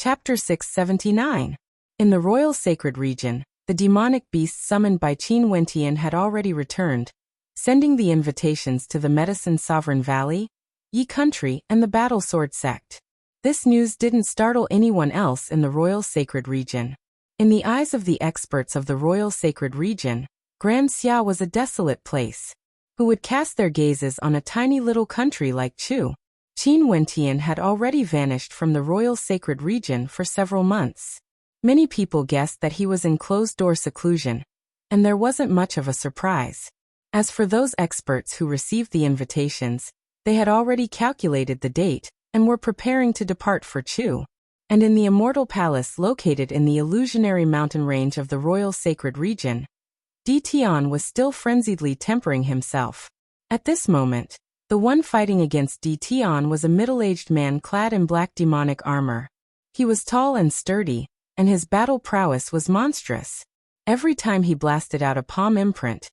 Chapter 679. In the royal sacred region, the demonic beasts summoned by Qin Wentian had already returned, sending the invitations to the Medicine Sovereign Valley, Yi Country, and the Battle Sword Sect. This news didn't startle anyone else in the royal sacred region. In the eyes of the experts of the royal sacred region, Grand Xia was a desolate place. Who would cast their gazes on a tiny little country like Chu? Qin Wentian had already vanished from the royal sacred region for several months. Many people guessed that he was in closed-door seclusion, and there wasn't much of a surprise. As for those experts who received the invitations, they had already calculated the date and were preparing to depart for Chu. And in the immortal palace located in the illusionary mountain range of the royal sacred region, Di Tian was still frenziedly tempering himself. At this moment, the one fighting against Di Tian was a middle-aged man clad in black demonic armor. He was tall and sturdy, and his battle prowess was monstrous. Every time he blasted out a palm imprint,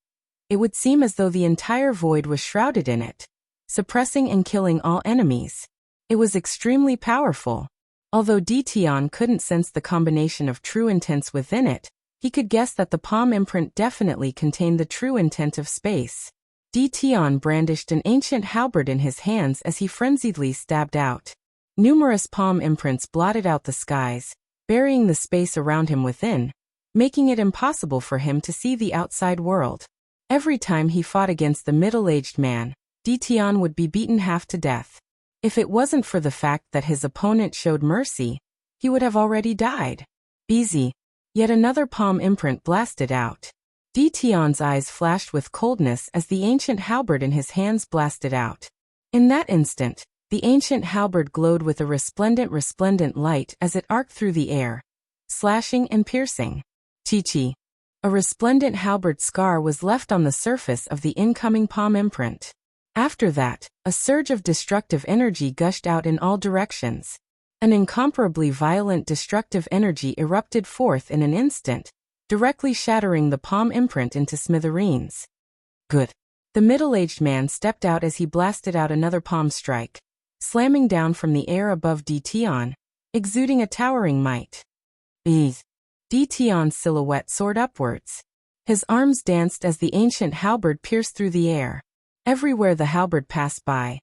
it would seem as though the entire void was shrouded in it, suppressing and killing all enemies. It was extremely powerful. Although Di Tian couldn't sense the combination of true intents within it, he could guess that the palm imprint definitely contained the true intent of space. Di Tian brandished an ancient halberd in his hands as he frenziedly stabbed out. Numerous palm imprints blotted out the skies, burying the space around him within, making it impossible for him to see the outside world. Every time he fought against the middle-aged man, Di Tian would be beaten half to death. If it wasn't for the fact that his opponent showed mercy, he would have already died. Easy. Yet another palm imprint blasted out. Di Tian's eyes flashed with coldness as the ancient halberd in his hands blasted out. In that instant, the ancient halberd glowed with a resplendent light as it arced through the air, slashing and piercing. Chi-chi. A resplendent halberd scar was left on the surface of the incoming palm imprint. After that, a surge of destructive energy gushed out in all directions. An incomparably violent destructive energy erupted forth in an instant, directly shattering the palm imprint into smithereens. Good. The middle-aged man stepped out as he blasted out another palm strike, slamming down from the air above Di Tian, exuding a towering might. Di Tian's silhouette soared upwards. His arms danced as the ancient halberd pierced through the air. Everywhere the halberd passed by,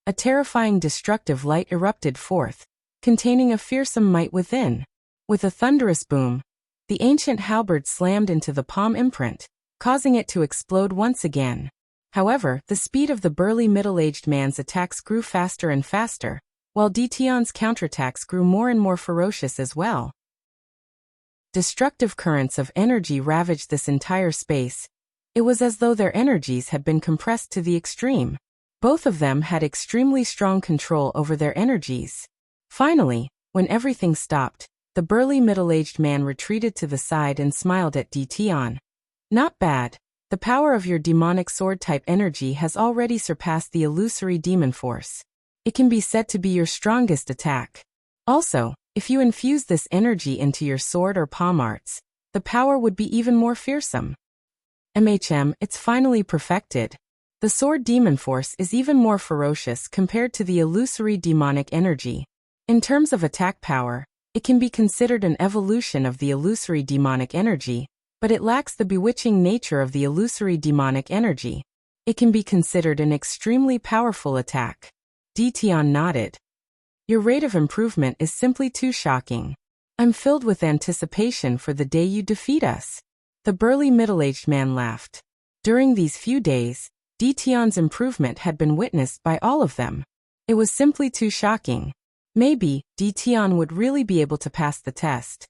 a terrifying destructive light erupted forth, containing a fearsome might within. With a thunderous boom, the ancient halberd slammed into the palm imprint, causing it to explode once again. However, the speed of the burly middle-aged man's attacks grew faster and faster, while Di Tian's counterattacks grew more and more ferocious as well. Destructive currents of energy ravaged this entire space. It was as though their energies had been compressed to the extreme. Both of them had extremely strong control over their energies. Finally, when everything stopped, the burly middle-aged man retreated to the side and smiled at Di Tian. Not bad. The power of your demonic sword-type energy has already surpassed the illusory demon force. It can be said to be your strongest attack. Also, if you infuse this energy into your sword or palm arts, the power would be even more fearsome. It's finally perfected. The sword demon force is even more ferocious compared to the illusory demonic energy. In terms of attack power, it can be considered an evolution of the illusory demonic energy, but it lacks the bewitching nature of the illusory demonic energy. It can be considered an extremely powerful attack. Di Tian nodded. Your rate of improvement is simply too shocking. I'm filled with anticipation for the day you defeat us. The burly middle-aged man laughed. During these few days, Di Tian's improvement had been witnessed by all of them. It was simply too shocking. Maybe Di Tian would really be able to pass the test.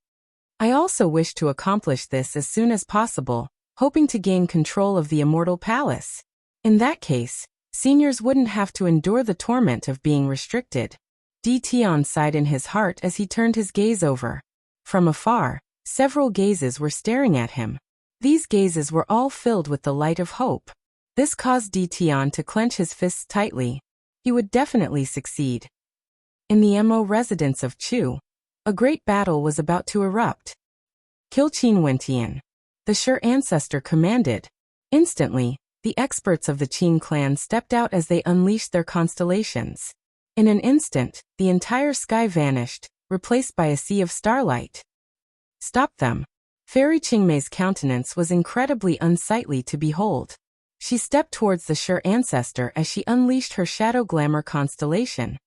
I also wish to accomplish this as soon as possible, hoping to gain control of the immortal palace. In that case, seniors wouldn't have to endure the torment of being restricted. Di Tian sighed in his heart as he turned his gaze over. From afar, several gazes were staring at him. These gazes were all filled with the light of hope. This caused Di Tian to clench his fists tightly. He would definitely succeed. In the Mo residence of Chu, a great battle was about to erupt. Kill Qin Wentian. The sure ancestor commanded. Instantly, the experts of the Qin clan stepped out as they unleashed their constellations. In an instant, the entire sky vanished, replaced by a sea of starlight. Stop them. Fairy Qingmei's countenance was incredibly unsightly to behold. She stepped towards the Shi ancestor as she unleashed her shadow glamour constellation.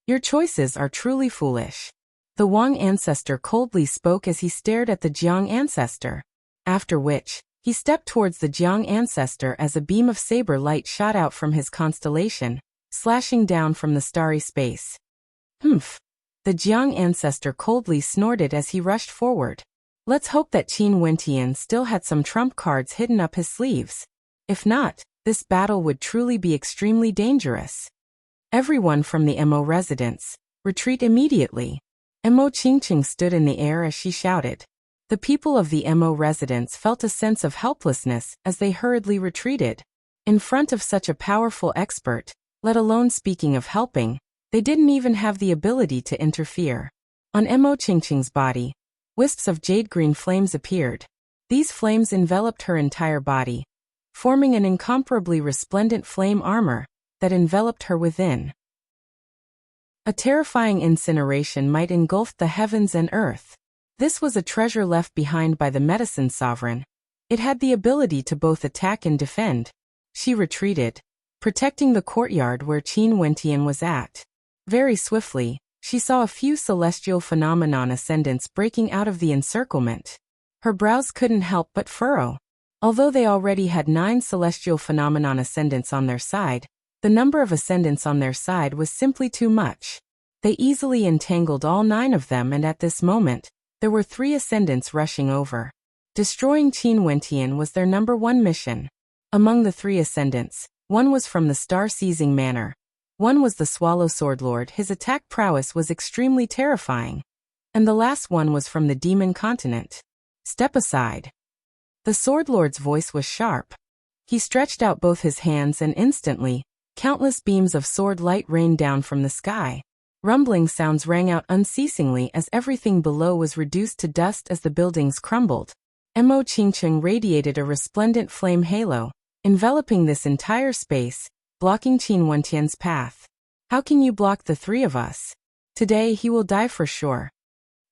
Your choices are truly foolish. The Wang ancestor coldly spoke as he stared at the Jiang ancestor. After which, he stepped towards the Jiang ancestor as a beam of saber light shot out from his constellation, slashing down from the starry space. Humph! The Jiang ancestor coldly snorted as he rushed forward. Let's hope that Qin Wentian still had some trump cards hidden up his sleeves. If not, this battle would truly be extremely dangerous. Everyone from the Mo residence, retreat immediately. Mo Qingqing stood in the air as she shouted. The people of the Mo residence felt a sense of helplessness as they hurriedly retreated. In front of such a powerful expert, let alone speaking of helping, they didn't even have the ability to interfere. On Mo Qingqing's body, wisps of jade-green flames appeared. These flames enveloped her entire body, forming an incomparably resplendent flame armor that enveloped her within. A terrifying incineration might engulf the heavens and earth. This was a treasure left behind by the medicine sovereign. It had the ability to both attack and defend. She retreated, protecting the courtyard where Qin Wentian was at. Very swiftly, she saw a few celestial phenomenon ascendants breaking out of the encirclement. Her brows couldn't help but furrow. Although they already had 9 celestial phenomenon ascendants on their side, the number of ascendants on their side was simply too much. They easily entangled all 9 of them, and at this moment, there were 3 ascendants rushing over. Destroying Qin Wentian was their number 1 mission. Among the 3 ascendants, one was from the star-seizing manor. One was the Swallow Swordlord. His attack prowess was extremely terrifying. And the last one was from the demon continent. Step aside. The Swordlord's voice was sharp. He stretched out both his hands and instantly, countless beams of sword light rained down from the sky. Rumbling sounds rang out unceasingly as everything below was reduced to dust as the buildings crumbled. Mo Qingqing radiated a resplendent flame halo, enveloping this entire space, blocking Qin Wentian's path. How can you block the 3 of us? Today he will die for sure.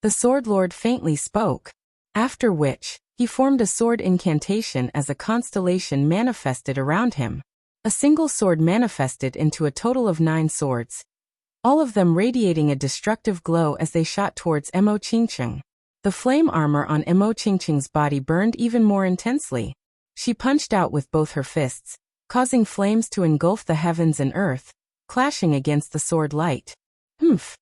The Sword Lord faintly spoke. After which, he formed a sword incantation as a constellation manifested around him. A single sword manifested into a total of 9 swords, all of them radiating a destructive glow as they shot towards Mo Qingqing. The flame armor on Mo Qingqing's body burned even more intensely. She punched out with both her fists, causing flames to engulf the heavens and earth, clashing against the sword light. Humph!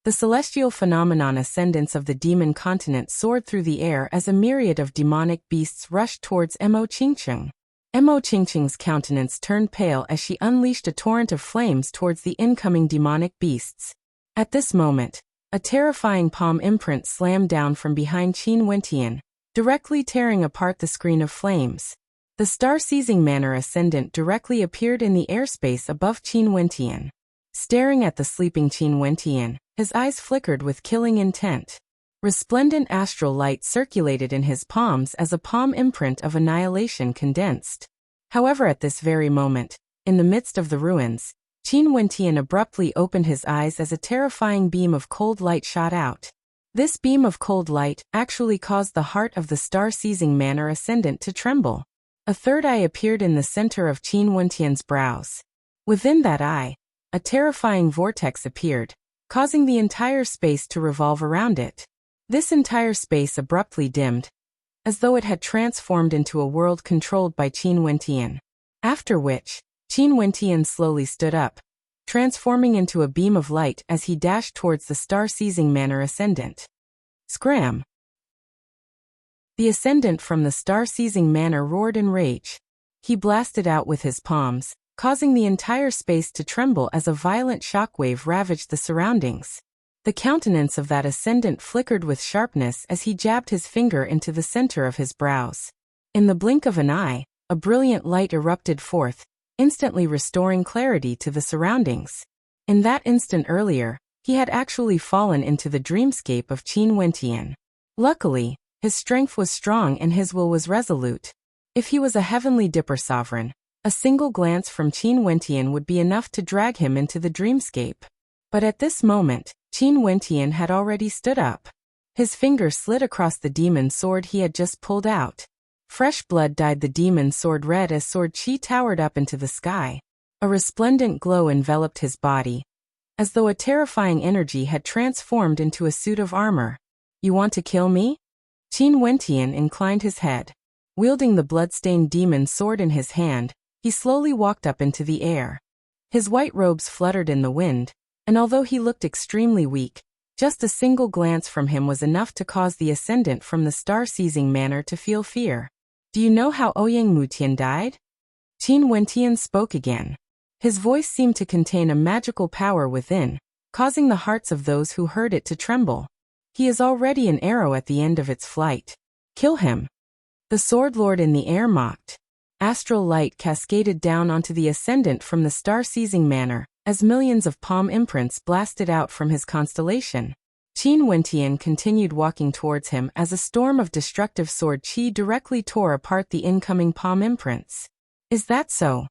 The celestial phenomenon ascendants of the demon continent soared through the air as a myriad of demonic beasts rushed towards Mo Qingqing. Mo Qingqing's countenance turned pale as she unleashed a torrent of flames towards the incoming demonic beasts. At this moment, a terrifying palm imprint slammed down from behind Qin Wentian, directly tearing apart the screen of flames. The star-seizing manor ascendant directly appeared in the airspace above Qin Wentian. Staring at the sleeping Qin Wentian, his eyes flickered with killing intent. Resplendent astral light circulated in his palms as a palm imprint of annihilation condensed. However, at this very moment, in the midst of the ruins, Qin Wentian abruptly opened his eyes as a terrifying beam of cold light shot out. This beam of cold light actually caused the heart of the star-seizing manor ascendant to tremble. A third eye appeared in the center of Qin Wentian's brows. Within that eye, a terrifying vortex appeared, causing the entire space to revolve around it. This entire space abruptly dimmed, as though it had transformed into a world controlled by Qin Wentian. After which, Qin Wentian slowly stood up, transforming into a beam of light as he dashed towards the star-seizing manor ascendant. Scram! The ascendant from the star-seizing manor roared in rage. He blasted out with his palms, causing the entire space to tremble as a violent shockwave ravaged the surroundings. The countenance of that ascendant flickered with sharpness as he jabbed his finger into the center of his brows. In the blink of an eye, a brilliant light erupted forth, instantly restoring clarity to the surroundings. In that instant earlier, he had actually fallen into the dreamscape of Qin Wentian. Luckily, his strength was strong and his will was resolute. If he was a heavenly dipper sovereign, a single glance from Qin Wentian would be enough to drag him into the dreamscape. But at this moment, Qin Wentian had already stood up. His finger slid across the demon sword he had just pulled out. Fresh blood dyed the demon sword red as sword chi towered up into the sky. A resplendent glow enveloped his body, as though a terrifying energy had transformed into a suit of armor. You want to kill me? Qin Wentian inclined his head. Wielding the blood-stained demon sword in his hand, he slowly walked up into the air. His white robes fluttered in the wind, and although he looked extremely weak, just a single glance from him was enough to cause the ascendant from the star-seizing manor to feel fear. Do you know how Ouyang Mutian died? Qin Wentian spoke again. His voice seemed to contain a magical power within, causing the hearts of those who heard it to tremble. He is already an arrow at the end of its flight. Kill him. The sword lord in the air mocked. Astral light cascaded down onto the ascendant from the star-seizing manor, as millions of palm imprints blasted out from his constellation. Qin Wentian continued walking towards him as a storm of destructive sword chi directly tore apart the incoming palm imprints. Is that so?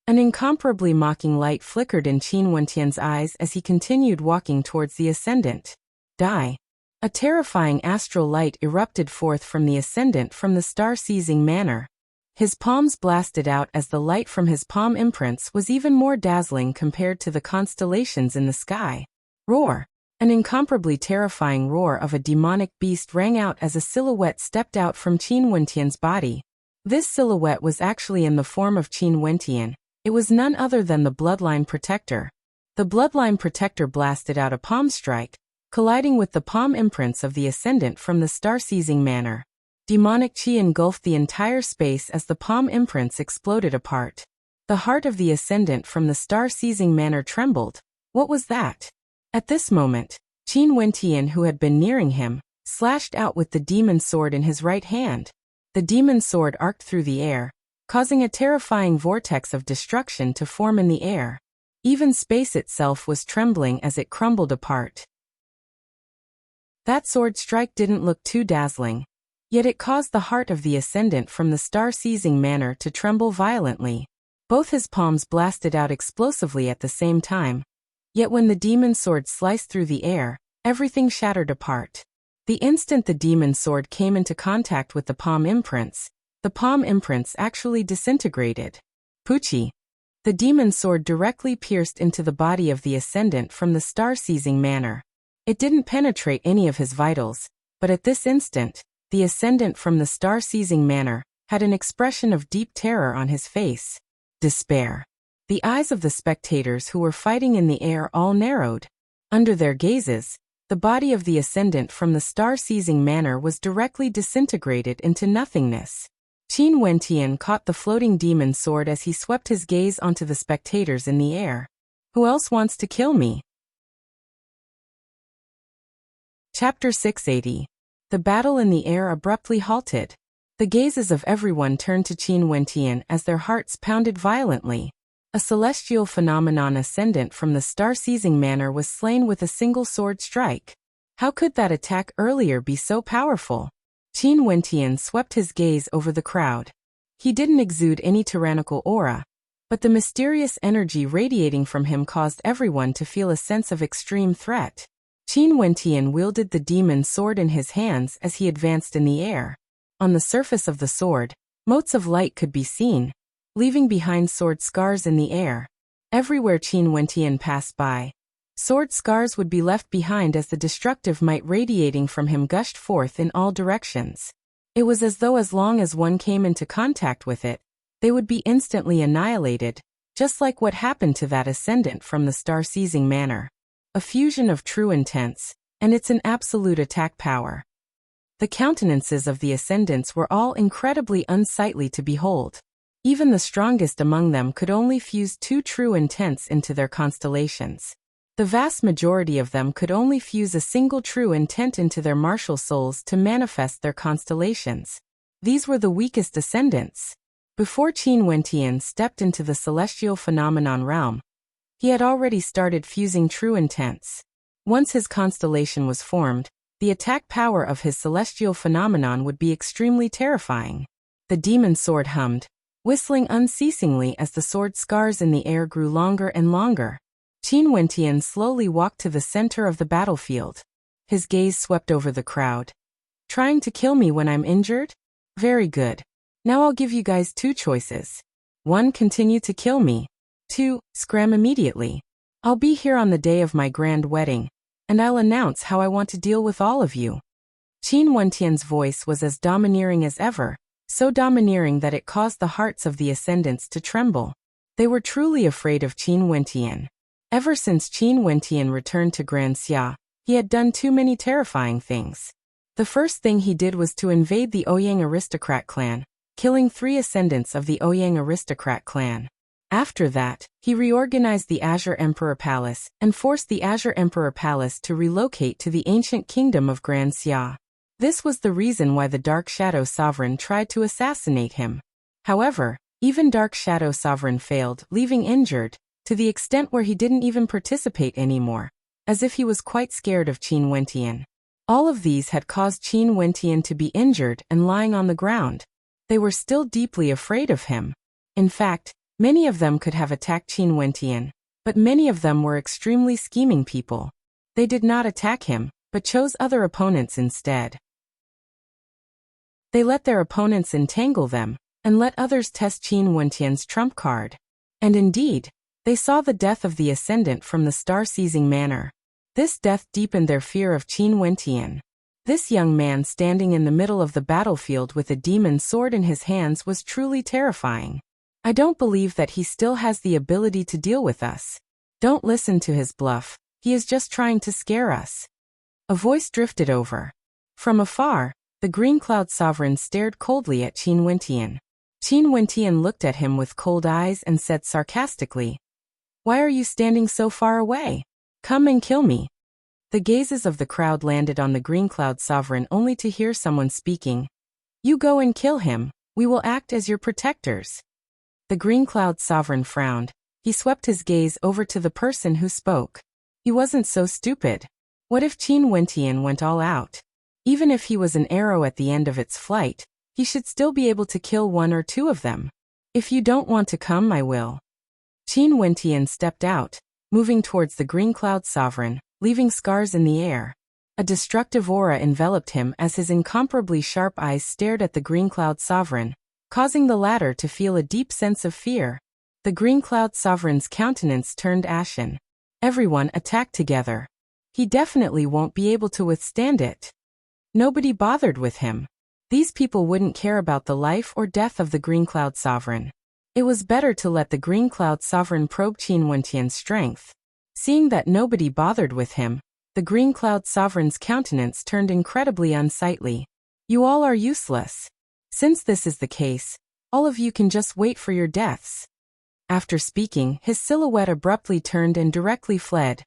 An incomparably mocking light flickered in Qin Wentian's eyes as he continued walking towards the ascendant. Die. A terrifying astral light erupted forth from the ascendant from the star-seizing manor. His palms blasted out as the light from his palm imprints was even more dazzling compared to the constellations in the sky. Roar! An incomparably terrifying roar of a demonic beast rang out as a silhouette stepped out from Qin Wentian's body. This silhouette was actually in the form of Qin Wentian. It was none other than the Bloodline Protector. The Bloodline Protector blasted out a palm strike, colliding with the palm imprints of the ascendant from the star-seizing manor. Demonic chi engulfed the entire space as the palm imprints exploded apart. The heart of the ascendant from the star-seizing manor trembled. What was that? At this moment, Qin Wentian, who had been nearing him, slashed out with the demon sword in his right hand. The demon sword arced through the air, causing a terrifying vortex of destruction to form in the air. Even space itself was trembling as it crumbled apart. That sword strike didn't look too dazzling, yet it caused the heart of the ascendant from the star-seizing manor to tremble violently. Both his palms blasted out explosively at the same time. Yet when the demon sword sliced through the air, everything shattered apart. The instant the demon sword came into contact with the palm imprints actually disintegrated. Pucci! The demon sword directly pierced into the body of the ascendant from the star-seizing manor. It didn't penetrate any of his vitals, but at this instant, the ascendant from the star-seizing manor had an expression of deep terror on his face. Despair. The eyes of the spectators who were fighting in the air all narrowed. Under their gazes, the body of the ascendant from the star-seizing manor was directly disintegrated into nothingness. Qin Wentian caught the floating demon sword as he swept his gaze onto the spectators in the air. Who else wants to kill me? Chapter 680. The battle in the air abruptly halted. The gazes of everyone turned to Qin Wentian as their hearts pounded violently. A celestial phenomenon ascendant from the star-seizing manor was slain with a single sword strike. How could that attack earlier be so powerful? Qin Wentian swept his gaze over the crowd. He didn't exude any tyrannical aura, but the mysterious energy radiating from him caused everyone to feel a sense of extreme threat. Qin Wentian wielded the demon sword in his hands as he advanced in the air. On the surface of the sword, motes of light could be seen, leaving behind sword scars in the air. Everywhere Qin Wentian passed by, sword scars would be left behind as the destructive might radiating from him gushed forth in all directions. It was as though as long as one came into contact with it, they would be instantly annihilated, just like what happened to that ascendant from the star-seizing manor. A fusion of true intents, and it's an absolute attack power. The countenances of the ascendants were all incredibly unsightly to behold. Even the strongest among them could only fuse two true intents into their constellations. The vast majority of them could only fuse a single true intent into their martial souls to manifest their constellations. These were the weakest ascendants. Before Qin Wentian stepped into the celestial phenomenon realm, he had already started fusing true intents. Once his constellation was formed, the attack power of his celestial phenomenon would be extremely terrifying. The demon sword hummed, whistling unceasingly as the sword scars in the air grew longer and longer. Qin Wentian slowly walked to the center of the battlefield. His gaze swept over the crowd. Trying to kill me when I'm injured? Very good. Now I'll give you guys two choices. 1. Continue to kill me. 2. Scram immediately. I'll be here on the day of my grand wedding, and I'll announce how I want to deal with all of you. Qin Wentian's voice was as domineering as ever, so domineering that it caused the hearts of the ascendants to tremble. They were truly afraid of Qin Wentian. Ever since Qin Wentian returned to Grand Xia, he had done too many terrifying things. The first thing he did was to invade the Ouyang aristocrat clan, killing 3 ascendants of the Ouyang aristocrat clan. After that, he reorganized the Azure Emperor Palace and forced the Azure Emperor Palace to relocate to the ancient kingdom of Grand Xia. This was the reason why the Dark Shadow Sovereign tried to assassinate him. However, even Dark Shadow Sovereign failed, leaving injured, to the extent where he didn't even participate anymore, as if he was quite scared of Qin Wentian. All of these had caused Qin Wentian to be injured and lying on the ground. They were still deeply afraid of him. In fact, many of them could have attacked Qin Wentian, but many of them were extremely scheming people. They did not attack him, but chose other opponents instead. They let their opponents entangle them, and let others test Qin Wentian's trump card. And indeed, they saw the death of the ascendant from the star-seizing manor. This death deepened their fear of Qin Wentian. This young man standing in the middle of the battlefield with a demon sword in his hands was truly terrifying. I don't believe that he still has the ability to deal with us. Don't listen to his bluff, he is just trying to scare us. A voice drifted over. From afar, the Green Cloud Sovereign stared coldly at Qin Wentian. Qin Wentian looked at him with cold eyes and said sarcastically, "Why are you standing so far away? Come and kill me." The gazes of the crowd landed on the Green Cloud Sovereign only to hear someone speaking. "You go and kill him, we will act as your protectors." The Green Cloud Sovereign frowned. He swept his gaze over to the person who spoke. He wasn't so stupid. What if Qin Wentian went all out? Even if he was an arrow at the end of its flight, he should still be able to kill 1 or 2 of them. "If you don't want to come, I will." Qin Wentian stepped out, moving towards the Green Cloud Sovereign, leaving scars in the air. A destructive aura enveloped him as his incomparably sharp eyes stared at the Green Cloud Sovereign, causing the latter to feel a deep sense of fear. The Green Cloud Sovereign's countenance turned ashen. Everyone attacked together. He definitely won't be able to withstand it. Nobody bothered with him. These people wouldn't care about the life or death of the Green Cloud Sovereign. It was better to let the Green Cloud Sovereign probe Qin Wentian's strength. Seeing that nobody bothered with him, the Green Cloud Sovereign's countenance turned incredibly unsightly. "You all are useless. Since this is the case, all of you can just wait for your deaths." After speaking, his silhouette abruptly turned and directly fled,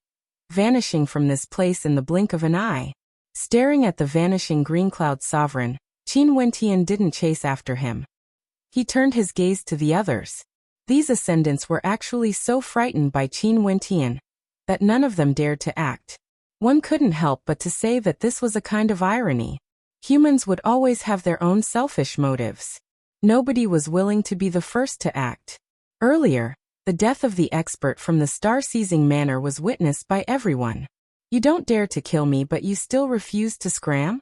vanishing from this place in the blink of an eye. Staring at the vanishing Green Cloud Sovereign, Qin Wentian didn't chase after him. He turned his gaze to the others. These ascendants were actually so frightened by Qin Wentian that none of them dared to act. One couldn't help but to say that this was a kind of irony. Humans would always have their own selfish motives. Nobody was willing to be the first to act. Earlier, the death of the expert from the star-seizing manor was witnessed by everyone. "You don't dare to kill me, but you still refuse to scram?"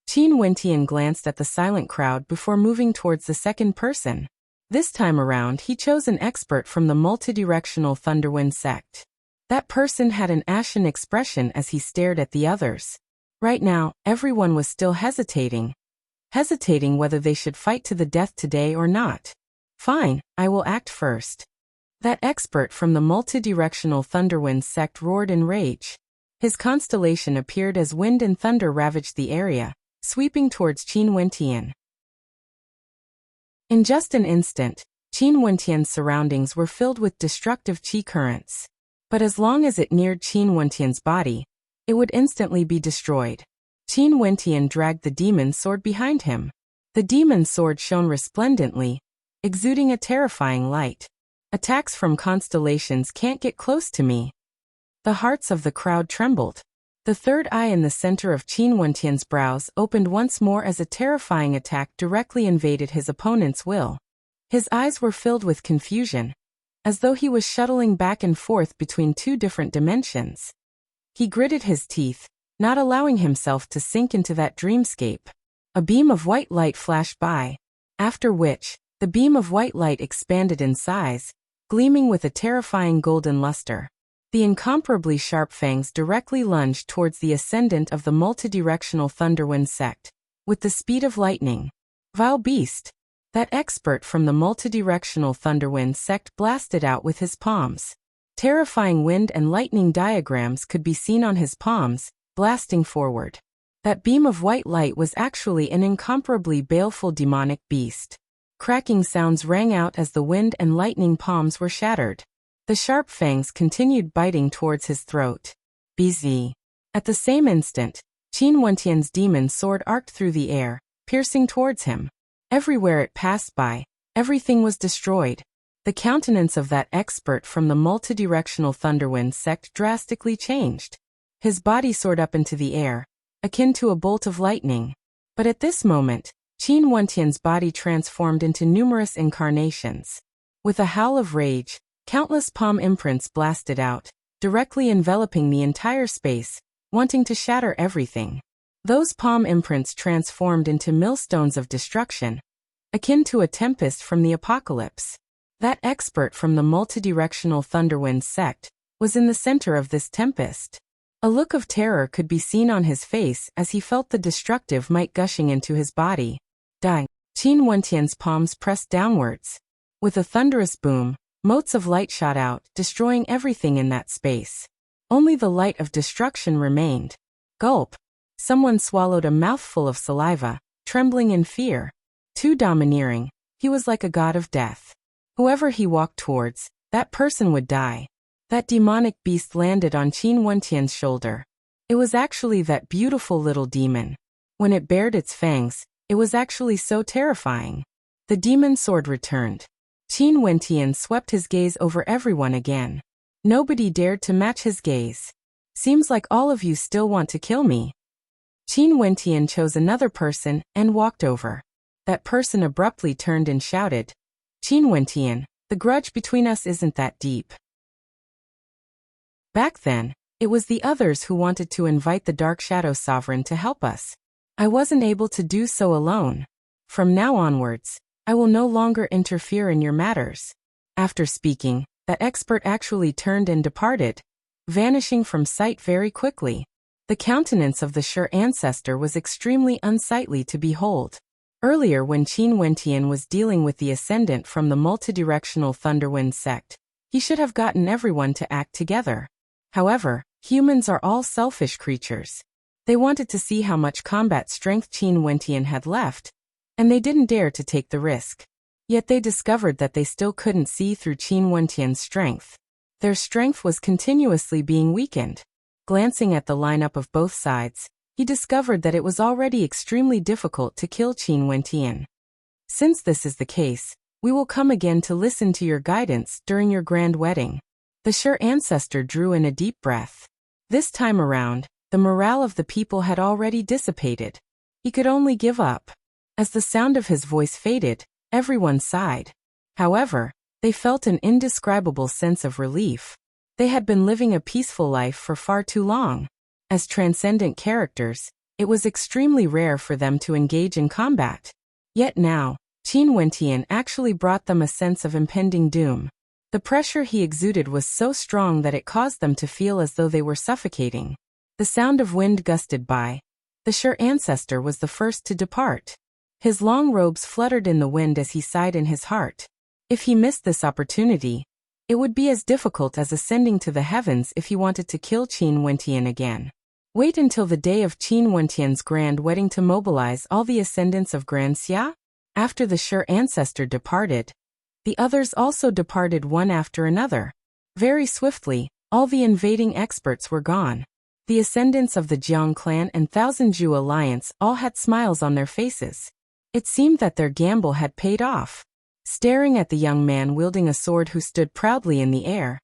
Qin Wentian glanced at the silent crowd before moving towards the second person. This time around, he chose an expert from the multidirectional Thunderwind sect. That person had an ashen expression as he stared at the others. Right now, everyone was still hesitating whether they should fight to the death today or not. "Fine, I will act first." That expert from the multidirectional Thunderwind sect roared in rage. His constellation appeared as wind and thunder ravaged the area, sweeping towards Qin Wentian. In just an instant, Qin Wentian's surroundings were filled with destructive qi currents. But as long as it neared Qin Wentian's body, it would instantly be destroyed. Qin Wentian dragged the demon sword behind him. The demon sword shone resplendently, exuding a terrifying light. "Attacks from constellations can't get close to me." The hearts of the crowd trembled. The third eye in the center of Qin Wentian's brows opened once more as a terrifying attack directly invaded his opponent's will. His eyes were filled with confusion. as though he was shuttling back and forth between two different dimensions. He gritted his teeth, not allowing himself to sink into that dreamscape. A beam of white light flashed by, after which, the beam of white light expanded in size, gleaming with a terrifying golden luster. The incomparably sharp fangs directly lunged towards the ascendant of the multidirectional Thunderwind sect, with the speed of lightning. Vile beast! That expert from the multidirectional Thunderwind sect blasted out with his palms. Terrifying wind and lightning diagrams could be seen on his palms, blasting forward. That beam of white light was actually an incomparably baleful demonic beast. Cracking sounds rang out as the wind and lightning palms were shattered. The sharp fangs continued biting towards his throat. BZ. At the same instant, Qin Wentian's demon sword arced through the air, piercing towards him. Everywhere it passed by, everything was destroyed. The countenance of that expert from the multidirectional Thunderwind sect drastically changed. His body soared up into the air, akin to a bolt of lightning. But at this moment, Qin Wentian's body transformed into numerous incarnations. With a howl of rage, countless palm imprints blasted out, directly enveloping the entire space, wanting to shatter everything. Those palm imprints transformed into millstones of destruction, akin to a tempest from the apocalypse. That expert from the multidirectional Thunderwind sect was in the center of this tempest. A look of terror could be seen on his face as he felt the destructive might gushing into his body. Die. Qin Wentian's palms pressed downwards. With a thunderous boom, motes of light shot out, destroying everything in that space. Only the light of destruction remained. Gulp. Someone swallowed a mouthful of saliva, trembling in fear. Too domineering, he was like a god of death. Whoever he walked towards, that person would die. That demonic beast landed on Qin Wentian's shoulder. It was actually that beautiful little demon. When it bared its fangs, it was actually so terrifying. The demon sword returned. Qin Wentian swept his gaze over everyone again. Nobody dared to match his gaze. Seems like all of you still want to kill me. Qin Wentian chose another person and walked over. That person abruptly turned and shouted, Qin Wentian, the grudge between us isn't that deep. Back then, it was the others who wanted to invite the Dark Shadow Sovereign to help us. I wasn't able to do so alone. From now onwards, I will no longer interfere in your matters. After speaking, that expert actually turned and departed, vanishing from sight very quickly. The countenance of the sure ancestor was extremely unsightly to behold. Earlier when Qin Wentian was dealing with the ascendant from the multidirectional Thunderwind sect, he should have gotten everyone to act together. However, humans are all selfish creatures. They wanted to see how much combat strength Qin Wentian had left, and they didn't dare to take the risk. Yet they discovered that they still couldn't see through Qin Wentian's strength. Their strength was continuously being weakened. Glancing at the lineup of both sides, he discovered that it was already extremely difficult to kill Qin Wentian. Since this is the case, we will come again to listen to your guidance during your grand wedding. The sure ancestor drew in a deep breath. This time around, the morale of the people had already dissipated. He could only give up. As the sound of his voice faded, everyone sighed. However, they felt an indescribable sense of relief. They had been living a peaceful life for far too long. As transcendent characters, it was extremely rare for them to engage in combat. Yet now, Qin Wentian actually brought them a sense of impending doom. The pressure he exuded was so strong that it caused them to feel as though they were suffocating. The sound of wind gusted by. The sure ancestor was the first to depart. His long robes fluttered in the wind as he sighed in his heart. If he missed this opportunity, it would be as difficult as ascending to the heavens if he wanted to kill Qin Wentian again. Wait until the day of Qin Wentian's grand wedding to mobilize all the ascendants of Grand Xia? After the sure ancestor departed, the others also departed one after another. Very swiftly, all the invading experts were gone. The ascendants of the Jiang clan and Thousand Zhu alliance all had smiles on their faces. It seemed that their gamble had paid off. Staring at the young man wielding a sword who stood proudly in the air,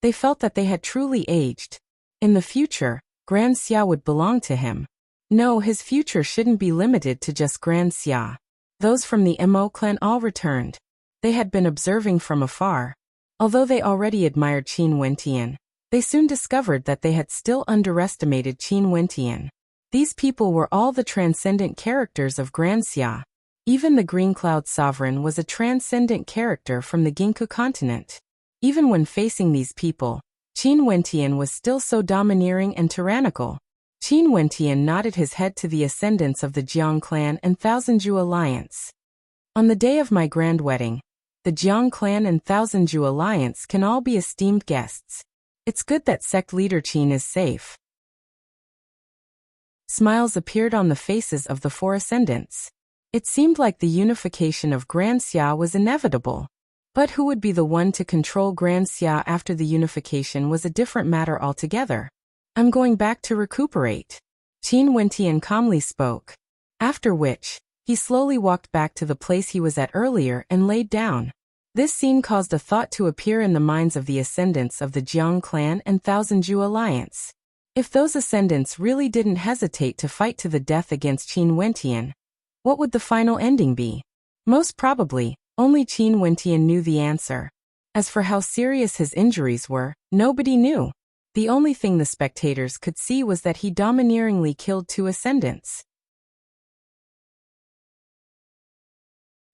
they felt that they had truly aged. In the future, Grand Xia would belong to him. No, his future shouldn't be limited to just Grand Xia. Those from the Mo clan all returned. They had been observing from afar. Although they already admired Qin Wentian, they soon discovered that they had still underestimated Qin Wentian. These people were all the transcendent characters of Grand Xia. Even the Green Cloud Sovereign was a transcendent character from the Ginkgo continent. Even when facing these people, Qin Wentian was still so domineering and tyrannical. Qin Wentian nodded his head to the ascendants of the Jiang clan and Thousand-Ju alliance. On the day of my grand wedding, the Jiang clan and Thousand-Ju alliance can all be esteemed guests. It's good that sect leader Qin is safe. Smiles appeared on the faces of the four ascendants. It seemed like the unification of Grand Xia was inevitable. But who would be the one to control Grand Xia after the unification was a different matter altogether. I'm going back to recuperate. Qin Wentian calmly spoke. After which, he slowly walked back to the place he was at earlier and laid down. This scene caused a thought to appear in the minds of the ascendants of the Jiang clan and Thousand-Ju alliance. If those ascendants really didn't hesitate to fight to the death against Qin Wentian, what would the final ending be? Most probably, only Qin Wentian knew the answer. As for how serious his injuries were, nobody knew. The only thing the spectators could see was that he domineeringly killed two ascendants.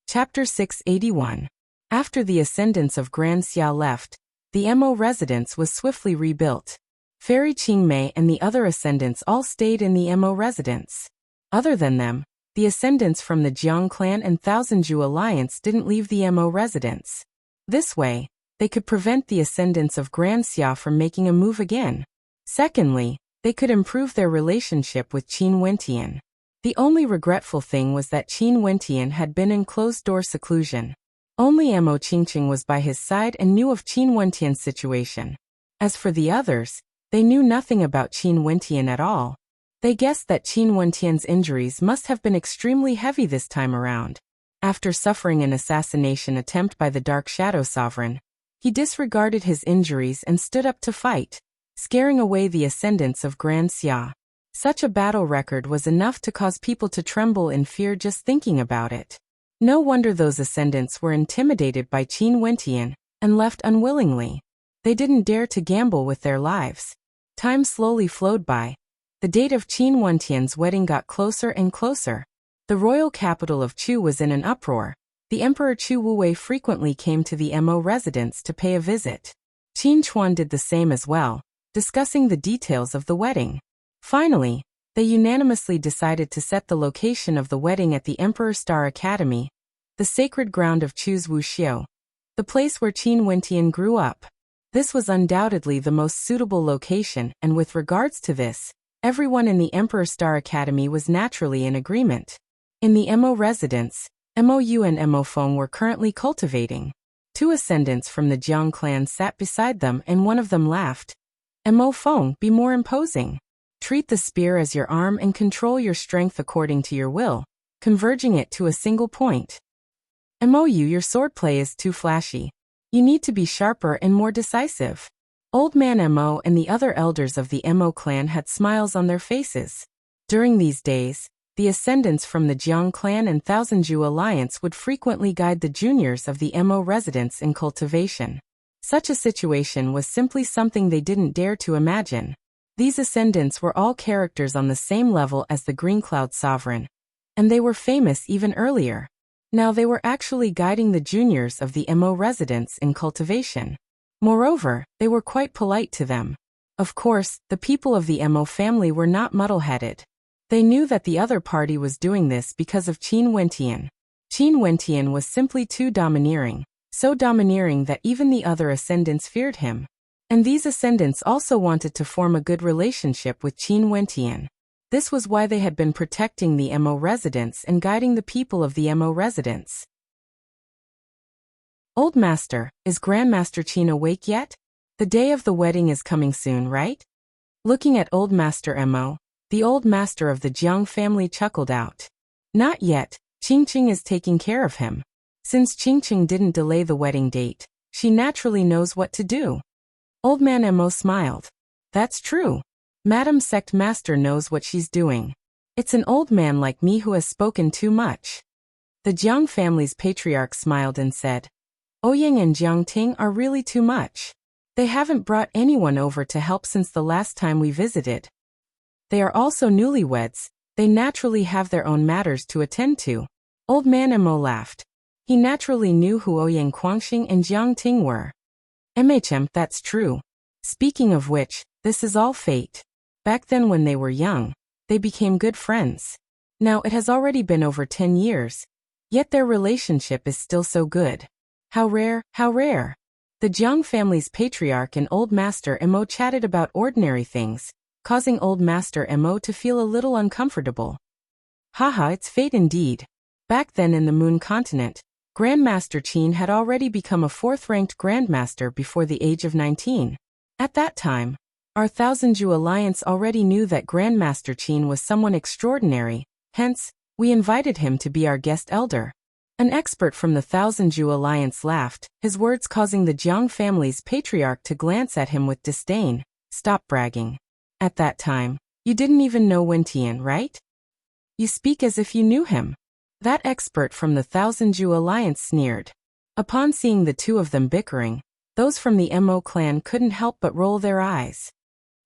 Chapter 681. After the ascendants of Grand Xia left, the Mo residence was swiftly rebuilt. Fairy Qingmei and the other ascendants all stayed in the Mo residence. Other than them, the ascendants from the Jiang clan and Thousand-Ju alliance didn't leave the Mo residence. This way, they could prevent the ascendants of Grand Xia from making a move again. Secondly, they could improve their relationship with Qin Wentian. The only regretful thing was that Qin Wentian had been in closed-door seclusion. Only Mo Qingqing was by his side and knew of Qin Wentian's situation. As for the others, they knew nothing about Qin Wentian at all. They guessed that Qin Wentian's injuries must have been extremely heavy this time around. After suffering an assassination attempt by the Dark Shadow Sovereign, he disregarded his injuries and stood up to fight, scaring away the ascendants of Grand Xia. Such a battle record was enough to cause people to tremble in fear just thinking about it. No wonder those ascendants were intimidated by Qin Wentian and left unwillingly. They didn't dare to gamble with their lives. Time slowly flowed by. The date of Qin Wentian's wedding got closer and closer. The royal capital of Chu was in an uproar. The Emperor Chu Wuwei frequently came to the Mo residence to pay a visit. Qin Chuan did the same as well, discussing the details of the wedding. Finally, they unanimously decided to set the location of the wedding at the Emperor Star Academy, the sacred ground of Chu's Wuxia, the place where Qin Wentian grew up. This was undoubtedly the most suitable location, and with regards to this, everyone in the Emperor Star Academy was naturally in agreement. In the Mo residence, Mou and Mo Feng were currently cultivating. Two ascendants from the Jiang clan sat beside them and one of them laughed. Mo Feng, be more imposing. Treat the spear as your arm and control your strength according to your will, converging it to a single point. Mou, your swordplay is too flashy. You need to be sharper and more decisive. Old Man Mo and the other elders of the Mo clan had smiles on their faces. During these days, the ascendants from the Jiang clan and Thousand-Ju alliance would frequently guide the juniors of the Mo residence in cultivation. Such a situation was simply something they didn't dare to imagine. These ascendants were all characters on the same level as the Green Cloud Sovereign, and they were famous even earlier. Now they were actually guiding the juniors of the Mo residence in cultivation. Moreover, they were quite polite to them. Of course, the people of the Mo family were not muddle-headed. They knew that the other party was doing this because of Qin Wentian. Qin Wentian was simply too domineering, so domineering that even the other ascendants feared him. And these ascendants also wanted to form a good relationship with Qin Wentian. This was why they had been protecting the Mo residence and guiding the people of the Mo residence. Old Master, is Grandmaster Qin awake yet? The day of the wedding is coming soon, right? Looking at Old Master Mo, the old master of the Jiang family chuckled out. Not yet, Qingqing is taking care of him. Since Qingqing didn't delay the wedding date, she naturally knows what to do. Old Man Mo smiled. That's true. Madam Sect Master knows what she's doing. It's an old man like me who has spoken too much. The Jiang family's patriarch smiled and said, Ouyang and Jiangting are really too much. They haven't brought anyone over to help since the last time we visited. They are also newlyweds, they naturally have their own matters to attend to. Old man Mo laughed. He naturally knew who Ouyang Guangxing and Jiangting were. That's true. Speaking of which, this is all fate. Back then when they were young, they became good friends. Now it has already been over 10 years, yet their relationship is still so good. How rare, how rare. The Jiang family's patriarch and Old Master Mo chatted about ordinary things, causing Old Master Mo to feel a little uncomfortable. Haha, it's fate indeed. Back then in the Moon Continent, Grandmaster Qin had already become a 4th-ranked Grandmaster before the age of 19. At that time, our Thousand-Ju Alliance already knew that Grandmaster Qin was someone extraordinary, hence, we invited him to be our guest elder. An expert from the Thousand-Ju Alliance laughed, his words causing the Jiang family's patriarch to glance at him with disdain. Stop bragging. At that time, you didn't even know Wentian, right? You speak as if you knew him. That expert from the Thousand-Ju Alliance sneered. Upon seeing the two of them bickering, those from the Mo clan couldn't help but roll their eyes.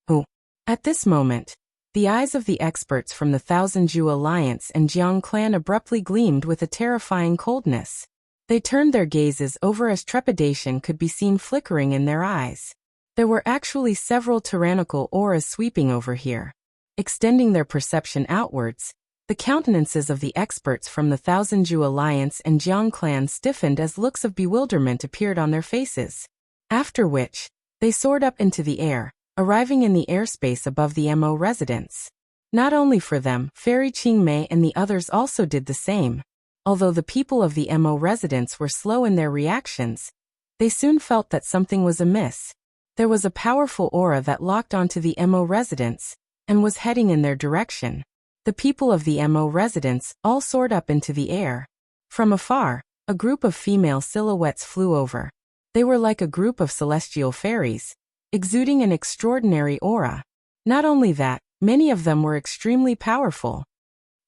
Who? At this moment, the eyes of the experts from the Thousand-Ju Alliance and Jiang clan abruptly gleamed with a terrifying coldness. They turned their gazes over as trepidation could be seen flickering in their eyes. There were actually several tyrannical auras sweeping over here. Extending their perception outwards, the countenances of the experts from the Thousand-Ju Alliance and Jiang clan stiffened as looks of bewilderment appeared on their faces. After which, they soared up into the air, arriving in the airspace above the Mo residence. Not only for them, Fairy Qingmei and the others also did the same. Although the people of the Mo residence were slow in their reactions, they soon felt that something was amiss. There was a powerful aura that locked onto the Mo residence, and was heading in their direction. The people of the Mo residence all soared up into the air. From afar, a group of female silhouettes flew over. They were like a group of celestial fairies, exuding an extraordinary aura. Not only that, many of them were extremely powerful.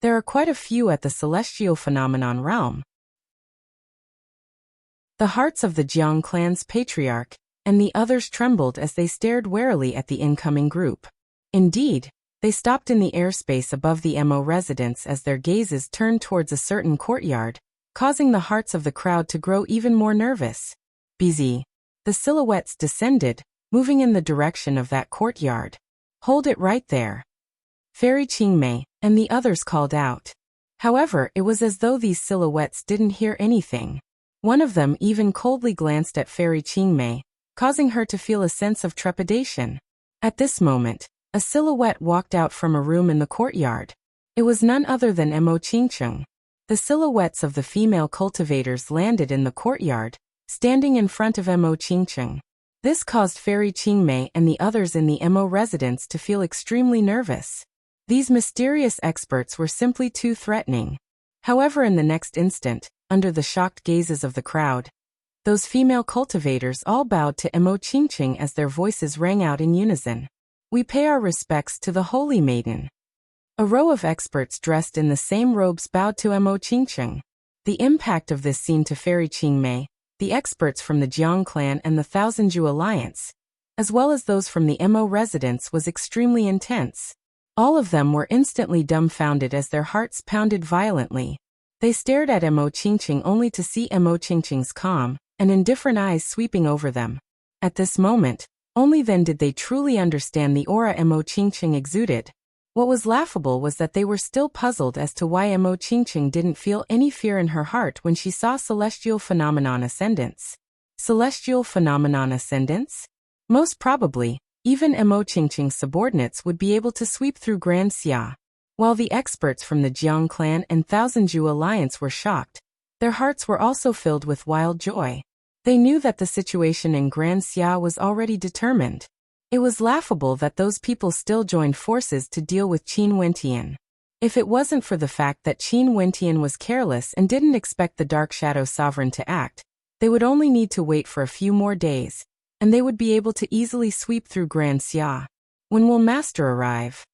There are quite a few at the celestial phenomenon realm. The hearts of the Jiang clan's patriarch and the others trembled as they stared warily at the incoming group. Indeed, they stopped in the airspace above the Mo residence as their gazes turned towards a certain courtyard, causing the hearts of the crowd to grow even more nervous. BZ. The silhouettes descended, moving in the direction of that courtyard. Hold it right there. Fairy Qingmei and the others called out. However, it was as though these silhouettes didn't hear anything. One of them even coldly glanced at Fairy Qingmei, causing her to feel a sense of trepidation. At this moment, a silhouette walked out from a room in the courtyard. It was none other than Mo Qingcheng. The silhouettes of the female cultivators landed in the courtyard, standing in front of Mo Qingcheng. This caused Fairy Qingmei and the others in the Mo residence to feel extremely nervous. These mysterious experts were simply too threatening. However, in the next instant, under the shocked gazes of the crowd, those female cultivators all bowed to Mo Qingcheng as their voices rang out in unison. We pay our respects to the Holy Maiden. A row of experts dressed in the same robes bowed to Mo Qingcheng. The impact of this scene to Fairy Qingmei, the experts from the Jiang clan and the Thousand-Ju Alliance, as well as those from the Mo residence, was extremely intense. All of them were instantly dumbfounded as their hearts pounded violently. They stared at Mo Qingcheng only to see Mo Qingcheng's calm and indifferent eyes sweeping over them. At this moment, only then did they truly understand the aura Mo Qingcheng exuded. What was laughable was that they were still puzzled as to why Mo Qingcheng didn't feel any fear in her heart when she saw Celestial Phenomenon Ascendants. Celestial Phenomenon Ascendants? Most probably, even Mo Qingcheng's subordinates would be able to sweep through Grand Xia. While the experts from the Jiang clan and Thousand-Ju Alliance were shocked, their hearts were also filled with wild joy. They knew that the situation in Grand Xia was already determined. It was laughable that those people still joined forces to deal with Qin Wentian. If it wasn't for the fact that Qin Wentian was careless and didn't expect the Dark Shadow Sovereign to act, they would only need to wait for a few more days, and they would be able to easily sweep through Grand Xia. When will Master arrive?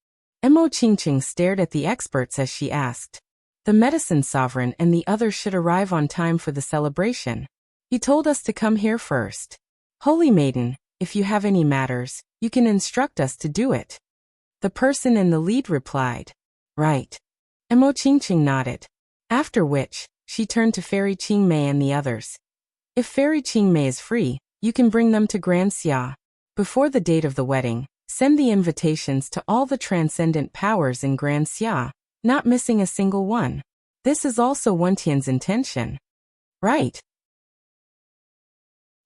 Mo Qingcheng stared at the experts as she asked. The Medicine Sovereign and the others should arrive on time for the celebration. He told us to come here first. Holy Maiden, if you have any matters, you can instruct us to do it. The person in the lead replied. Right. Mo Qingqing nodded. After which, she turned to Fairy Qingmei and the others. If Fairy Qingmei is free, you can bring them to Grand Xia. Before the date of the wedding, send the invitations to all the transcendent powers in Grand Xia, not missing a single one. This is also Wentian's intention. Right.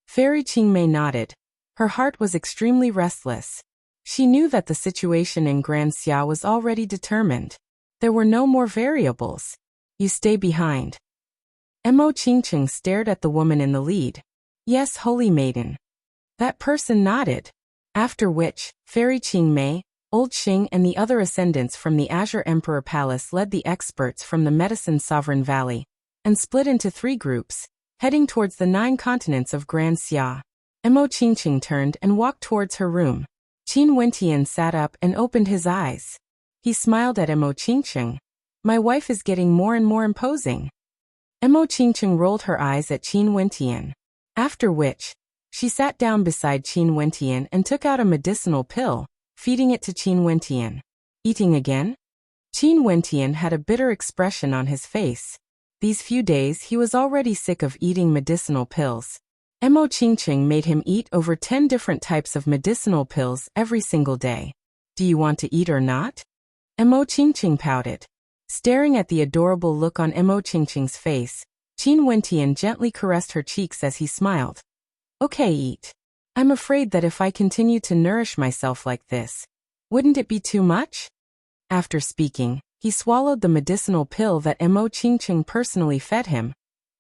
Fairy Qingmei nodded. Her heart was extremely restless. She knew that the situation in Grand Xia was already determined. There were no more variables. You stay behind. Mo Qingqing stared at the woman in the lead. Yes, Holy Maiden. That person nodded. After which, Fairy Qingmei, Old Xing and the other ascendants from the Azure Emperor Palace led the experts from the Medicine Sovereign Valley, and split into 3 groups, heading towards the 9 continents of Grand Xia. Mo Qingqing turned and walked towards her room. Qin Wentian sat up and opened his eyes. He smiled at Mo Qingqing. My wife is getting more and more imposing. Mo Qingqing rolled her eyes at Qin Wentian. After which, she sat down beside Qin Wentian and took out a medicinal pill, feeding it to Qin Wentian. Eating again? Qin Wentian had a bitter expression on his face. These few days he was already sick of eating medicinal pills. Mo Qingqing made him eat over 10 different types of medicinal pills every single day. Do you want to eat or not? Mo Qingqing pouted. Staring at the adorable look on Mo Qingqing's face, Qin Wentian gently caressed her cheeks as he smiled. Okay, eat. I'm afraid that if I continue to nourish myself like this, wouldn't it be too much? After speaking, he swallowed the medicinal pill that Mo Qingqing personally fed him.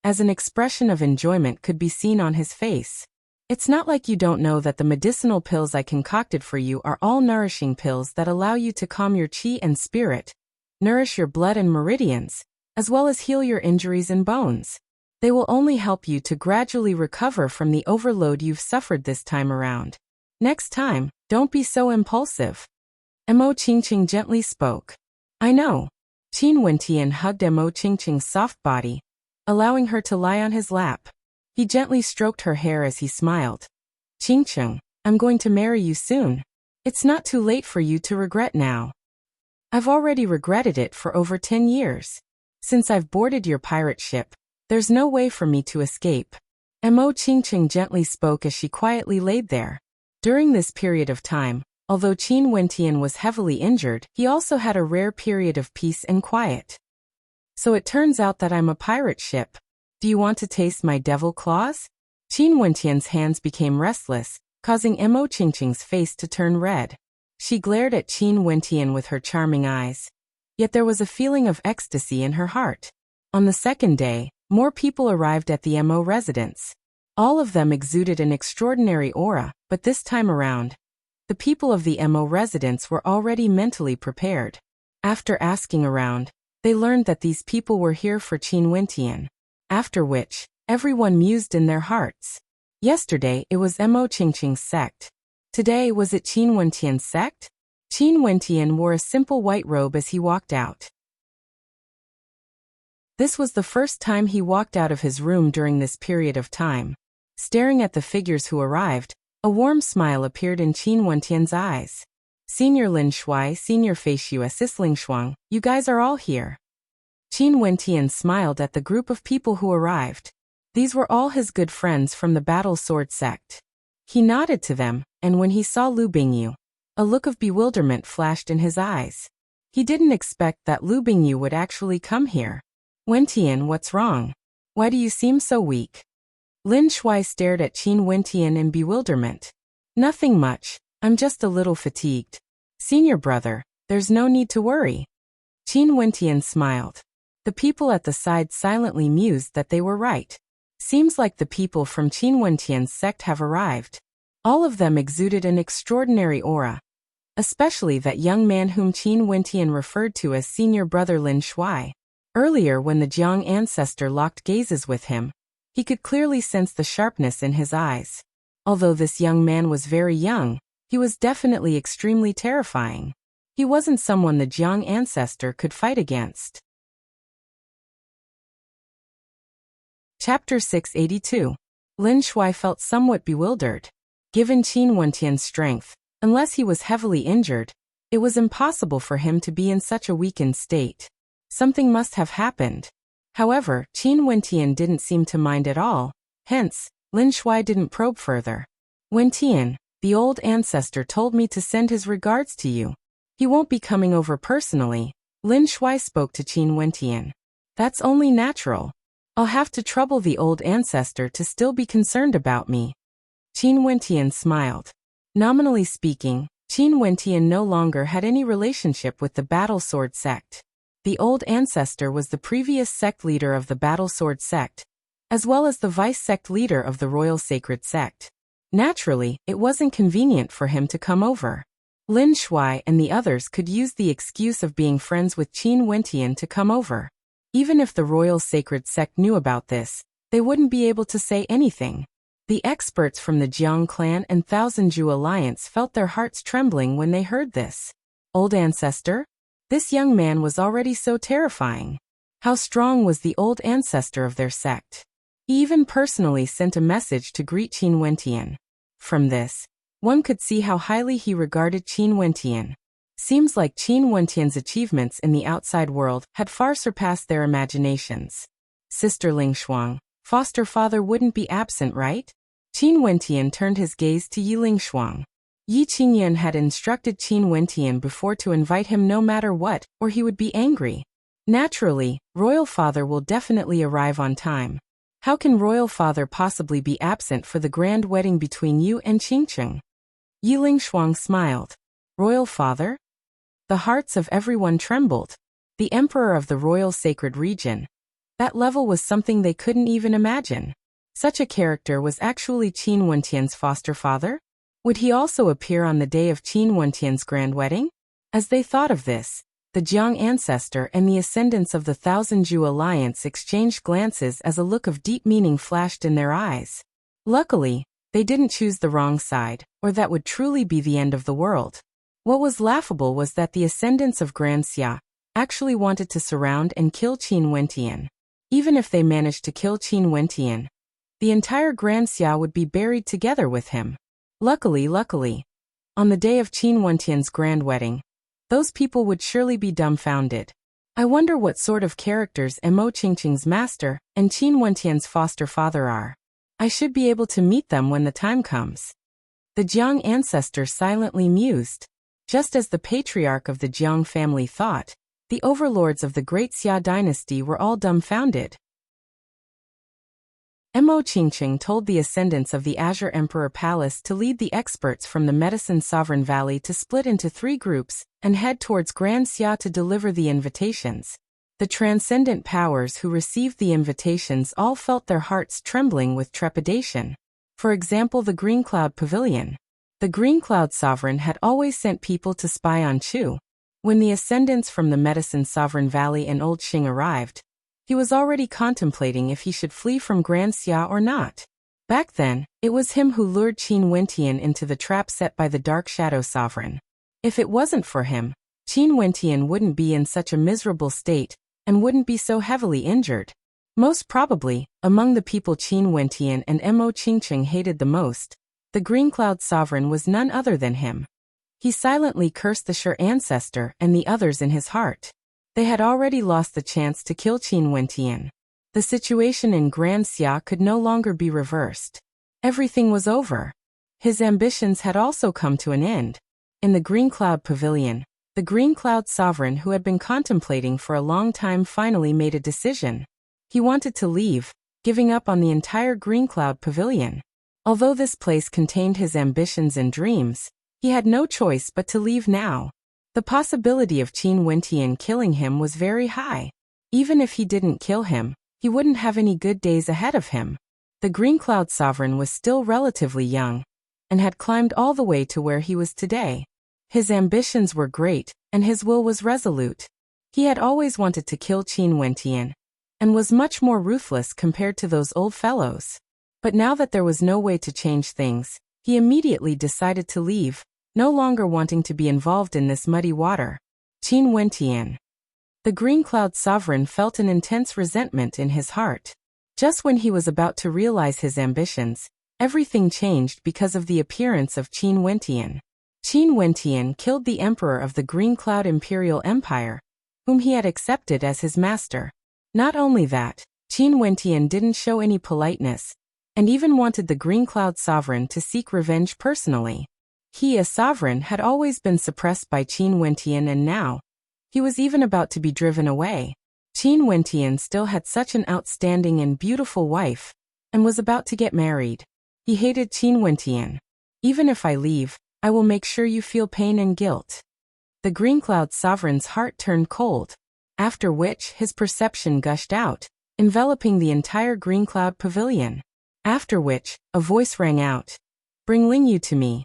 As an expression of enjoyment could be seen on his face. It's not like you don't know that the medicinal pills I concocted for you are all nourishing pills that allow you to calm your qi and spirit, nourish your blood and meridians, as well as heal your injuries and bones. They will only help you to gradually recover from the overload you've suffered this time around. Next time, don't be so impulsive. Mo Qingqing gently spoke. I know. Qin Wentian hugged Mo Qingqing's soft body, allowing her to lie on his lap. He gently stroked her hair as he smiled. Qingqing, I'm going to marry you soon. It's not too late for you to regret now. I've already regretted it for over 10 years. Since I've boarded your pirate ship, there's no way for me to escape. Mo Qingqing gently spoke as she quietly laid there. During this period of time, although Qin Wentian was heavily injured, he also had a rare period of peace and quiet. So it turns out that I'm a pirate ship. Do you want to taste my devil claws? Qin Wentian's hands became restless, causing Mo Qingqing's face to turn red. She glared at Qin Wentian with her charming eyes. Yet there was a feeling of ecstasy in her heart. On the second day, more people arrived at the Mo residence. All of them exuded an extraordinary aura, but this time around, the people of the Mo residence were already mentally prepared. After asking around, they learned that these people were here for Qin Wentian. After which, everyone mused in their hearts. Yesterday it was Mo Qingqing's sect. Today was it Qin Wentian's sect? Qin Wentian wore a simple white robe as he walked out. This was the first time he walked out of his room during this period of time. Staring at the figures who arrived, a warm smile appeared in Qin Wentian's eyes. Senior Lin Shuai, Senior Feishu Assisling Shuang, you guys are all here. Qin Wentian smiled at the group of people who arrived. These were all his good friends from the Battle Sword sect. He nodded to them, and when he saw Lu Bingyu, a look of bewilderment flashed in his eyes. He didn't expect that Lu Bingyu would actually come here. Wentian, what's wrong? Why do you seem so weak? Lin Shuai stared at Qin Wentian in bewilderment. Nothing much, I'm just a little fatigued. Senior brother, there's no need to worry. Qin Wentian smiled. The people at the side silently mused that they were right. Seems like the people from Qin Wentian's sect have arrived. All of them exuded an extraordinary aura. Especially that young man whom Qin Wentian referred to as senior brother Lin Shuai. Earlier when the Jiang ancestor locked gazes with him, he could clearly sense the sharpness in his eyes. Although this young man was very young, he was definitely extremely terrifying. He wasn't someone the Jiang ancestor could fight against. Chapter 682. Lin Shuai felt somewhat bewildered. Given Qin Wentian's strength, unless he was heavily injured, it was impossible for him to be in such a weakened state. Something must have happened. However, Qin Wentian didn't seem to mind at all, hence, Lin Shuai didn't probe further. Wentian, the old ancestor told me to send his regards to you. He won't be coming over personally. Lin Shuai spoke to Qin Wentian. That's only natural. I'll have to trouble the old ancestor to still be concerned about me. Qin Wentian smiled. Nominally speaking, Qin Wentian no longer had any relationship with the Battle Sword sect. The old ancestor was the previous sect leader of the Battle Sword sect, as well as the vice-sect leader of the Royal Sacred sect. Naturally, it wasn't convenient for him to come over. Lin Shuai and the others could use the excuse of being friends with Qin Wentian to come over. Even if the Royal Sacred sect knew about this, they wouldn't be able to say anything. The experts from the Jiang clan and Thousand Zhu alliance felt their hearts trembling when they heard this. Old ancestor? This young man was already so terrifying. How strong was the old ancestor of their sect? He even personally sent a message to greet Qin Wentian. From this, one could see how highly he regarded Qin Wentian. Seems like Qin Wentian's achievements in the outside world had far surpassed their imaginations. Sister Ling Shuang, foster father wouldn't be absent, right? Qin Wentian turned his gaze to Yi Ling Shuang. Yi Qingyan had instructed Qin Wentian before to invite him no matter what, or he would be angry. Naturally, Royal Father will definitely arrive on time. How can Royal Father possibly be absent for the grand wedding between you and Qingcheng? Yi Ling Shuang smiled. Royal Father? The hearts of everyone trembled. The Emperor of the Royal Sacred Region. That level was something they couldn't even imagine. Such a character was actually Qin Wentian's foster father? Would he also appear on the day of Qin Wentian's grand wedding? As they thought of this, the Jiang ancestor and the ascendants of the Thousand Zhu alliance exchanged glances as a look of deep meaning flashed in their eyes. Luckily, they didn't choose the wrong side, or that would truly be the end of the world. What was laughable was that the ascendants of Grand Xia actually wanted to surround and kill Qin Wentian. Even if they managed to kill Qin Wentian, the entire Grand Xia would be buried together with him. Luckily, on the day of Qin Wentian's grand wedding, those people would surely be dumbfounded. I wonder what sort of characters Mo Qingqing's master and Qin Wentian's foster father are. I should be able to meet them when the time comes. The Jiang ancestor silently mused. Just as the patriarch of the Jiang family thought, the overlords of the Great Xia dynasty were all dumbfounded. Mo Qingqing told the ascendants of the Azure Emperor Palace to lead the experts from the Medicine Sovereign Valley to split into 3 groups and head towards Grand Xia to deliver the invitations. The transcendent powers who received the invitations all felt their hearts trembling with trepidation. For example, the Green Cloud Pavilion. The Green Cloud Sovereign had always sent people to spy on Chu. When the ascendants from the Medicine Sovereign Valley and Old Xing arrived, he was already contemplating if he should flee from Grand Xia or not. Back then, it was him who lured Qin Wentian into the trap set by the Dark Shadow Sovereign. If it wasn't for him, Qin Wentian wouldn't be in such a miserable state and wouldn't be so heavily injured. Most probably, among the people Qin Wentian and Mo Qingqing hated the most, the Green Cloud Sovereign was none other than him. He silently cursed the Sure ancestor and the others in his heart. They had already lost the chance to kill Qin Wentian. The situation in Grand Xia could no longer be reversed. Everything was over. His ambitions had also come to an end. In the Green Cloud Pavilion, the Green Cloud Sovereign who had been contemplating for a long time finally made a decision. He wanted to leave, giving up on the entire Green Cloud Pavilion. Although this place contained his ambitions and dreams, he had no choice but to leave now. The possibility of Qin Wentian killing him was very high. Even if he didn't kill him, he wouldn't have any good days ahead of him. The Green Cloud Sovereign was still relatively young, and had climbed all the way to where he was today. His ambitions were great, and his will was resolute. He had always wanted to kill Qin Wentian, and was much more ruthless compared to those old fellows. But now that there was no way to change things, he immediately decided to leave, no longer wanting to be involved in this muddy water. Qin Wentian. The Green Cloud Sovereign felt an intense resentment in his heart. Just when he was about to realize his ambitions, everything changed because of the appearance of Qin Wentian. Qin Wentian killed the emperor of the Green Cloud Imperial Empire, whom he had accepted as his master. Not only that, Qin Wentian didn't show any politeness, and even wanted the Green Cloud sovereign to seek revenge personally. He, as sovereign, had always been suppressed by Qin Wentian, and now he was even about to be driven away. Qin Wentian still had such an outstanding and beautiful wife, and was about to get married. He hated Qin Wentian. Even if I leave, I will make sure you feel pain and guilt. The Green Cloud sovereign's heart turned cold, after which his perception gushed out, enveloping the entire Green Cloud pavilion. After which, a voice rang out. Bring Lingyu to me.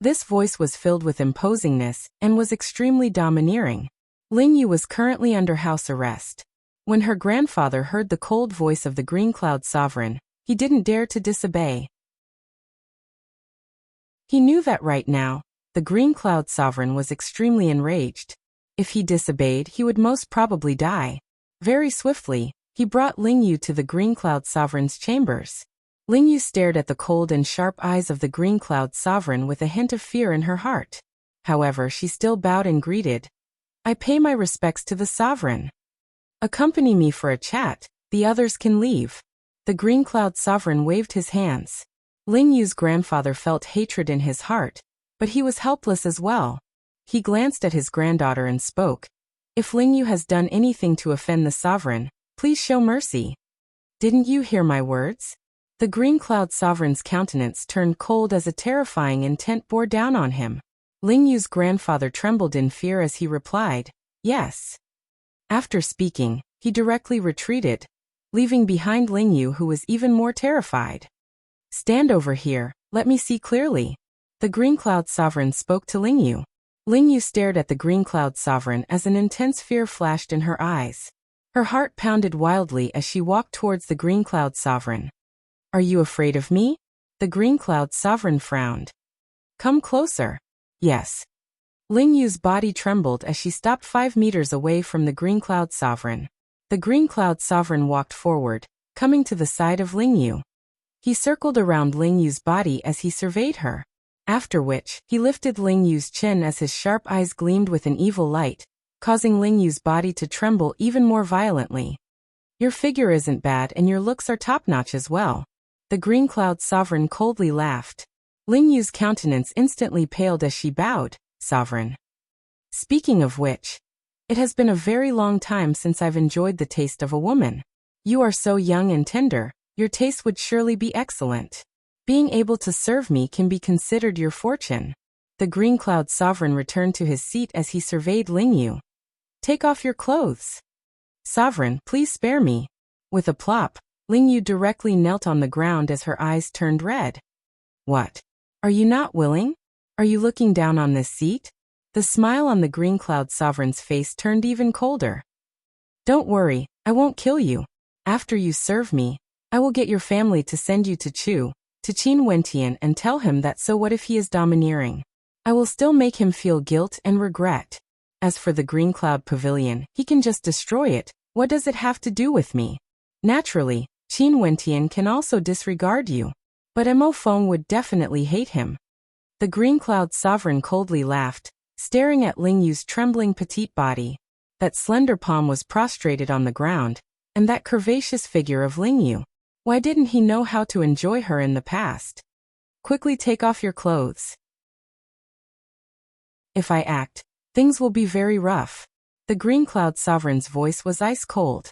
This voice was filled with imposingness and was extremely domineering. Lingyu was currently under house arrest. When her grandfather heard the cold voice of the Green Cloud sovereign, he didn't dare to disobey. He knew that right now, the Green Cloud sovereign was extremely enraged. If he disobeyed, he would most probably die. Very swiftly, he brought Lingyu to the Green Cloud sovereign's chambers. Lingyu stared at the cold and sharp eyes of the Green Cloud sovereign with a hint of fear in her heart. However, she still bowed and greeted. I pay my respects to the sovereign. Accompany me for a chat, the others can leave. The Green Cloud sovereign waved his hands. Lingyu's grandfather felt hatred in his heart, but he was helpless as well. He glanced at his granddaughter and spoke. If Lingyu has done anything to offend the sovereign, please show mercy. Didn't you hear my words? The Green Cloud sovereign's countenance turned cold as a terrifying intent bore down on him. Lingyu's grandfather trembled in fear as he replied, yes. After speaking, he directly retreated, leaving behind Lingyu, who was even more terrified. Stand over here, let me see clearly. The Green Cloud sovereign spoke to Lingyu. Lingyu stared at the Green Cloud sovereign as an intense fear flashed in her eyes. Her heart pounded wildly as she walked towards the Green Cloud sovereign. Are you afraid of me? The Green Cloud sovereign frowned. Come closer. Yes. Lingyu's body trembled as she stopped 5 meters away from the Green Cloud sovereign. The Green Cloud sovereign walked forward, coming to the side of Lingyu. He circled around Lingyu's body as he surveyed her. After which, he lifted Lingyu's chin as his sharp eyes gleamed with an evil light, causing Lingyu's body to tremble even more violently. Your figure isn't bad and your looks are top-notch as well. The Green Cloud sovereign coldly laughed. Lingyu's countenance instantly paled as she bowed. Sovereign. Speaking of which, it has been a very long time since I've enjoyed the taste of a woman. You are so young and tender, your taste would surely be excellent. Being able to serve me can be considered your fortune. The Green Cloud sovereign returned to his seat as he surveyed Lingyu. Take off your clothes. Sovereign, please spare me. With a plop, Lingyu directly knelt on the ground as her eyes turned red. What? Are you not willing? Are you looking down on this seat? The smile on the Green Cloud sovereign's face turned even colder. Don't worry, I won't kill you. After you serve me, I will get your family to send you to Qin Wentian, and tell him that. So what if he is domineering? I will still make him feel guilt and regret. As for the Green Cloud Pavilion, he can just destroy it. What does it have to do with me? Naturally, Qin Wentian can also disregard you. But Mo Feng would definitely hate him. The Green Cloud sovereign coldly laughed, staring at Lingyu's trembling petite body. That slender palm was prostrated on the ground, and that curvaceous figure of Lingyu. Why didn't he know how to enjoy her in the past? Quickly take off your clothes. If I act, things will be very rough. The Green Cloud sovereign's voice was ice cold.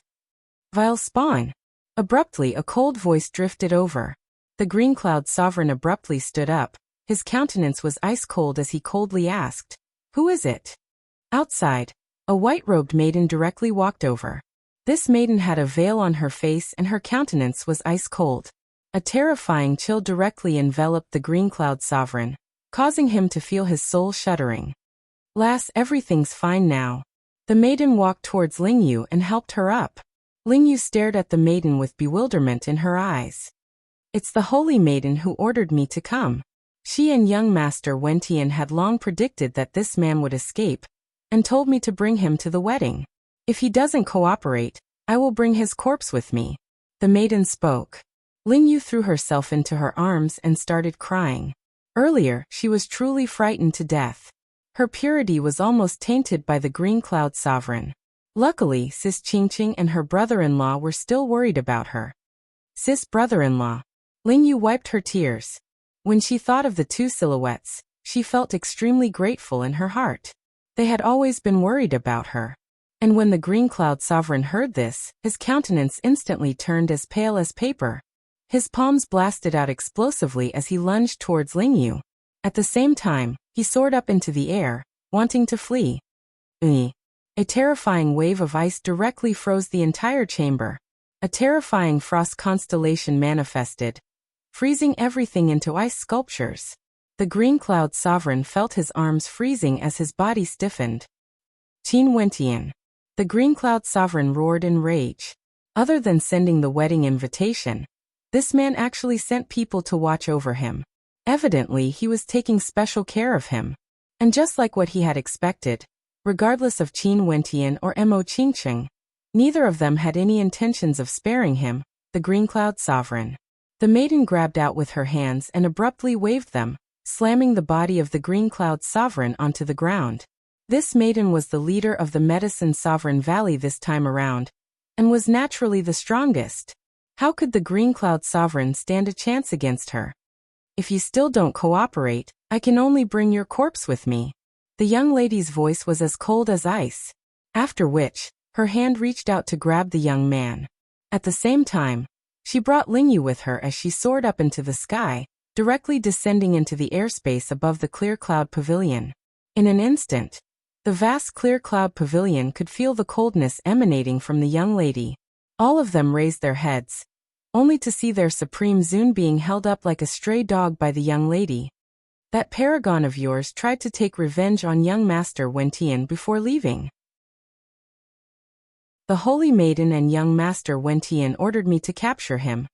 Vile spawn. Abruptly, a cold voice drifted over. The Green Cloud sovereign abruptly stood up. His countenance was ice cold as he coldly asked, Who is it? Outside, a white-robed maiden directly walked over. This maiden had a veil on her face and her countenance was ice cold. A terrifying chill directly enveloped the Green Cloud sovereign, causing him to feel his soul shuddering. Lass, everything's fine now. The maiden walked towards Lingyu and helped her up. Lingyu stared at the maiden with bewilderment in her eyes. It's the holy maiden who ordered me to come. She and young Master Wentian had long predicted that this man would escape, and told me to bring him to the wedding. If he doesn't cooperate, I will bring his corpse with me. The maiden spoke. Ling Yu threw herself into her arms and started crying. Earlier, she was truly frightened to death. Her purity was almost tainted by the Green Cloud Sovereign. Luckily, Sis Qingqing and her brother-in-law were still worried about her. Sis brother-in-law. Ling Yu wiped her tears. When she thought of the two silhouettes, she felt extremely grateful in her heart. They had always been worried about her. And when the Green Cloud Sovereign heard this, his countenance instantly turned as pale as paper. His palms blasted out explosively as he lunged towards Ling Yu. At the same time, he soared up into the air, wanting to flee. A terrifying wave of ice directly froze the entire chamber. A terrifying frost constellation manifested, freezing everything into ice sculptures. The Green Cloud Sovereign felt his arms freezing as his body stiffened. Qin Wentian. The Green Cloud Sovereign roared in rage. Other than sending the wedding invitation, this man actually sent people to watch over him. Evidently, he was taking special care of him. And just like what he had expected, regardless of Qin Wentian or Mo Qingqing, neither of them had any intentions of sparing him, the Green Cloud Sovereign. The maiden grabbed out with her hands and abruptly waved them, slamming the body of the Green Cloud Sovereign onto the ground. This maiden was the leader of the Medicine Sovereign Valley this time around, and was naturally the strongest. How could the Green Cloud Sovereign stand a chance against her? If you still don't cooperate, I can only bring your corpse with me. The young lady's voice was as cold as ice. After which, her hand reached out to grab the young man. At the same time, she brought Ling Yu with her as she soared up into the sky, directly descending into the airspace above the clear cloud pavilion. In an instant, the vast clear cloud pavilion could feel the coldness emanating from the young lady. All of them raised their heads, only to see their supreme Zun being held up like a stray dog by the young lady. That paragon of yours tried to take revenge on young Master Wentian before leaving. The Holy Maiden and young Master Wentian ordered me to capture him,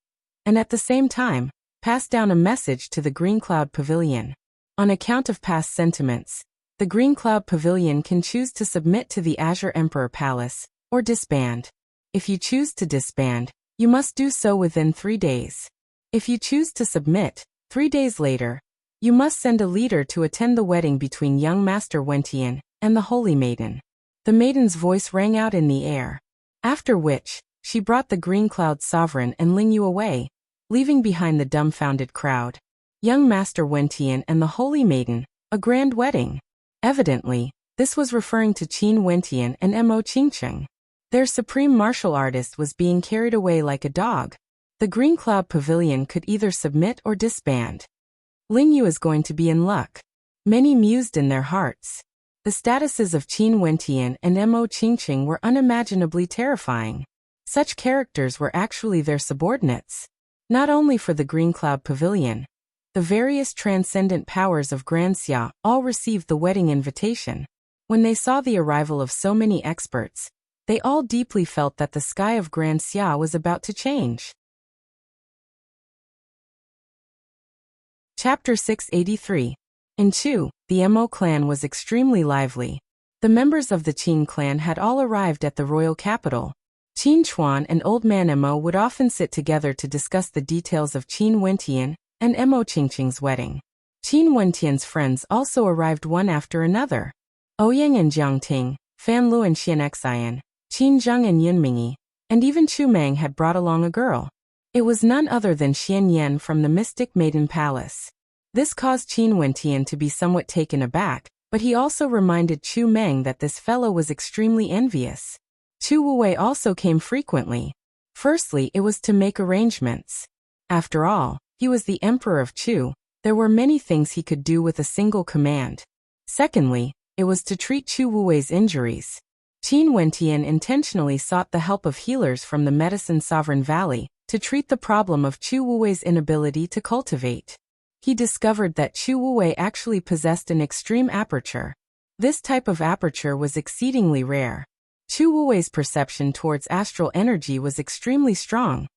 and at the same time, pass down a message to the Green Cloud Pavilion. On account of past sentiments, the Green Cloud Pavilion can choose to submit to the Azure Emperor Palace, or disband. If you choose to disband, you must do so within 3 days. If you choose to submit, 3 days later, you must send a leader to attend the wedding between young Master Wentian and the Holy Maiden. The maiden's voice rang out in the air. After which, she brought the Green Cloud Sovereign and Ling Yu away, leaving behind the dumbfounded crowd. Young Master Wentian and the Holy Maiden, a grand wedding. Evidently, this was referring to Qin Wentian and Mo Qingqing. Their supreme martial artist was being carried away like a dog. The Green Cloud Pavilion could either submit or disband. Ling Yu is going to be in luck. Many mused in their hearts. The statuses of Qin Wentian and Mo Qingqing were unimaginably terrifying. Such characters were actually their subordinates. Not only for the Green Cloud Pavilion, the various transcendent powers of Grand Xia all received the wedding invitation. When they saw the arrival of so many experts, they all deeply felt that the sky of Grand Xia was about to change. Chapter 683. In Chu, the Mo clan was extremely lively. The members of the Qin clan had all arrived at the royal capital. Qin Chuan and Old Man Mo would often sit together to discuss the details of Qin Wentian and Mo Qingqing's wedding. Qin Wentian's friends also arrived one after another. Ouyang and Jiangting, Fan Lu and Xianxian, Qin Zheng and Yunmingyi, and even Chu Meng had brought along a girl. It was none other than Xian Yan from the Mystic Maiden Palace. This caused Qin Wentian to be somewhat taken aback, but he also reminded Chu Meng that this fellow was extremely envious. Chu Wuwei also came frequently. Firstly, it was to make arrangements. After all, he was the Emperor of Chu. There were many things he could do with a single command. Secondly, it was to treat Chu Wuwei's injuries. Qin Wentian intentionally sought the help of healers from the Medicine Sovereign Valley to treat the problem of Chu Wuwei's inability to cultivate. He discovered that Chu Wuwei actually possessed an extreme aperture. This type of aperture was exceedingly rare. Chu Wuwei's perception towards astral energy was extremely strong,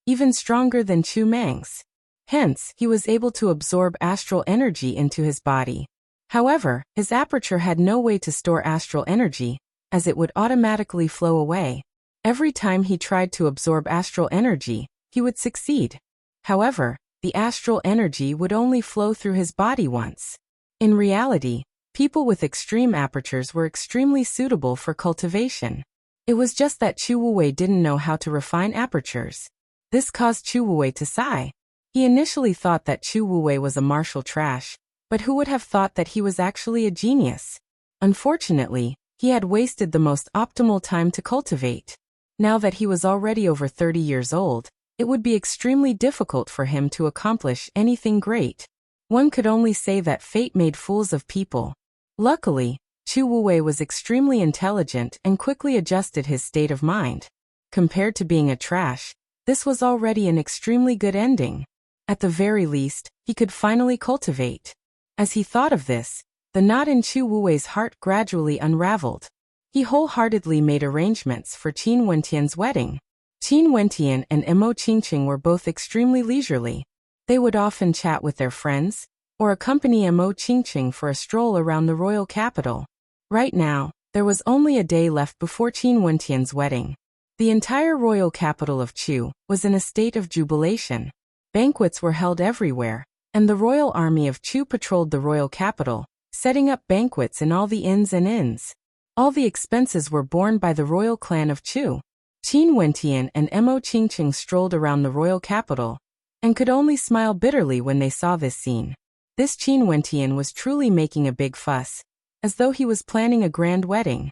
even stronger than Chu Meng's. Hence, he was able to absorb astral energy into his body. However, his aperture had no way to store astral energy, as it would automatically flow away. Every time he tried to absorb astral energy, he would succeed. However, the astral energy would only flow through his body once. In reality, people with extreme apertures were extremely suitable for cultivation. It was just that Chu Wuwei didn't know how to refine apertures. This caused Chu Wuwei to sigh. He initially thought that Chu Wuwei was a martial trash, but who would have thought that he was actually a genius? Unfortunately, he had wasted the most optimal time to cultivate. Now that he was already over 30 years old, it would be extremely difficult for him to accomplish anything great. One could only say that fate made fools of people. Luckily, Chu Wuwei was extremely intelligent and quickly adjusted his state of mind. Compared to being a trash, this was already an extremely good ending. At the very least, he could finally cultivate. As he thought of this, the knot in Chu Wuwei's heart gradually unraveled. He wholeheartedly made arrangements for Qin Wentian's wedding. Qin Wentian and Mo Qingqing were both extremely leisurely. They would often chat with their friends, or accompany Mo Qingqing for a stroll around the royal capital. Right now, there was only a day left before Qin Wentian's wedding. The entire royal capital of Chu was in a state of jubilation. Banquets were held everywhere, and the royal army of Chu patrolled the royal capital, setting up banquets in all the inns and inns. All the expenses were borne by the royal clan of Chu. Qin Wentian and Mo Qingqing strolled around the royal capital, and could only smile bitterly when they saw this scene. This Qin Wentian was truly making a big fuss, as though he was planning a grand wedding.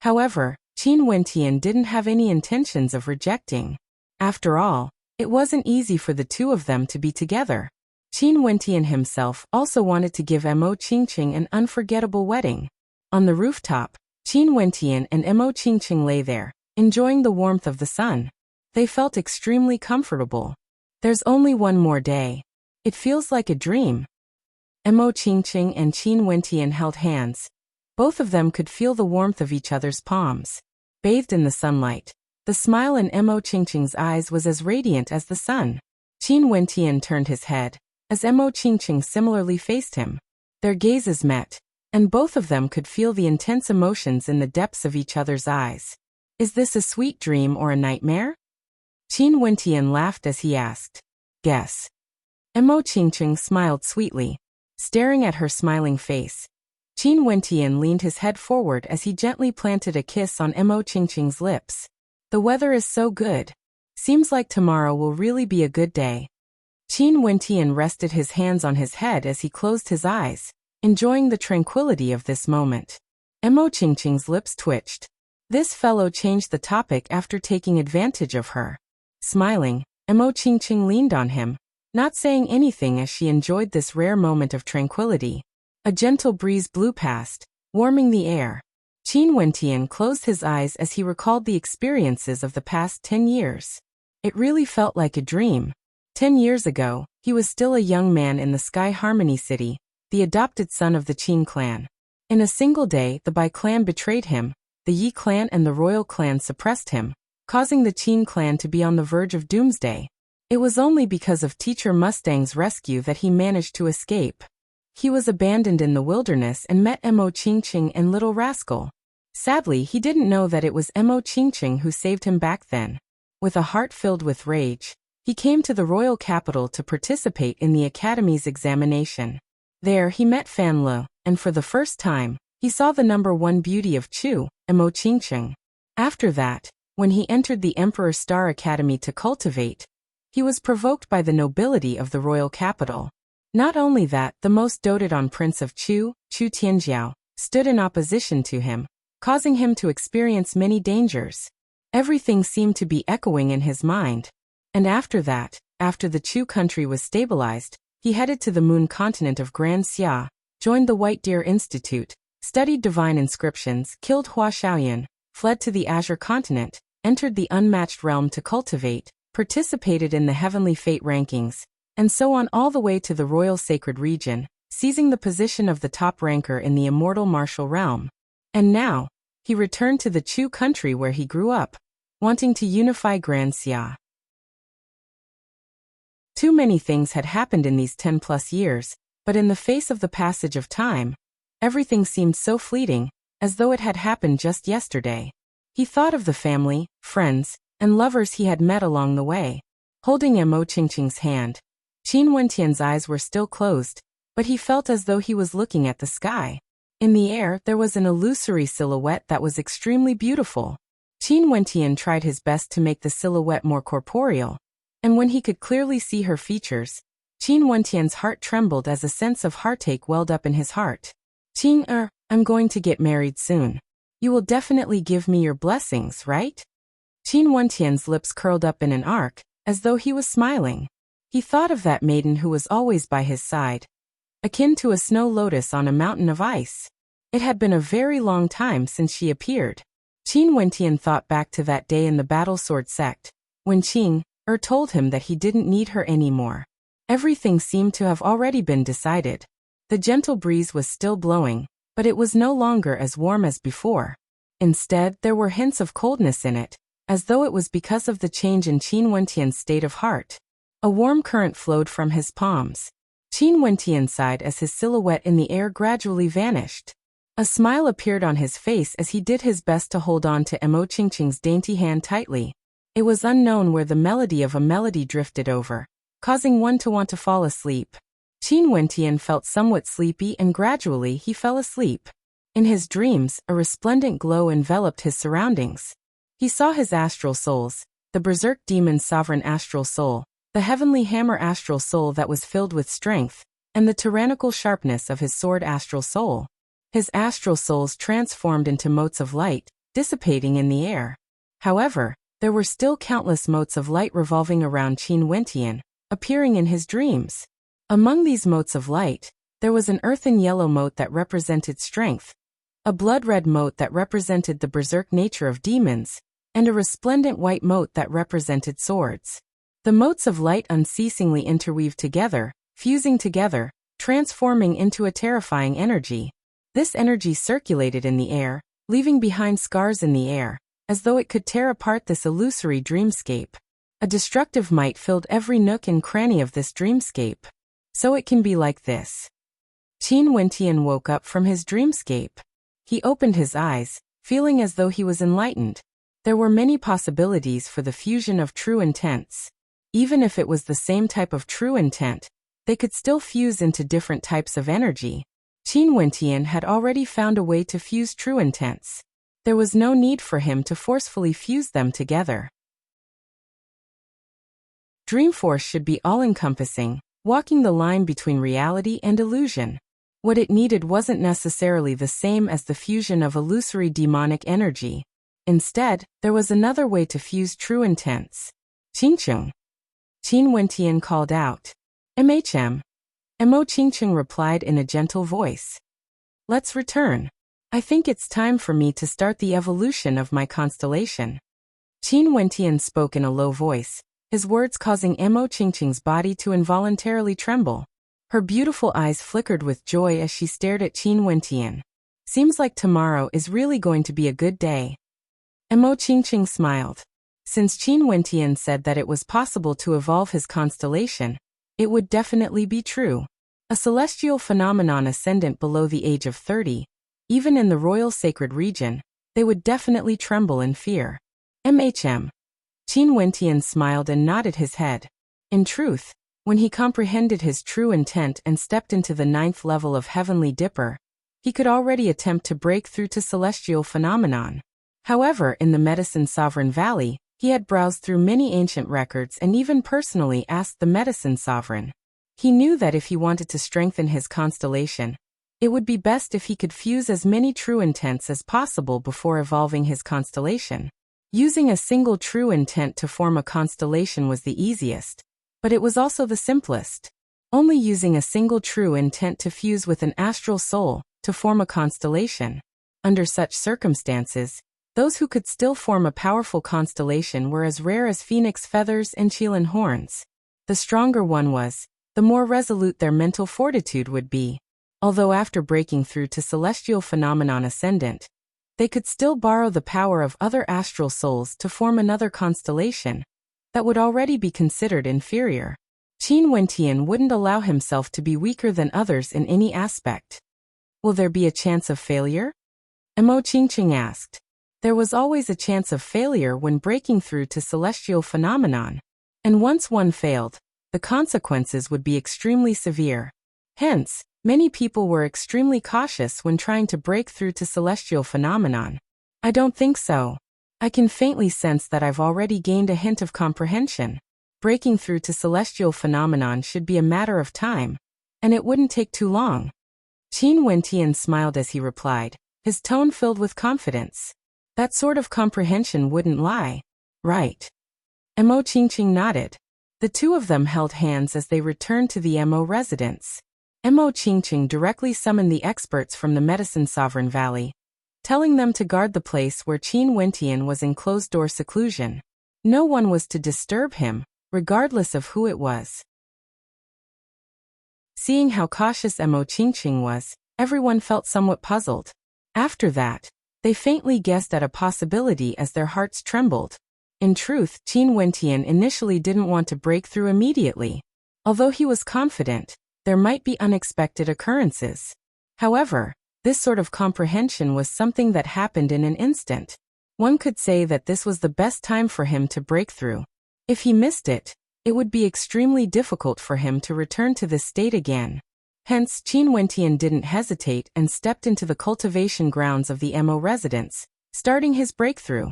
However, Qin Wentian didn't have any intentions of rejecting. After all, it wasn't easy for the two of them to be together. Qin Wentian himself also wanted to give Mo Qingqing an unforgettable wedding. On the rooftop, Qin Wentian and Mo Qingqing lay there, enjoying the warmth of the sun. They felt extremely comfortable. There's only one more day. It feels like a dream. Mo Qingqing and Qin Wentian held hands. Both of them could feel the warmth of each other's palms. Bathed in the sunlight, the smile in Mo Qingqing's eyes was as radiant as the sun. Qin Wentian turned his head, as Mo Qingqing similarly faced him. Their gazes met, and both of them could feel the intense emotions in the depths of each other's eyes. Is this a sweet dream or a nightmare? Qin Wentian laughed as he asked. Guess. Mo Qingqing smiled sweetly, staring at her smiling face. Qin Wentian leaned his head forward as he gently planted a kiss on Mo Qingqing's lips. The weather is so good. Seems like tomorrow will really be a good day. Qin Wentian rested his hands on his head as he closed his eyes, enjoying the tranquility of this moment. Mo Qingqing's lips twitched. This fellow changed the topic after taking advantage of her. Smiling, Mo Qingqing leaned on him, not saying anything as she enjoyed this rare moment of tranquility. A gentle breeze blew past, warming the air. Qin Wentian closed his eyes as he recalled the experiences of the past 10 years. It really felt like a dream. 10 years ago, he was still a young man in the Sky Harmony City, the adopted son of the Qin clan. In a single day, the Bai clan betrayed him, the Yi clan and the royal clan suppressed him, causing the Qin clan to be on the verge of doomsday. It was only because of Teacher Mustang's rescue that he managed to escape. He was abandoned in the wilderness and met Mo Qingqing and Little Rascal. Sadly, he didn't know that it was Mo Qingqing who saved him back then. With a heart filled with rage, he came to the royal capital to participate in the academy's examination. There he met Fan Le, and for the first time, he saw the number one beauty of Chu, Mo Qingqing. After that, when he entered the Emperor Star Academy to cultivate, he was provoked by the nobility of the royal capital. Not only that, the most doted-on prince of Chu, Chu Tianjiao, stood in opposition to him, causing him to experience many dangers. Everything seemed to be echoing in his mind. And after that, after the Chu country was stabilized, he headed to the moon continent of Grand Xia, joined the White Deer Institute, studied divine inscriptions, killed Hua Xiaoyan, fled to the Azure continent, entered the unmatched realm to cultivate, participated in the heavenly fate rankings, and so on all the way to the royal sacred region, seizing the position of the top ranker in the immortal martial realm. And now, he returned to the Chu country where he grew up, wanting to unify Grand Xia. Too many things had happened in these 10+ years, but in the face of the passage of time, everything seemed so fleeting, as though it had happened just yesterday. He thought of the family, friends, and lovers he had met along the way. Holding Mo Qingqing's hand, Qin Wentian's eyes were still closed, but he felt as though he was looking at the sky. In the air, there was an illusory silhouette that was extremely beautiful. Qin Wentian tried his best to make the silhouette more corporeal, and when he could clearly see her features, Qin Wentian's heart trembled as a sense of heartache welled up in his heart. Qing I'm going to get married soon. You will definitely give me your blessings, right? Qin Wentian's lips curled up in an arc, as though he was smiling. He thought of that maiden who was always by his side, akin to a snow lotus on a mountain of ice. It had been a very long time since she appeared. Qin Wentian thought back to that day in the battle sword sect, when Qing told him that he didn't need her anymore. Everything seemed to have already been decided. The gentle breeze was still blowing, but it was no longer as warm as before. Instead, there were hints of coldness in it, as though it was because of the change in Qin Wentian's state of heart. A warm current flowed from his palms. Qin Wentian sighed as his silhouette in the air gradually vanished. A smile appeared on his face as he did his best to hold on to Mo Qingqing's dainty hand tightly. It was unknown where the melody of a melody drifted over, causing one to want to fall asleep. Qin Wentian felt somewhat sleepy and gradually he fell asleep. In his dreams, a resplendent glow enveloped his surroundings. He saw his astral souls, the berserk demon's sovereign astral soul, the heavenly hammer astral soul that was filled with strength, and the tyrannical sharpness of his sword astral soul. His astral souls transformed into motes of light, dissipating in the air. However, there were still countless motes of light revolving around Qin Wentian, appearing in his dreams. Among these motes of light, there was an earthen yellow mote that represented strength, a blood-red mote that represented the berserk nature of demons, and a resplendent white mote that represented swords. The motes of light unceasingly interweaved together, fusing together, transforming into a terrifying energy. This energy circulated in the air, leaving behind scars in the air, as though it could tear apart this illusory dreamscape. A destructive might filled every nook and cranny of this dreamscape. So it can be like this. Qin Wentian woke up from his dreamscape. He opened his eyes, feeling as though he was enlightened. There were many possibilities for the fusion of true intents. Even if it was the same type of true intent, they could still fuse into different types of energy. Qin Wentian had already found a way to fuse true intents. There was no need for him to forcefully fuse them together. Dreamforce should be all-encompassing, walking the line between reality and illusion. What it needed wasn't necessarily the same as the fusion of illusory demonic energy. Instead, there was another way to fuse true intents. Qingqing. Qin Wentian called out. MHM. Mo Qingqing replied in a gentle voice. Let's return. I think it's time for me to start the evolution of my constellation. Qin Wentian spoke in a low voice, his words causing Mo Qingqing's body to involuntarily tremble. Her beautiful eyes flickered with joy as she stared at Qin Wentian. Seems like tomorrow is really going to be a good day. Mo Qingqing smiled. Since Qin Wentian said that it was possible to evolve his constellation, it would definitely be true. A celestial phenomenon ascendant below the age of 30, even in the royal sacred region, they would definitely tremble in fear. MHM. Qin Wentian smiled and nodded his head. In truth, when he comprehended his true intent and stepped into the 9th level of Heavenly Dipper, he could already attempt to break through to celestial phenomenon. However, in the Medicine Sovereign Valley, he had browsed through many ancient records and even personally asked the Medicine Sovereign. He knew that if he wanted to strengthen his constellation, it would be best if he could fuse as many true intents as possible before evolving his constellation. Using a single true intent to form a constellation was the easiest, but it was also the simplest. Only using a single true intent to fuse with an astral soul to form a constellation. Under such circumstances, those who could still form a powerful constellation were as rare as phoenix feathers and Qilin horns. The stronger one was, the more resolute their mental fortitude would be. Although after breaking through to celestial phenomenon ascendant, they could still borrow the power of other astral souls to form another constellation that would already be considered inferior. Qin Wentian wouldn't allow himself to be weaker than others in any aspect. Will there be a chance of failure? Mo Qingqing asked. There was always a chance of failure when breaking through to celestial phenomenon. And once one failed, the consequences would be extremely severe. Hence, many people were extremely cautious when trying to break through to celestial phenomenon. I don't think so. I can faintly sense that I've already gained a hint of comprehension. Breaking through to celestial phenomenon should be a matter of time, and it wouldn't take too long. Qin Wentian smiled as he replied, his tone filled with confidence. That sort of comprehension wouldn't lie. Right. Mo Qingqing nodded. The two of them held hands as they returned to the Mo residence. Mo Qingqing directly summoned the experts from the Medicine Sovereign Valley, telling them to guard the place where Qin Wentian was in closed-door seclusion. No one was to disturb him, regardless of who it was. Seeing how cautious Mo Qingqing was, everyone felt somewhat puzzled. After that, they faintly guessed at a possibility as their hearts trembled. In truth, Qin Wentian initially didn't want to break through immediately. Although he was confident, there might be unexpected occurrences. However, this sort of comprehension was something that happened in an instant. One could say that this was the best time for him to break through. If he missed it, it would be extremely difficult for him to return to this state again. Hence, Qin Wentian didn't hesitate and stepped into the cultivation grounds of the Mo residence, starting his breakthrough.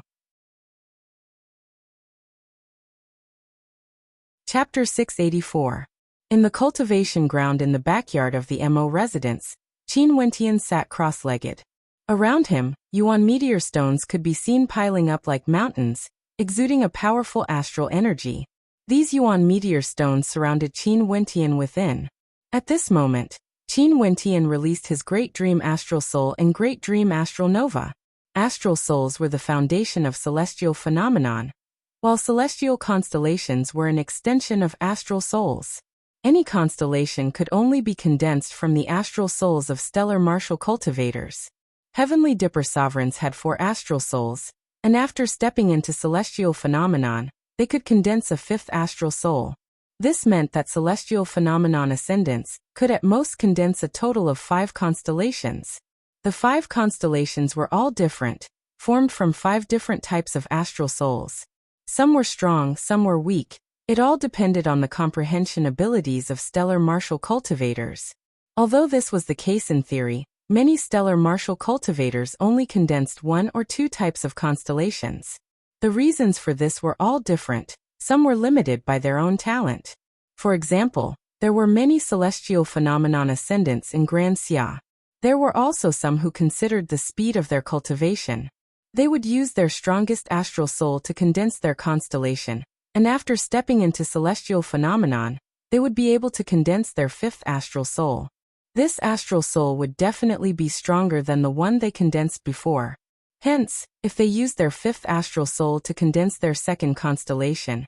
Chapter 684. In the cultivation ground in the backyard of the Mo residence, Qin Wentian sat cross-legged. Around him, Yuan meteor stones could be seen piling up like mountains, exuding a powerful astral energy. These Yuan meteor stones surrounded Qin Wentian within. At this moment, Qin Wentian released his Great Dream Astral Soul and Great Dream Astral Nova. Astral souls were the foundation of celestial phenomenon, while celestial constellations were an extension of astral souls. Any constellation could only be condensed from the astral souls of stellar martial cultivators. Heavenly Dipper sovereigns had 4 astral souls, and after stepping into celestial phenomenon, they could condense a 5th astral soul. This meant that celestial phenomenon ascendants could at most condense a total of 5 constellations. The 5 constellations were all different, formed from 5 different types of astral souls. Some were strong, some were weak. It all depended on the comprehension abilities of stellar martial cultivators. Although this was the case in theory, many stellar martial cultivators only condensed 1 or 2 types of constellations. The reasons for this were all different. Some were limited by their own talent. For example, there were many celestial phenomenon ascendants in Grand Xia. There were also some who considered the speed of their cultivation. They would use their strongest astral soul to condense their constellation, and after stepping into celestial phenomenon, they would be able to condense their 5th astral soul. This astral soul would definitely be stronger than the one they condensed before. Hence, if they used their 5th astral soul to condense their 2nd constellation,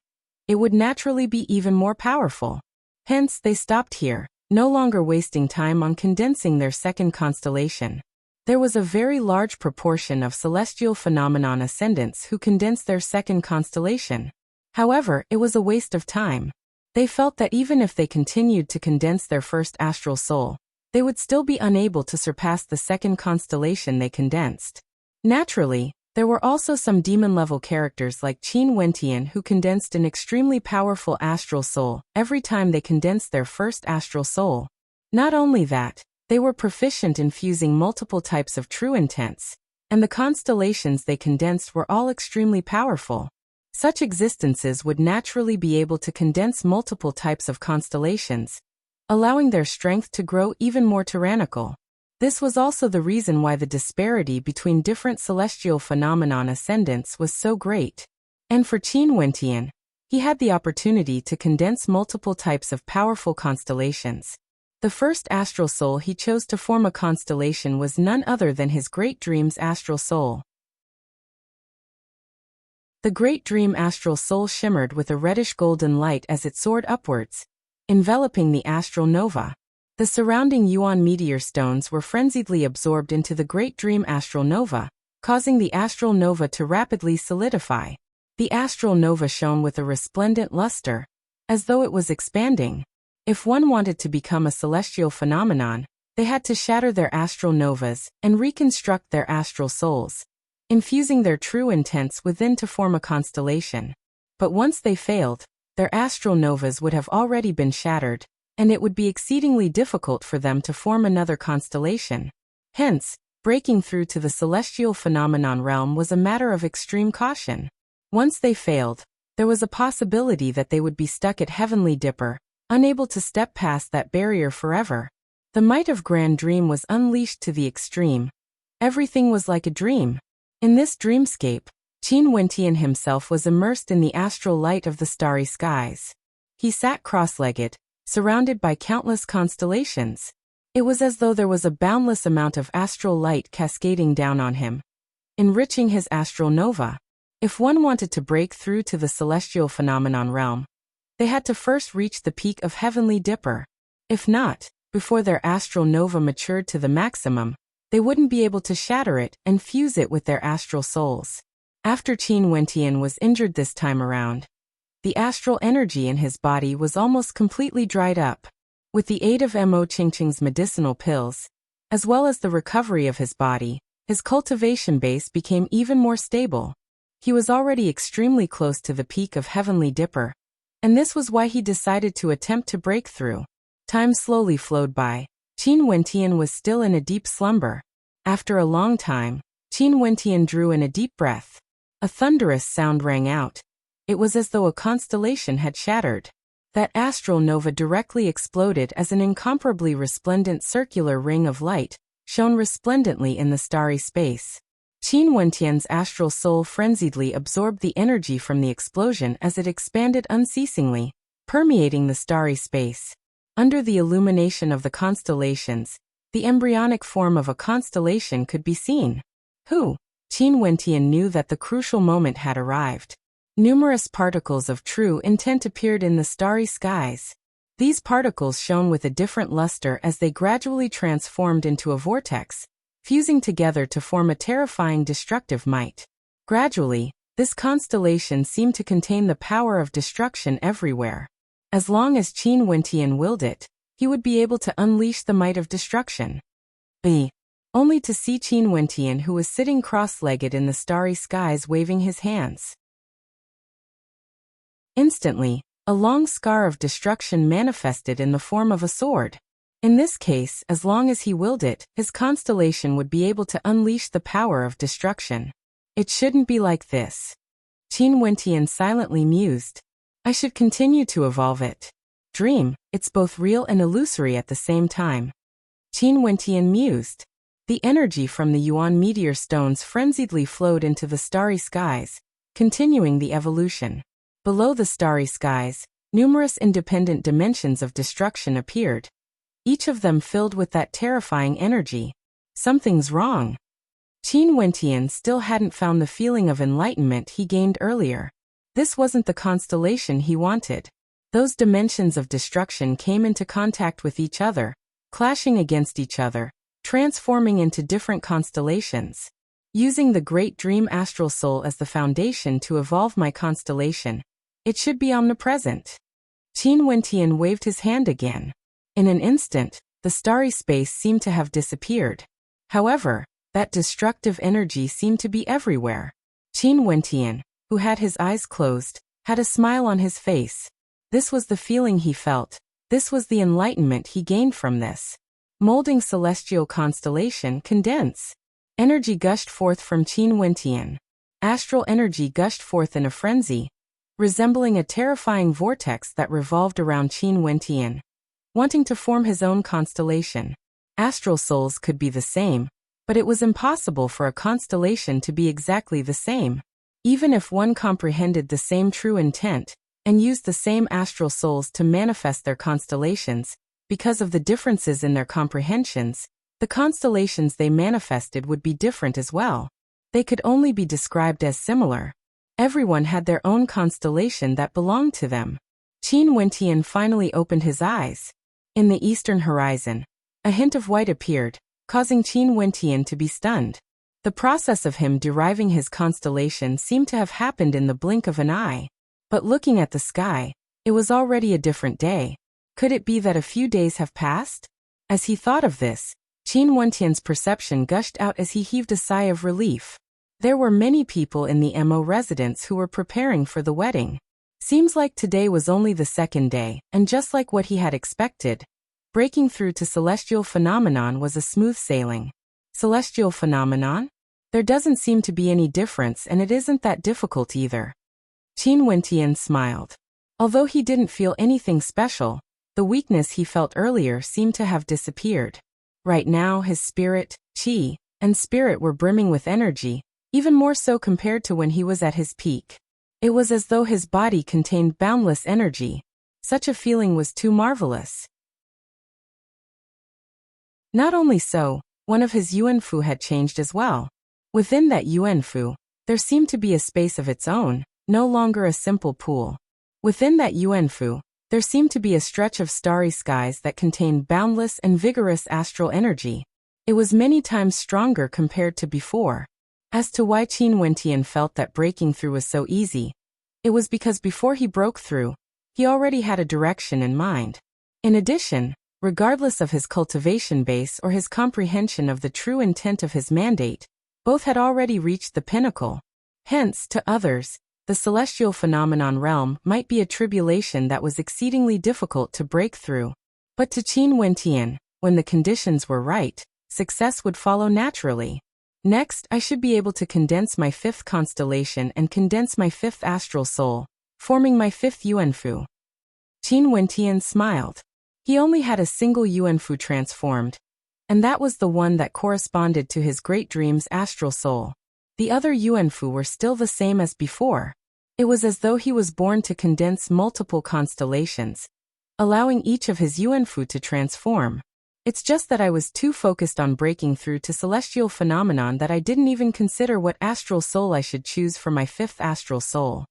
it would naturally be even more powerful. Hence, they stopped here, no longer wasting time on condensing their 2nd constellation. There was a very large proportion of celestial phenomenon ascendants who condensed their 2nd constellation. However, it was a waste of time. They felt that even if they continued to condense their 1st astral soul, they would still be unable to surpass the 2nd constellation they condensed. Naturally, there were also some demon-level characters like Qin Wentian who condensed an extremely powerful astral soul every time they condensed their 1st astral soul. Not only that, they were proficient in fusing multiple types of true intents, and the constellations they condensed were all extremely powerful. Such existences would naturally be able to condense multiple types of constellations, allowing their strength to grow even more tyrannical. This was also the reason why the disparity between different celestial phenomenon ascendants was so great. And for Qin Wentian, he had the opportunity to condense multiple types of powerful constellations. The 1st astral soul he chose to form a constellation was none other than his Great Dream's astral soul. The Great Dream astral soul shimmered with a reddish-golden light as it soared upwards, enveloping the astral nova. The surrounding Yuan meteor stones were frenziedly absorbed into the Great Dream astral nova, causing the astral nova to rapidly solidify. The astral nova shone with a resplendent luster, as though it was expanding. If one wanted to become a celestial phenomenon, they had to shatter their astral novas and reconstruct their astral souls. infusing their true intents within to form a constellation. But once they failed, their astral novas would have already been shattered, and it would be exceedingly difficult for them to form another constellation. Hence, breaking through to the celestial phenomenon realm was a matter of extreme caution. Once they failed, there was a possibility that they would be stuck at Heavenly Dipper, unable to step past that barrier forever. The might of Grand Dream was unleashed to the extreme. Everything was like a dream. In this dreamscape, Qin Wentian himself was immersed in the astral light of the starry skies. He sat cross-legged, surrounded by countless constellations. It was as though there was a boundless amount of astral light cascading down on him, enriching his astral nova. If one wanted to break through to the celestial phenomenon realm, they had to first reach the peak of Heavenly Dipper. If not, before their astral nova matured to the maximum, they wouldn't be able to shatter it and fuse it with their astral souls. After Qin Wentian was injured this time around, the astral energy in his body was almost completely dried up. With the aid of Mo Qingqing's medicinal pills, as well as the recovery of his body, his cultivation base became even more stable. He was already extremely close to the peak of Heavenly Dipper, and this was why he decided to attempt to break through. Time slowly flowed by. Qin Wentian was still in a deep slumber. After a long time, Qin Wentian drew in a deep breath. A thunderous sound rang out. It was as though a constellation had shattered. That astral nova directly exploded as an incomparably resplendent circular ring of light shone resplendently in the starry space. Qin Wentian's astral soul frenziedly absorbed the energy from the explosion as it expanded unceasingly, permeating the starry space. Under the illumination of the constellations, the embryonic form of a constellation could be seen. Qin Wentian knew that the crucial moment had arrived. Numerous particles of true intent appeared in the starry skies. These particles shone with a different luster as they gradually transformed into a vortex, fusing together to form a terrifying destructive might. Gradually, this constellation seemed to contain the power of destruction everywhere. As long as Qin Wentian willed it, he would be able to unleash the might of destruction. Only to see Qin Wentian, who was sitting cross-legged in the starry skies, waving his hands. Instantly, a long scar of destruction manifested in the form of a sword. In this case, as long as he willed it, his constellation would be able to unleash the power of destruction. It shouldn't be like this. Qin Wentian silently mused. I should continue to evolve it. Dream, it's both real and illusory at the same time. Qin Wentian mused. The energy from the Yuan meteor stones frenziedly flowed into the starry skies, continuing the evolution. Below the starry skies, numerous independent dimensions of destruction appeared, each of them filled with that terrifying energy. Something's wrong. Qin Wentian still hadn't found the feeling of enlightenment he gained earlier. This wasn't the constellation he wanted. Those dimensions of destruction came into contact with each other, clashing against each other, transforming into different constellations. Using the great dream astral soul as the foundation to evolve my constellation, it should be omnipresent. Qin Wentian waved his hand again. In an instant, the starry space seemed to have disappeared. However, that destructive energy seemed to be everywhere. Qin Wentian, who had his eyes closed, had a smile on his face. This was the feeling he felt. This was the enlightenment he gained from this. Molding celestial constellation condense. Energy gushed forth from Qin Wentian. Astral energy gushed forth in a frenzy, resembling a terrifying vortex that revolved around Qin Wentian, wanting to form his own constellation. Astral souls could be the same, but it was impossible for a constellation to be exactly the same. Even if one comprehended the same true intent, and used the same astral souls to manifest their constellations, because of the differences in their comprehensions, the constellations they manifested would be different as well. They could only be described as similar. Everyone had their own constellation that belonged to them. Qin Wentian finally opened his eyes. In the eastern horizon, a hint of white appeared, causing Qin Wentian to be stunned. The process of him deriving his constellation seemed to have happened in the blink of an eye. But looking at the sky, it was already a different day. Could it be that a few days have passed? As he thought of this, Qin Wentian's perception gushed out as he heaved a sigh of relief. There were many people in the Mo residence who were preparing for the wedding. Seems like today was only the second day, and just like what he had expected, breaking through to celestial phenomenon was a smooth sailing. Celestial phenomenon? There doesn't seem to be any difference, and it isn't that difficult either. Qin Wentian smiled. Although he didn't feel anything special, the weakness he felt earlier seemed to have disappeared. Right now his spirit, qi, and spirit were brimming with energy, even more so compared to when he was at his peak. It was as though his body contained boundless energy. Such a feeling was too marvelous. Not only so, one of his yuanfu had changed as well. Within that yuanfu, there seemed to be a space of its own, no longer a simple pool. Within that yuanfu, there seemed to be a stretch of starry skies that contained boundless and vigorous astral energy. It was many times stronger compared to before. As to why Qin Wentian felt that breaking through was so easy, it was because before he broke through, he already had a direction in mind. In addition, regardless of his cultivation base or his comprehension of the true intent of his mandate, both had already reached the pinnacle. Hence, to others, the celestial phenomenon realm might be a tribulation that was exceedingly difficult to break through. But to Qin Wentian, when the conditions were right, success would follow naturally. Next, I should be able to condense my fifth constellation and condense my fifth astral soul, forming my fifth yuanfu. Qin Wentian smiled. He only had a single yuanfu transformed, and that was the one that corresponded to his great dream's astral soul. The other yuanfu were still the same as before. It was as though he was born to condense multiple constellations, allowing each of his yuanfu to transform. It's just that I was too focused on breaking through to celestial phenomenon that I didn't even consider what astral soul I should choose for my fifth astral soul.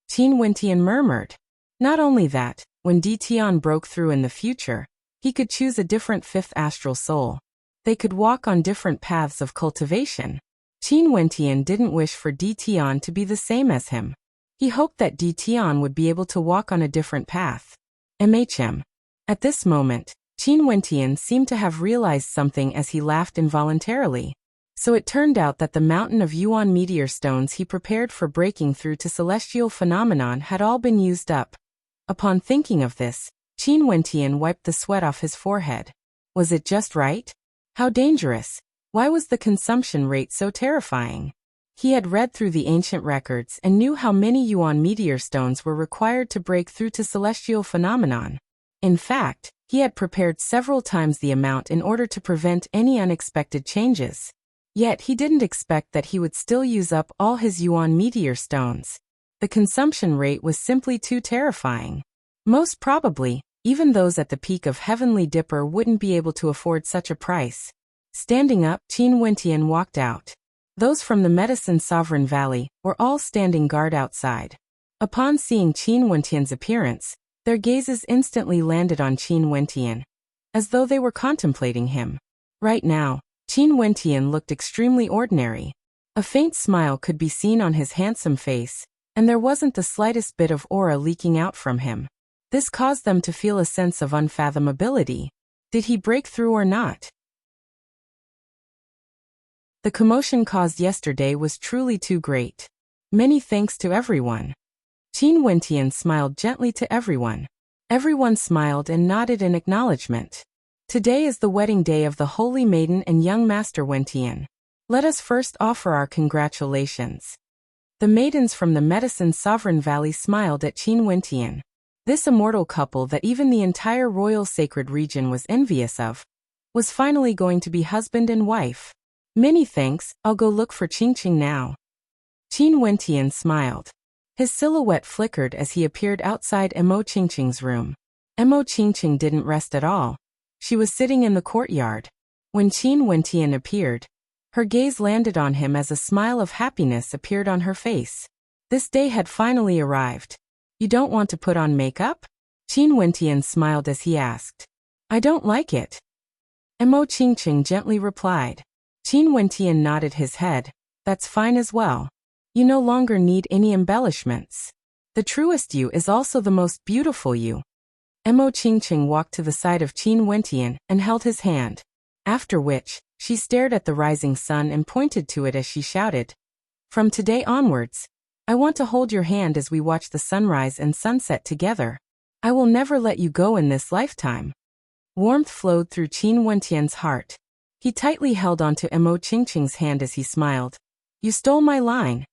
Qin Wentian murmured. Not only that, when Tian broke through in the future, he could choose a different fifth astral soul. They could walk on different paths of cultivation. Qin Wentian didn't wish for Tian to be the same as him. He hoped that Tian would be able to walk on a different path. At this moment, Qin Wentian seemed to have realized something as he laughed involuntarily. So it turned out that the mountain of Yuan meteor stones he prepared for breaking through to celestial phenomenon had all been used up. Upon thinking of this, Qin Wentian wiped the sweat off his forehead. Was it just right? How dangerous! Why was the consumption rate so terrifying? He had read through the ancient records and knew how many Yuan meteor stones were required to break through to celestial phenomenon. In fact, he had prepared several times the amount in order to prevent any unexpected changes. Yet he didn't expect that he would still use up all his Yuan meteor stones. The consumption rate was simply too terrifying. Most probably, even those at the peak of Heavenly Dipper wouldn't be able to afford such a price. Standing up, Qin Wentian walked out. Those from the Medicine Sovereign Valley were all standing guard outside. Upon seeing Qin Wentian's appearance, their gazes instantly landed on Qin Wentian, as though they were contemplating him. Right now, Qin Wentian looked extremely ordinary. A faint smile could be seen on his handsome face, and there wasn't the slightest bit of aura leaking out from him. This caused them to feel a sense of unfathomability. Did he break through or not? The commotion caused yesterday was truly too great. Many thanks to everyone. Qin Wentian smiled gently to everyone. Everyone smiled and nodded in acknowledgement. Today is the wedding day of the Holy Maiden and young Master Wentian. Let us first offer our congratulations. The maidens from the Medicine Sovereign Valley smiled at Qin Wentian. This immortal couple that even the entire royal sacred region was envious of, was finally going to be husband and wife. Many thanks, I'll go look for Qingqing now. Qin Wentian smiled. His silhouette flickered as he appeared outside Mo Qingqing's room. Mo Qingqing didn't rest at all. She was sitting in the courtyard. When Qin Wentian appeared, her gaze landed on him as a smile of happiness appeared on her face. This day had finally arrived. You don't want to put on makeup? Qin Wentian smiled as he asked. I don't like it. Mo Qingqing gently replied. Qin Wentian nodded his head. That's fine as well. You no longer need any embellishments. The truest you is also the most beautiful you. Mo Qingqing walked to the side of Qin Wentian and held his hand. After which, she stared at the rising sun and pointed to it as she shouted, From today onwards, I want to hold your hand as we watch the sunrise and sunset together. I will never let you go in this lifetime. Warmth flowed through Qin Wentian's heart. He tightly held onto Mo Qingqing's hand as he smiled. You stole my line.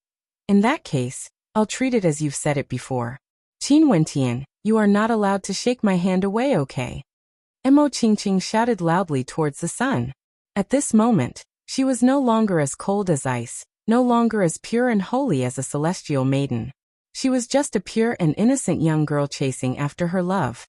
In that case, I'll treat it as you've said it before. Qin Wentian, you are not allowed to shake my hand away, okay? Mo Qingqing shouted loudly towards the sun. At this moment, she was no longer as cold as ice, no longer as pure and holy as a celestial maiden. She was just a pure and innocent young girl chasing after her love.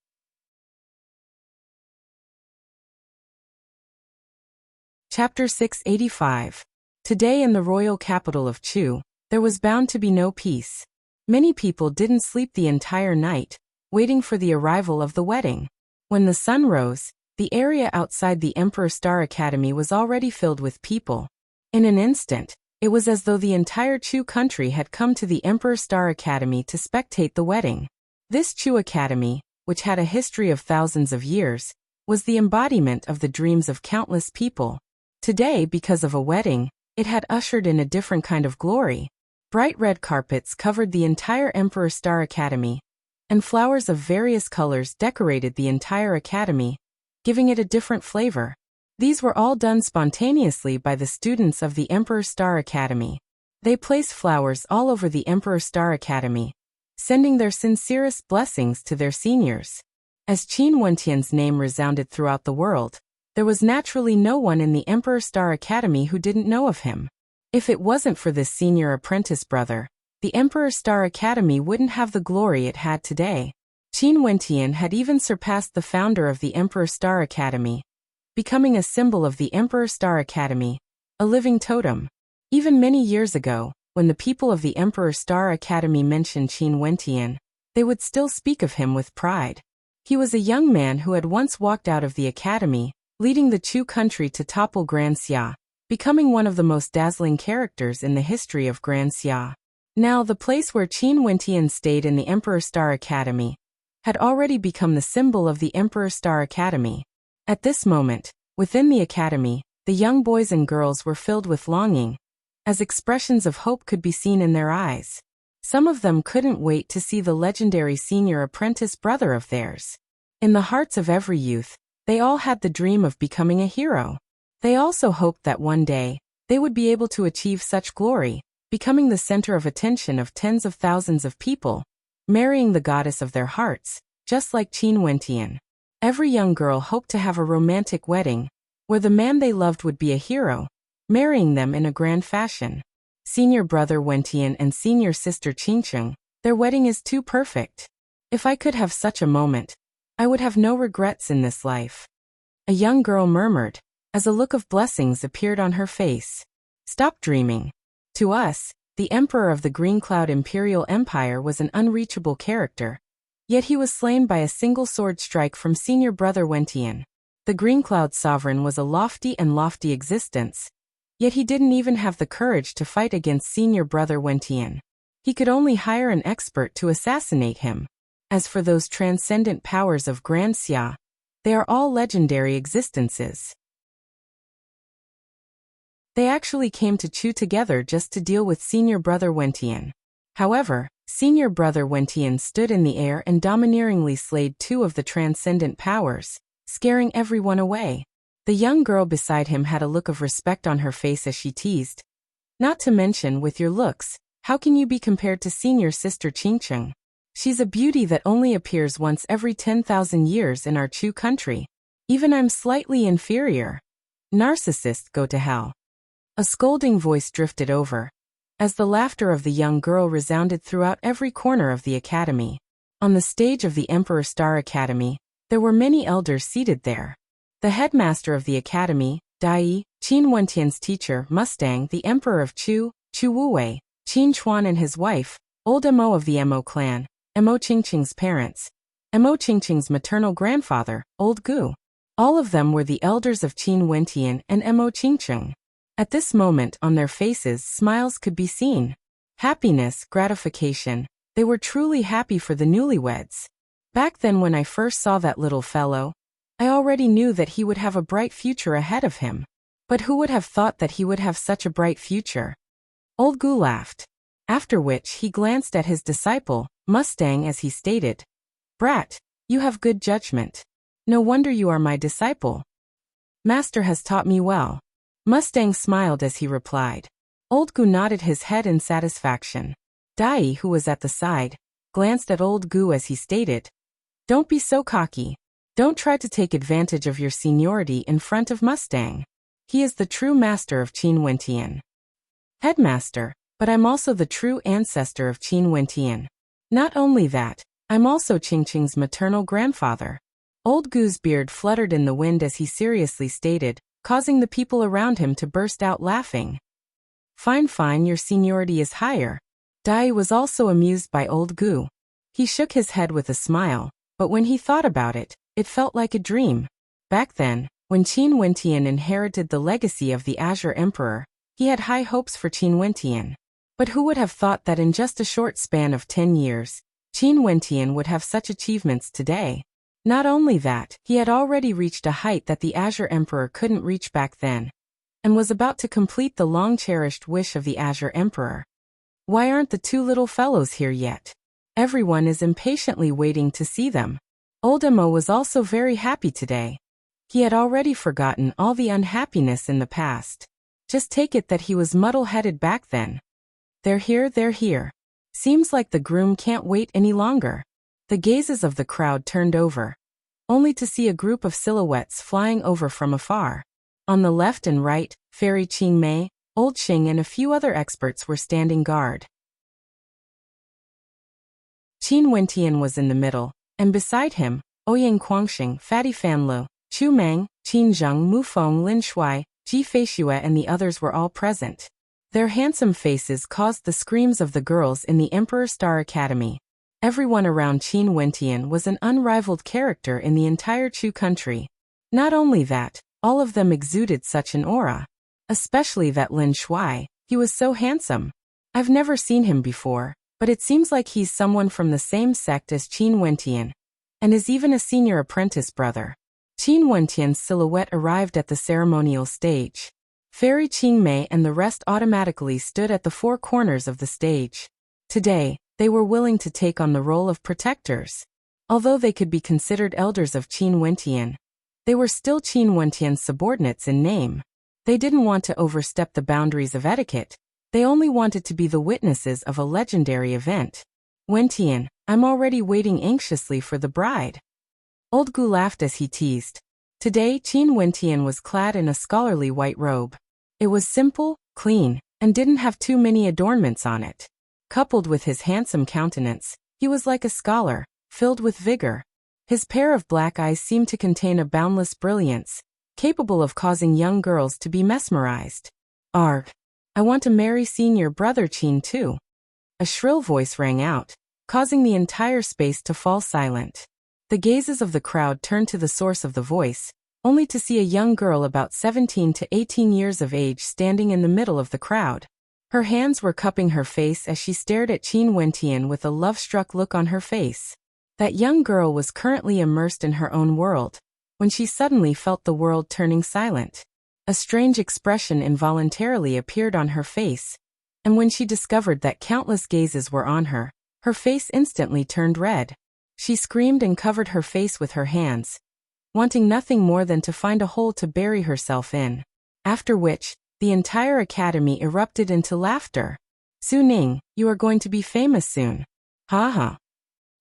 Chapter 685. Today in the royal capital of Chu, there was bound to be no peace. Many people didn't sleep the entire night, waiting for the arrival of the wedding. When the sun rose, the area outside the Emperor Star Academy was already filled with people. In an instant, it was as though the entire Chu country had come to the Emperor Star Academy to spectate the wedding. This Chu Academy, which had a history of thousands of years, was the embodiment of the dreams of countless people. Today, because of a wedding, it had ushered in a different kind of glory. Bright red carpets covered the entire Emperor Star Academy, and flowers of various colors decorated the entire academy, giving it a different flavor. These were all done spontaneously by the students of the Emperor Star Academy. They placed flowers all over the Emperor Star Academy, sending their sincerest blessings to their seniors. As Qin Wentian's name resounded throughout the world, there was naturally no one in the Emperor Star Academy who didn't know of him. If it wasn't for this senior apprentice brother, the Emperor Star Academy wouldn't have the glory it had today. Qin Wentian had even surpassed the founder of the Emperor Star Academy, becoming a symbol of the Emperor Star Academy, a living totem. Even many years ago, when the people of the Emperor Star Academy mentioned Qin Wentian, they would still speak of him with pride. He was a young man who had once walked out of the academy, leading the Chu country to topple Grand Xia, becoming one of the most dazzling characters in the history of Grand Xia. Now the place where Qin Wentian stayed in the Emperor Star Academy had already become the symbol of the Emperor Star Academy. At this moment, within the academy, the young boys and girls were filled with longing, as expressions of hope could be seen in their eyes. Some of them couldn't wait to see the legendary senior apprentice brother of theirs. In the hearts of every youth, they all had the dream of becoming a hero. They also hoped that one day, they would be able to achieve such glory, becoming the center of attention of tens of thousands of people, marrying the goddess of their hearts, just like Qin Wentian. Every young girl hoped to have a romantic wedding, where the man they loved would be a hero, marrying them in a grand fashion. Senior brother Wentian and senior sister Qingqing, their wedding is too perfect. If I could have such a moment, I would have no regrets in this life. A young girl murmured, as a look of blessings appeared on her face. Stop dreaming. To us, the emperor of the Green Cloud Imperial Empire was an unreachable character, yet he was slain by a single sword strike from senior brother Wentian. The Green Cloud sovereign was a lofty existence, yet he didn't even have the courage to fight against senior brother Wentian. He could only hire an expert to assassinate him. As for those transcendent powers of Grand Xia, they are all legendary existences. They actually came to Chu together just to deal with senior brother Wentian. However, senior brother Wentian stood in the air and domineeringly slayed two of the transcendent powers, scaring everyone away. The young girl beside him had a look of respect on her face as she teased. Not to mention, with your looks, how can you be compared to senior sister Qingqing? She's a beauty that only appears once every 10,000 years in our Chu country. Even I'm slightly inferior. Narcissist, go to hell. A scolding voice drifted over, as the laughter of the young girl resounded throughout every corner of the academy. On the stage of the Emperor Star Academy, there were many elders seated there. The headmaster of the academy, Dai, Qin Wentian's teacher, Mustang, the emperor of Chu, Chu Wuwei, Qin Chuan and his wife, old Mo of the Mo clan, Mo Qingqing's parents, Mo Qingqing's maternal grandfather, old Gu. All of them were the elders of Qin Wentian and Mo Qingqing. At this moment on their faces smiles could be seen. Happiness, gratification. They were truly happy for the newlyweds. Back then when I first saw that little fellow, I already knew that he would have a bright future ahead of him. But who would have thought that he would have such a bright future? Old Gu laughed. After which he glanced at his disciple, Mustang, as he stated, "Brat, you have good judgment. No wonder you are my disciple. Master has taught me well." Mustang smiled as he replied. Old Gu nodded his head in satisfaction. Dai, who was at the side, glanced at Old Gu as he stated, "Don't be so cocky. Don't try to take advantage of your seniority in front of Mustang. He is the true master of Qin Wentian." "Headmaster, but I'm also the true ancestor of Qin Wentian. Not only that, I'm also Qingqing's maternal grandfather." Old Gu's beard fluttered in the wind as he seriously stated, causing the people around him to burst out laughing. "Fine, fine, your seniority is higher." Dai was also amused by Old Gu. He shook his head with a smile, but when he thought about it, it felt like a dream. Back then, when Qin Wentian inherited the legacy of the Azure Emperor, he had high hopes for Qin Wentian. But who would have thought that in just a short span of 10 years, Qin Wentian would have such achievements today? Not only that, he had already reached a height that the Azure Emperor couldn't reach back then, and was about to complete the long-cherished wish of the Azure Emperor. Why aren't the two little fellows here yet? Everyone is impatiently waiting to see them. Old Mo was also very happy today. He had already forgotten all the unhappiness in the past. Just take it that he was muddle-headed back then. They're here, they're here. Seems like the groom can't wait any longer. The gazes of the crowd turned over, only to see a group of silhouettes flying over from afar. On the left and right, Fairy Qing Mei, Old Qing and a few other experts were standing guard. Qin Wentian was in the middle, and beside him, Ouyang Guangxing, Fatty Fanlu, Chu Meng, Qin Zheng, Mu Feng, Lin Shuai, Ji Feixue and the others were all present. Their handsome faces caused the screams of the girls in the Emperor Star Academy. Everyone around Qin Wentian was an unrivaled character in the entire Chu country. Not only that, all of them exuded such an aura. Especially that Lin Shuai, he was so handsome. I've never seen him before, but it seems like he's someone from the same sect as Qin Wentian, and is even a senior apprentice brother. Qin Wentian's silhouette arrived at the ceremonial stage. Fairy Qing Mei and the rest automatically stood at the four corners of the stage. Today, they were willing to take on the role of protectors. Although they could be considered elders of Qin Wentian, they were still Qin Wentian's subordinates in name. They didn't want to overstep the boundaries of etiquette. They only wanted to be the witnesses of a legendary event. "Wentian, I'm already waiting anxiously for the bride." Old Gu laughed as he teased. Today, Qin Wentian was clad in a scholarly white robe. It was simple, clean, and didn't have too many adornments on it. Coupled with his handsome countenance, he was like a scholar, filled with vigor. His pair of black eyes seemed to contain a boundless brilliance, capable of causing young girls to be mesmerized. "Arg! I want to marry senior brother Qin too." A shrill voice rang out, causing the entire space to fall silent. The gazes of the crowd turned to the source of the voice, only to see a young girl about 17 to 18 years of age standing in the middle of the crowd. Her hands were cupping her face as she stared at Qin Wentian with a love-struck look on her face. That young girl was currently immersed in her own world, when she suddenly felt the world turning silent. A strange expression involuntarily appeared on her face, and when she discovered that countless gazes were on her, her face instantly turned red. She screamed and covered her face with her hands, wanting nothing more than to find a hole to bury herself in. After which, the entire academy erupted into laughter. "Su Ning, you are going to be famous soon. Ha ha."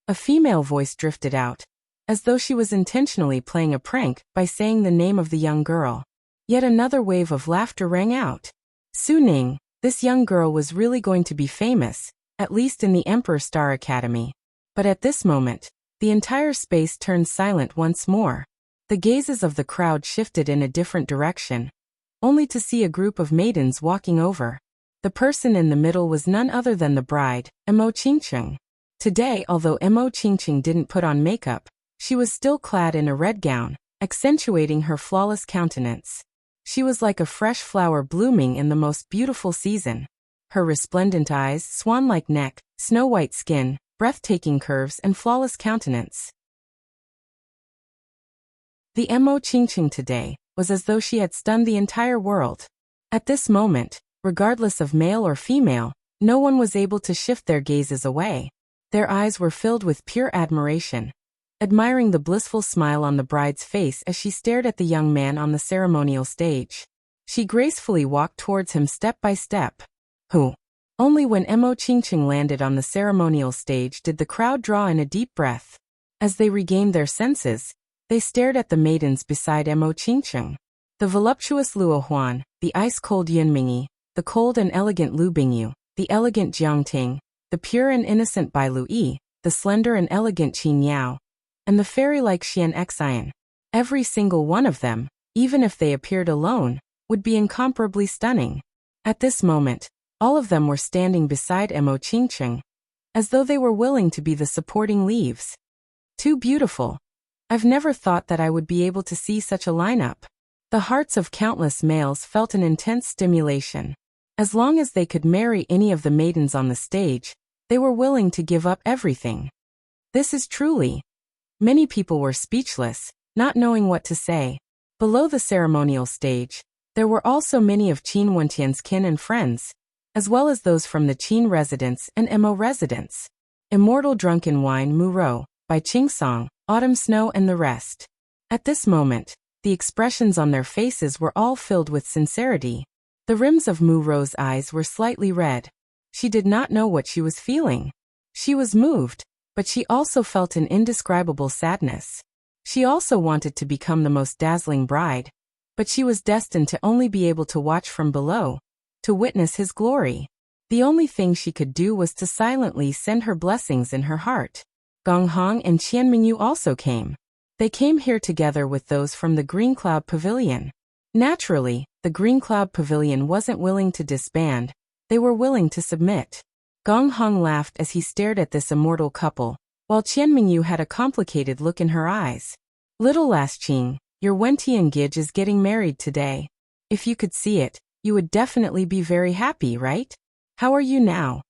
A female voice drifted out, as though she was intentionally playing a prank by saying the name of the young girl. Yet another wave of laughter rang out. Su Ning, this young girl was really going to be famous, at least in the Emperor Star Academy. But at this moment, the entire space turned silent once more. The gazes of the crowd shifted in a different direction, only to see a group of maidens walking over. The person in the middle was none other than the bride, Mo Qingqing. Today, although Mo Qingqing didn't put on makeup, she was still clad in a red gown, accentuating her flawless countenance. She was like a fresh flower blooming in the most beautiful season. Her resplendent eyes, swan-like neck, snow-white skin, breathtaking curves and flawless countenance. The Mo Qingqing today was as though she had stunned the entire world. At this moment, Regardless of male or female, no one was able to shift their gazes away. Their eyes were filled with pure admiration, admiring the blissful smile on the bride's face as she stared at the young man on the ceremonial stage. She gracefully walked towards him step by step. Who? Only when Mo Qingqing landed on the ceremonial stage did the crowd draw in a deep breath. As they regained their senses, they stared at the maidens beside Mo Qingqing. The voluptuous Luo Huan, the ice-cold Yun Mingyi, the cold and elegant Lu Bingyu, the elegant Jiang Ting, the pure and innocent Bai Lu Yi, the slender and elegant Qin Yao, and the fairy-like Xian Xian. Every single one of them, even if they appeared alone, would be incomparably stunning. At this moment, all of them were standing beside Mo Qingqing, as though they were willing to be the supporting leaves. Too beautiful. I've never thought that I would be able to see such a lineup. The hearts of countless males felt an intense stimulation. As long as they could marry any of the maidens on the stage, they were willing to give up everything. This is truly. Many people were speechless, not knowing what to say. Below the ceremonial stage, there were also many of Qin Wentian's kin and friends, as well as those from the Qin residence and Mo residence. Immortal Drunken Wine Mu Rou, by Qingsong, Autumn Snow and the rest. At this moment, the expressions on their faces were all filled with sincerity. The rims of Mu Rou's eyes were slightly red. She did not know what she was feeling. She was moved, but she also felt an indescribable sadness. She also wanted to become the most dazzling bride, but she was destined to only be able to watch from below, to witness his glory. The only thing she could do was to silently send her blessings in her heart. Gong Hong and Qian Mingyu also came. They came here together with those from the Green Cloud Pavilion. Naturally, the Green Cloud Pavilion wasn't willing to disband, they were willing to submit. Gong Hong laughed as he stared at this immortal couple, while Qian Mingyu had a complicated look in her eyes. Little Last Qing, your Wentian Gij is getting married today. If you could see it, you would definitely be very happy, right? How are you now?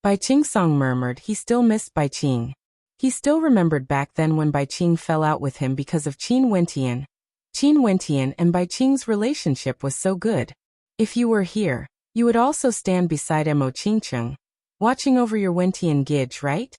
Bai Qingsong murmured he still missed Bai Qing. He still remembered back then when Bai Qing fell out with him because of Qin Wentian. Qin Wentian and Bai Qing's relationship was so good. If you were here, you would also stand beside Mo Qingqing, watching over your Wentian Gij, right?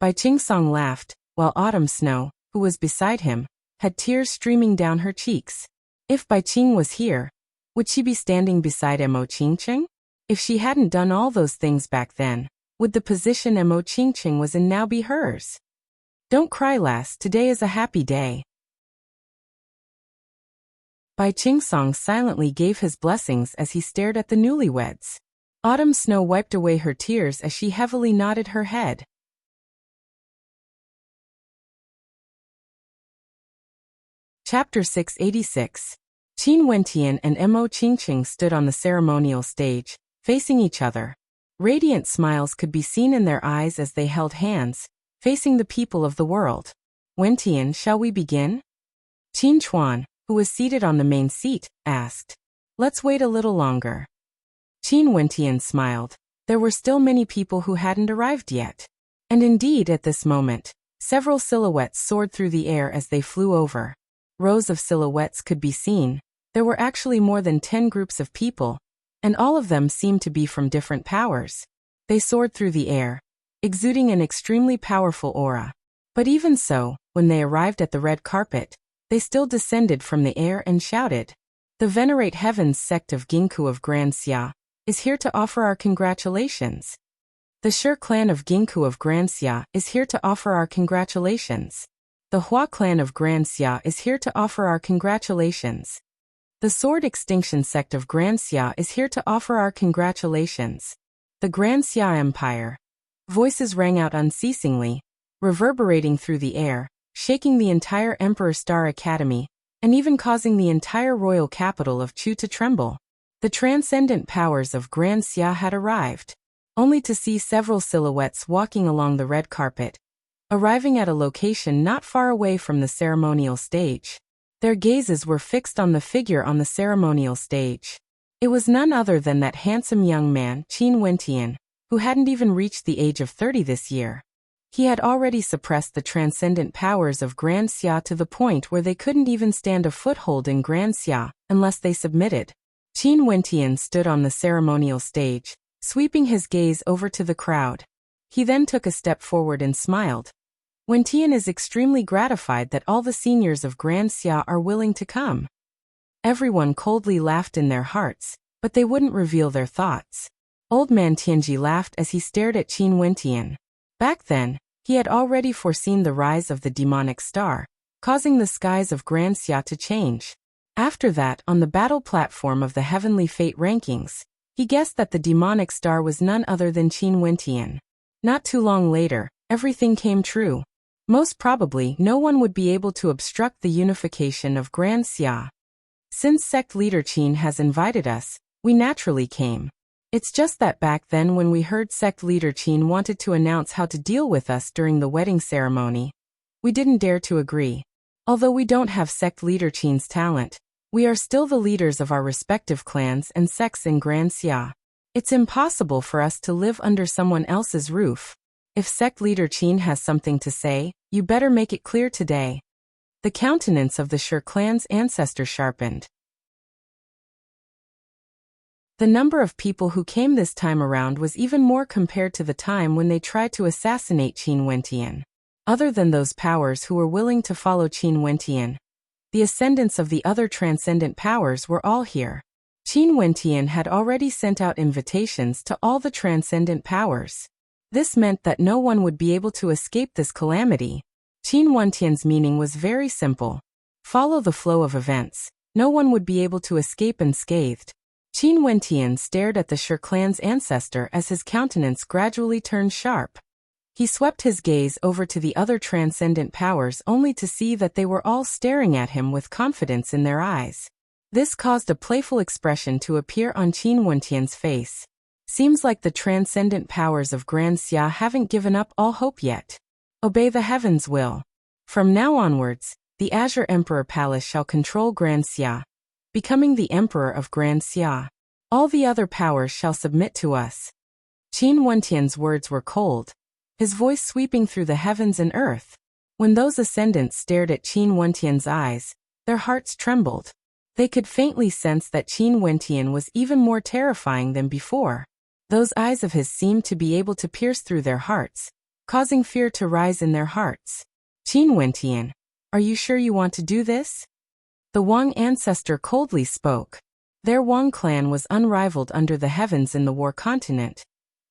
Bai Qingsong laughed, while Autumn Snow, who was beside him, had tears streaming down her cheeks. If Bai Qing was here, would she be standing beside Mo Qingqing? If she hadn't done all those things back then, would the position Mo Qingqing was in now be hers? Don't cry, lass, today is a happy day. Bai Qingsong silently gave his blessings as he stared at the newlyweds. Autumn Snow wiped away her tears as she heavily nodded her head. Chapter 686. Qin Wentian and Mo Qingqing stood on the ceremonial stage, facing each other. Radiant smiles could be seen in their eyes as they held hands, facing the people of the world. Wentian, shall we begin? Qin Chuan, who was seated on the main seat, asked. Let's wait a little longer. Qin Wentian smiled. There were still many people who hadn't arrived yet. And indeed, at this moment, several silhouettes soared through the air as they flew over. Rows of silhouettes could be seen. There were actually more than 10 groups of people, and all of them seemed to be from different powers. They soared through the air, exuding an extremely powerful aura. But even so, when they arrived at the red carpet, they still descended from the air and shouted, "The Venerate Heavens sect of Gingku of Grand Xia is here to offer our congratulations. The Shi clan of Gingku of Grand Xia is here to offer our congratulations. The Hua clan of Grand Xia is here to offer our congratulations. The Sword Extinction sect of Grand Xia is here to offer our congratulations. The Grand Xia Empire." Voices rang out unceasingly, reverberating through the air, shaking the entire Emperor Star Academy, and even causing the entire royal capital of Chu to tremble. The transcendent powers of Grand Xia had arrived, only to see several silhouettes walking along the red carpet, arriving at a location not far away from the ceremonial stage. Their gazes were fixed on the figure on the ceremonial stage. It was none other than that handsome young man, Qin Wentian, who hadn't even reached the age of 30 this year. He had already suppressed the transcendent powers of Grand Xia to the point where they couldn't even stand a foothold in Grand Xia unless they submitted. Qin Wentian stood on the ceremonial stage, sweeping his gaze over to the crowd. He then took a step forward and smiled. Wentian is extremely gratified that all the seniors of Grand Xia are willing to come. Everyone coldly laughed in their hearts, but they wouldn't reveal their thoughts. Old man Tianji laughed as he stared at Qin Wentian. Back then, he had already foreseen the rise of the demonic star, causing the skies of Grand Xia to change. After that, on the battle platform of the Heavenly Fate rankings, he guessed that the demonic star was none other than Qin Wentian. Not too long later, everything came true. Most probably, no one would be able to obstruct the unification of Grand Xia. Since sect leader Qin has invited us, we naturally came. It's just that back then when we heard sect leader Qin wanted to announce how to deal with us during the wedding ceremony, we didn't dare to agree. Although we don't have sect leader Qin's talent, we are still the leaders of our respective clans and sects in Grand Xia. It's impossible for us to live under someone else's roof. If sect leader Qin has something to say, you better make it clear today. The countenance of the Shi clan's ancestor sharpened. The number of people who came this time around was even more compared to the time when they tried to assassinate Qin Wentian. Other than those powers who were willing to follow Qin Wentian, the ascendants of the other transcendent powers were all here. Qin Wentian had already sent out invitations to all the transcendent powers. This meant that no one would be able to escape this calamity. Qin Wentian's meaning was very simple. Follow the flow of events. No one would be able to escape unscathed. Qin Wentian stared at the Shi clan's ancestor as his countenance gradually turned sharp. He swept his gaze over to the other transcendent powers only to see that they were all staring at him with confidence in their eyes. This caused a playful expression to appear on Qin Wentian's face. Seems like the transcendent powers of Grand Xia haven't given up all hope yet. Obey the heavens' will. From now onwards, the Azure Emperor Palace shall control Grand Xia, becoming the Emperor of Grand Xia. All the other powers shall submit to us. Qin Wentian's words were cold, his voice sweeping through the heavens and earth. When those ascendants stared at Qin Wentian's eyes, their hearts trembled. They could faintly sense that Qin Wentian was even more terrifying than before. Those eyes of his seemed to be able to pierce through their hearts, causing fear to rise in their hearts. Qin Wentian, are you sure you want to do this? The Wang ancestor coldly spoke. Their Wang clan was unrivaled under the heavens in the War Continent.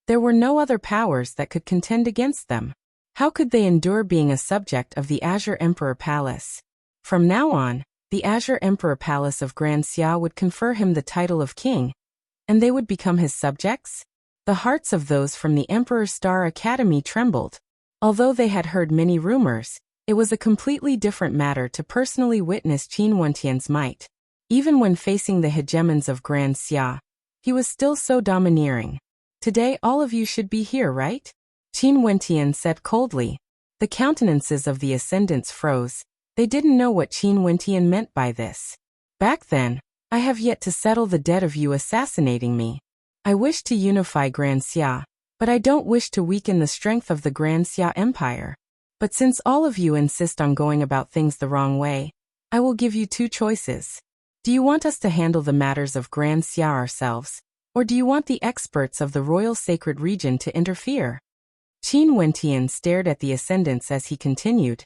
There were no other powers that could contend against them. How could they endure being a subject of the Azure Emperor Palace? From now on, the Azure Emperor Palace of Grand Xia would confer him the title of king, and they would become his subjects? The hearts of those from the Emperor's Star Academy trembled. Although they had heard many rumors, it was a completely different matter to personally witness Qin Wentian's might. Even when facing the hegemons of Grand Xia, he was still so domineering. Today all of you should be here, right? Qin Wentian said coldly. The countenances of the ascendants froze. They didn't know what Qin Wentian meant by this. Back then, I have yet to settle the debt of you assassinating me. I wish to unify Grand Xia, but I don't wish to weaken the strength of the Grand Xia Empire. But since all of you insist on going about things the wrong way, I will give you two choices. Do you want us to handle the matters of Grand Xia ourselves, or do you want the experts of the Royal Sacred Region to interfere? Qin Wentian stared at the ascendants as he continued.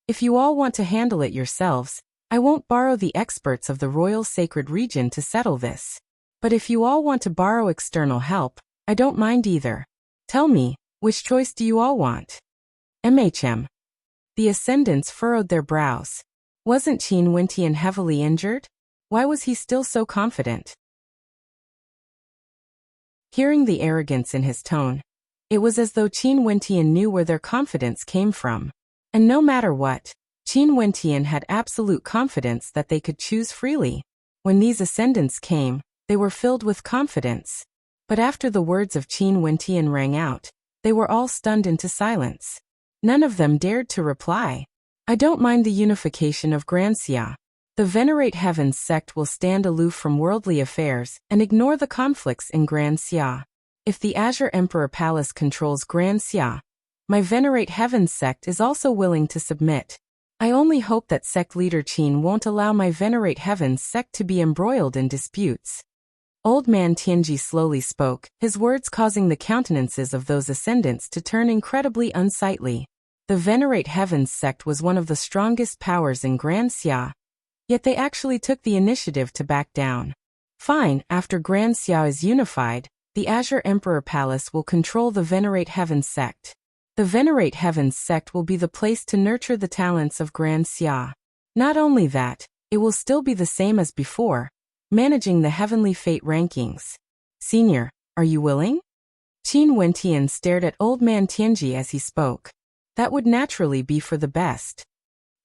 If you all want to handle it yourselves, I won't borrow the experts of the Royal Sacred Region to settle this. But if you all want to borrow external help, I don't mind either. Tell me, which choice do you all want? The ascendants furrowed their brows. Wasn't Qin Wentian heavily injured? Why was he still so confident? Hearing the arrogance in his tone, it was as though Qin Wentian knew where their confidence came from. And no matter what, Qin Wentian had absolute confidence that they could choose freely. When these ascendants came, they were filled with confidence. But after the words of Qin Wentian rang out, they were all stunned into silence. None of them dared to reply. I don't mind the unification of Grand Xia. The Venerate Heavens sect will stand aloof from worldly affairs and ignore the conflicts in Grand Xia. If the Azure Emperor Palace controls Grand Xia, my Venerate Heavens sect is also willing to submit. I only hope that sect leader Qin won't allow my venerate heavens sect to be embroiled in disputes. Old man Tianji slowly spoke, his words causing the countenances of those ascendants to turn incredibly unsightly. The venerate heavens sect was one of the strongest powers in Grand Xia, yet they actually took the initiative to back down. Fine, after Grand Xia is unified, the Azure Emperor Palace will control the venerate heavens sect. The venerate heavens sect will be the place to nurture the talents of Grand Xia. Not only that, it will still be the same as before, managing the heavenly fate rankings. Senior, are you willing? Qin Wentian stared at old man Tianji as he spoke. That would naturally be for the best.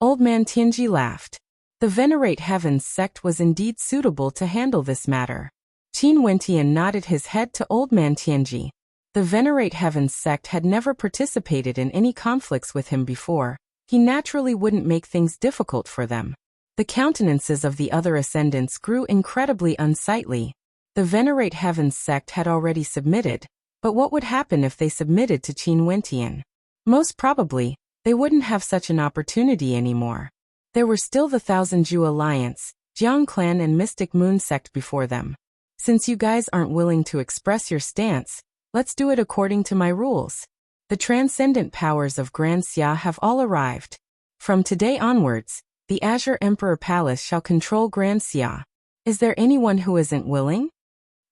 Old man Tianji laughed. The venerate heavens sect was indeed suitable to handle this matter. Qin Wentian nodded his head to old man Tianji. The venerate heavens sect had never participated in any conflicts with him before. He naturally wouldn't make things difficult for them. The countenances of the other ascendants grew incredibly unsightly. The venerate heavens sect had already submitted, but what would happen if they submitted to Qin Wentian? Most probably, they wouldn't have such an opportunity anymore. There were still the Thousand Ju Alliance, Jiang Clan and Mystic Moon Sect before them. Since you guys aren't willing to express your stance, let's do it according to my rules. The transcendent powers of Grand Xia have all arrived. From today onwards, the Azure Emperor Palace shall control Grand Xia. Is there anyone who isn't willing?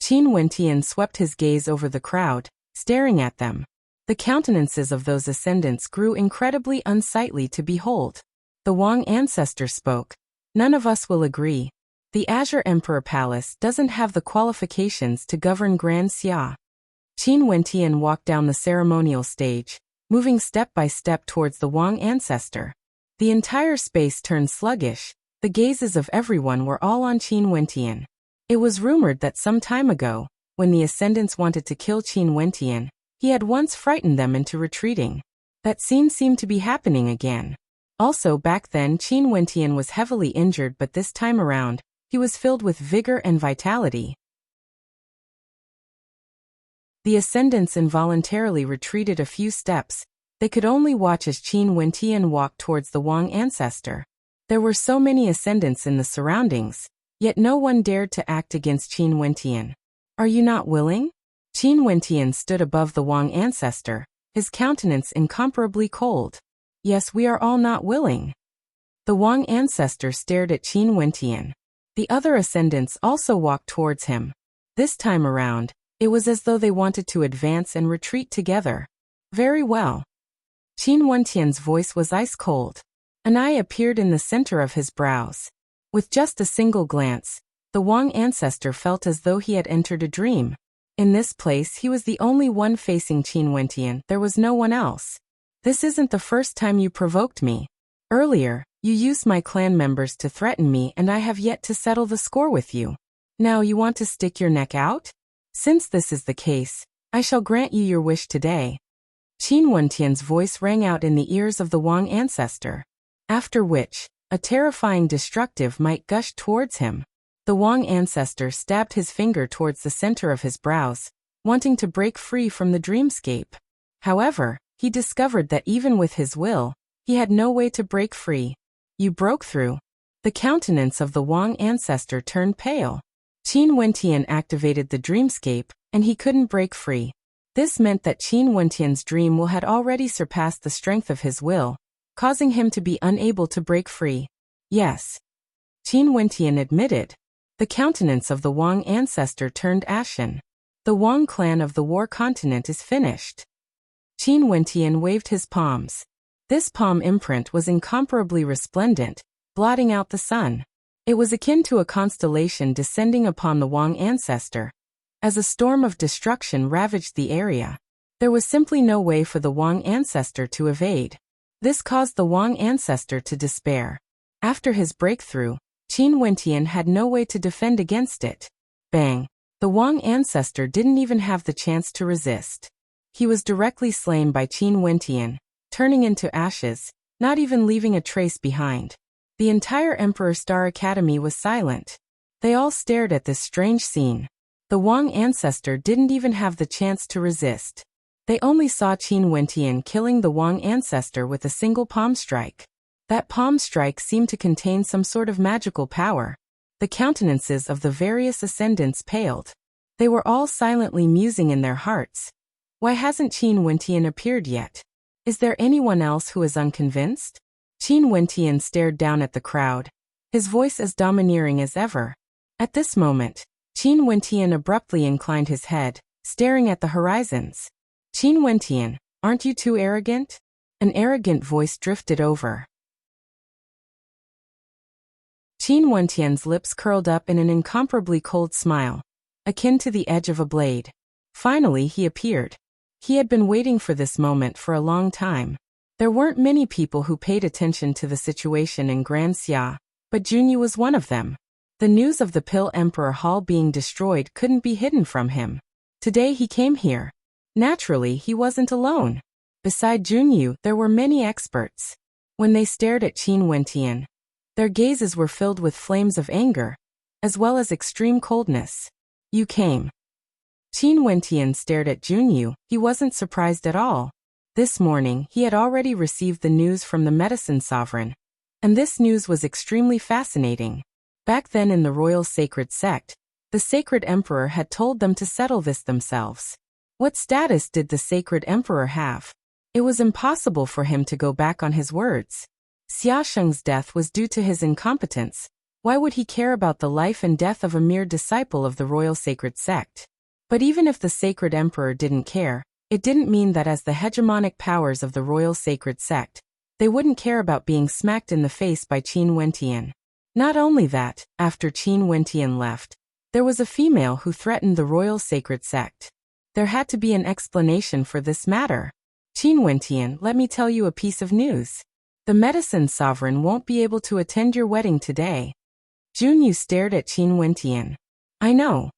Qin Wentian swept his gaze over the crowd, staring at them. The countenances of those ascendants grew incredibly unsightly to behold. The Wang ancestor spoke. None of us will agree. The Azure Emperor Palace doesn't have the qualifications to govern Grand Xia. Qin Wentian walked down the ceremonial stage, moving step by step towards the Wang ancestor. The entire space turned sluggish. The gazes of everyone were all on Qin Wentian. It was rumored that some time ago, when the ascendants wanted to kill Qin Wentian, he had once frightened them into retreating. That scene seemed to be happening again. Also back then Qin Wentian was heavily injured, but this time around, he was filled with vigor and vitality. The ascendants involuntarily retreated a few steps. They could only watch as Qin Wentian walked towards the Wang ancestor. There were so many ascendants in the surroundings, yet no one dared to act against Qin Wentian. Are you not willing? Qin Wentian stood above the Wang ancestor, his countenance incomparably cold. Yes, we are all not willing. The Wang ancestor stared at Qin Wentian. The other ascendants also walked towards him. This time around, it was as though they wanted to advance and retreat together. Very well. Qin Wentian's voice was ice cold. An eye appeared in the center of his brows. With just a single glance, the Wang ancestor felt as though he had entered a dream. In this place he was the only one facing Qin Wentian, there was no one else. This isn't the first time you provoked me. Earlier, you used my clan members to threaten me and I have yet to settle the score with you. Now you want to stick your neck out? Since this is the case, I shall grant you your wish today. Qin Wentian's voice rang out in the ears of the Wang ancestor. After which, a terrifying destructive might gushed towards him. The Wang ancestor stabbed his finger towards the center of his brows, wanting to break free from the dreamscape. However, he discovered that even with his will, he had no way to break free. You broke through. The countenance of the Wang ancestor turned pale. Qin Wentian activated the dreamscape, and he couldn't break free. This meant that Qin Wentian's dream will had already surpassed the strength of his will, causing him to be unable to break free. Yes. Qin Wentian admitted. The countenance of the Wang ancestor turned ashen. The Wang clan of the War Continent is finished. Qin Wentian waved his palms. This palm imprint was incomparably resplendent, blotting out the sun. It was akin to a constellation descending upon the Wang ancestor. As a storm of destruction ravaged the area, there was simply no way for the Wang ancestor to evade. This caused the Wang ancestor to despair. After his breakthrough, Qin Wentian had no way to defend against it. Bang! The Wang ancestor didn't even have the chance to resist. He was directly slain by Qin Wentian, turning into ashes, not even leaving a trace behind. The entire Emperor Star Academy was silent. They all stared at this strange scene. The Wang ancestor didn't even have the chance to resist. They only saw Qin Wentian killing the Wang ancestor with a single palm strike. That palm strike seemed to contain some sort of magical power. The countenances of the various ascendants paled. They were all silently musing in their hearts. Why hasn't Qin Wentian appeared yet? Is there anyone else who is unconvinced? Qin Wentian stared down at the crowd, his voice as domineering as ever. At this moment, Qin Wentian abruptly inclined his head, staring at the horizons. Qin Wentian, aren't you too arrogant? An arrogant voice drifted over. Qin Wentian's lips curled up in an incomparably cold smile, akin to the edge of a blade. Finally he appeared. He had been waiting for this moment for a long time. There weren't many people who paid attention to the situation in Grand Xia, but Junyu was one of them. The news of the Pill Emperor Hall being destroyed couldn't be hidden from him. Today he came here. Naturally, he wasn't alone. Beside Junyu, there were many experts. When they stared at Qin Wentian, their gazes were filled with flames of anger, as well as extreme coldness. You came. Qin Wentian stared at Junyu. He wasn't surprised at all. This morning, he had already received the news from the medicine sovereign, and this news was extremely fascinating. Back then in the royal sacred sect, the sacred emperor had told them to settle this themselves. What status did the sacred emperor have? It was impossible for him to go back on his words. Xia Sheng's death was due to his incompetence. Why would he care about the life and death of a mere disciple of the royal sacred sect? But even if the sacred emperor didn't care, it didn't mean that as the hegemonic powers of the royal sacred sect, they wouldn't care about being smacked in the face by Qin Wentian. Not only that, after Qin Wentian left, there was a female who threatened the royal sacred sect. There had to be an explanation for this matter. Qin Wentian, let me tell you a piece of news. The medicine sovereign won't be able to attend your wedding today. Junyu stared at Qin Wentian. I know.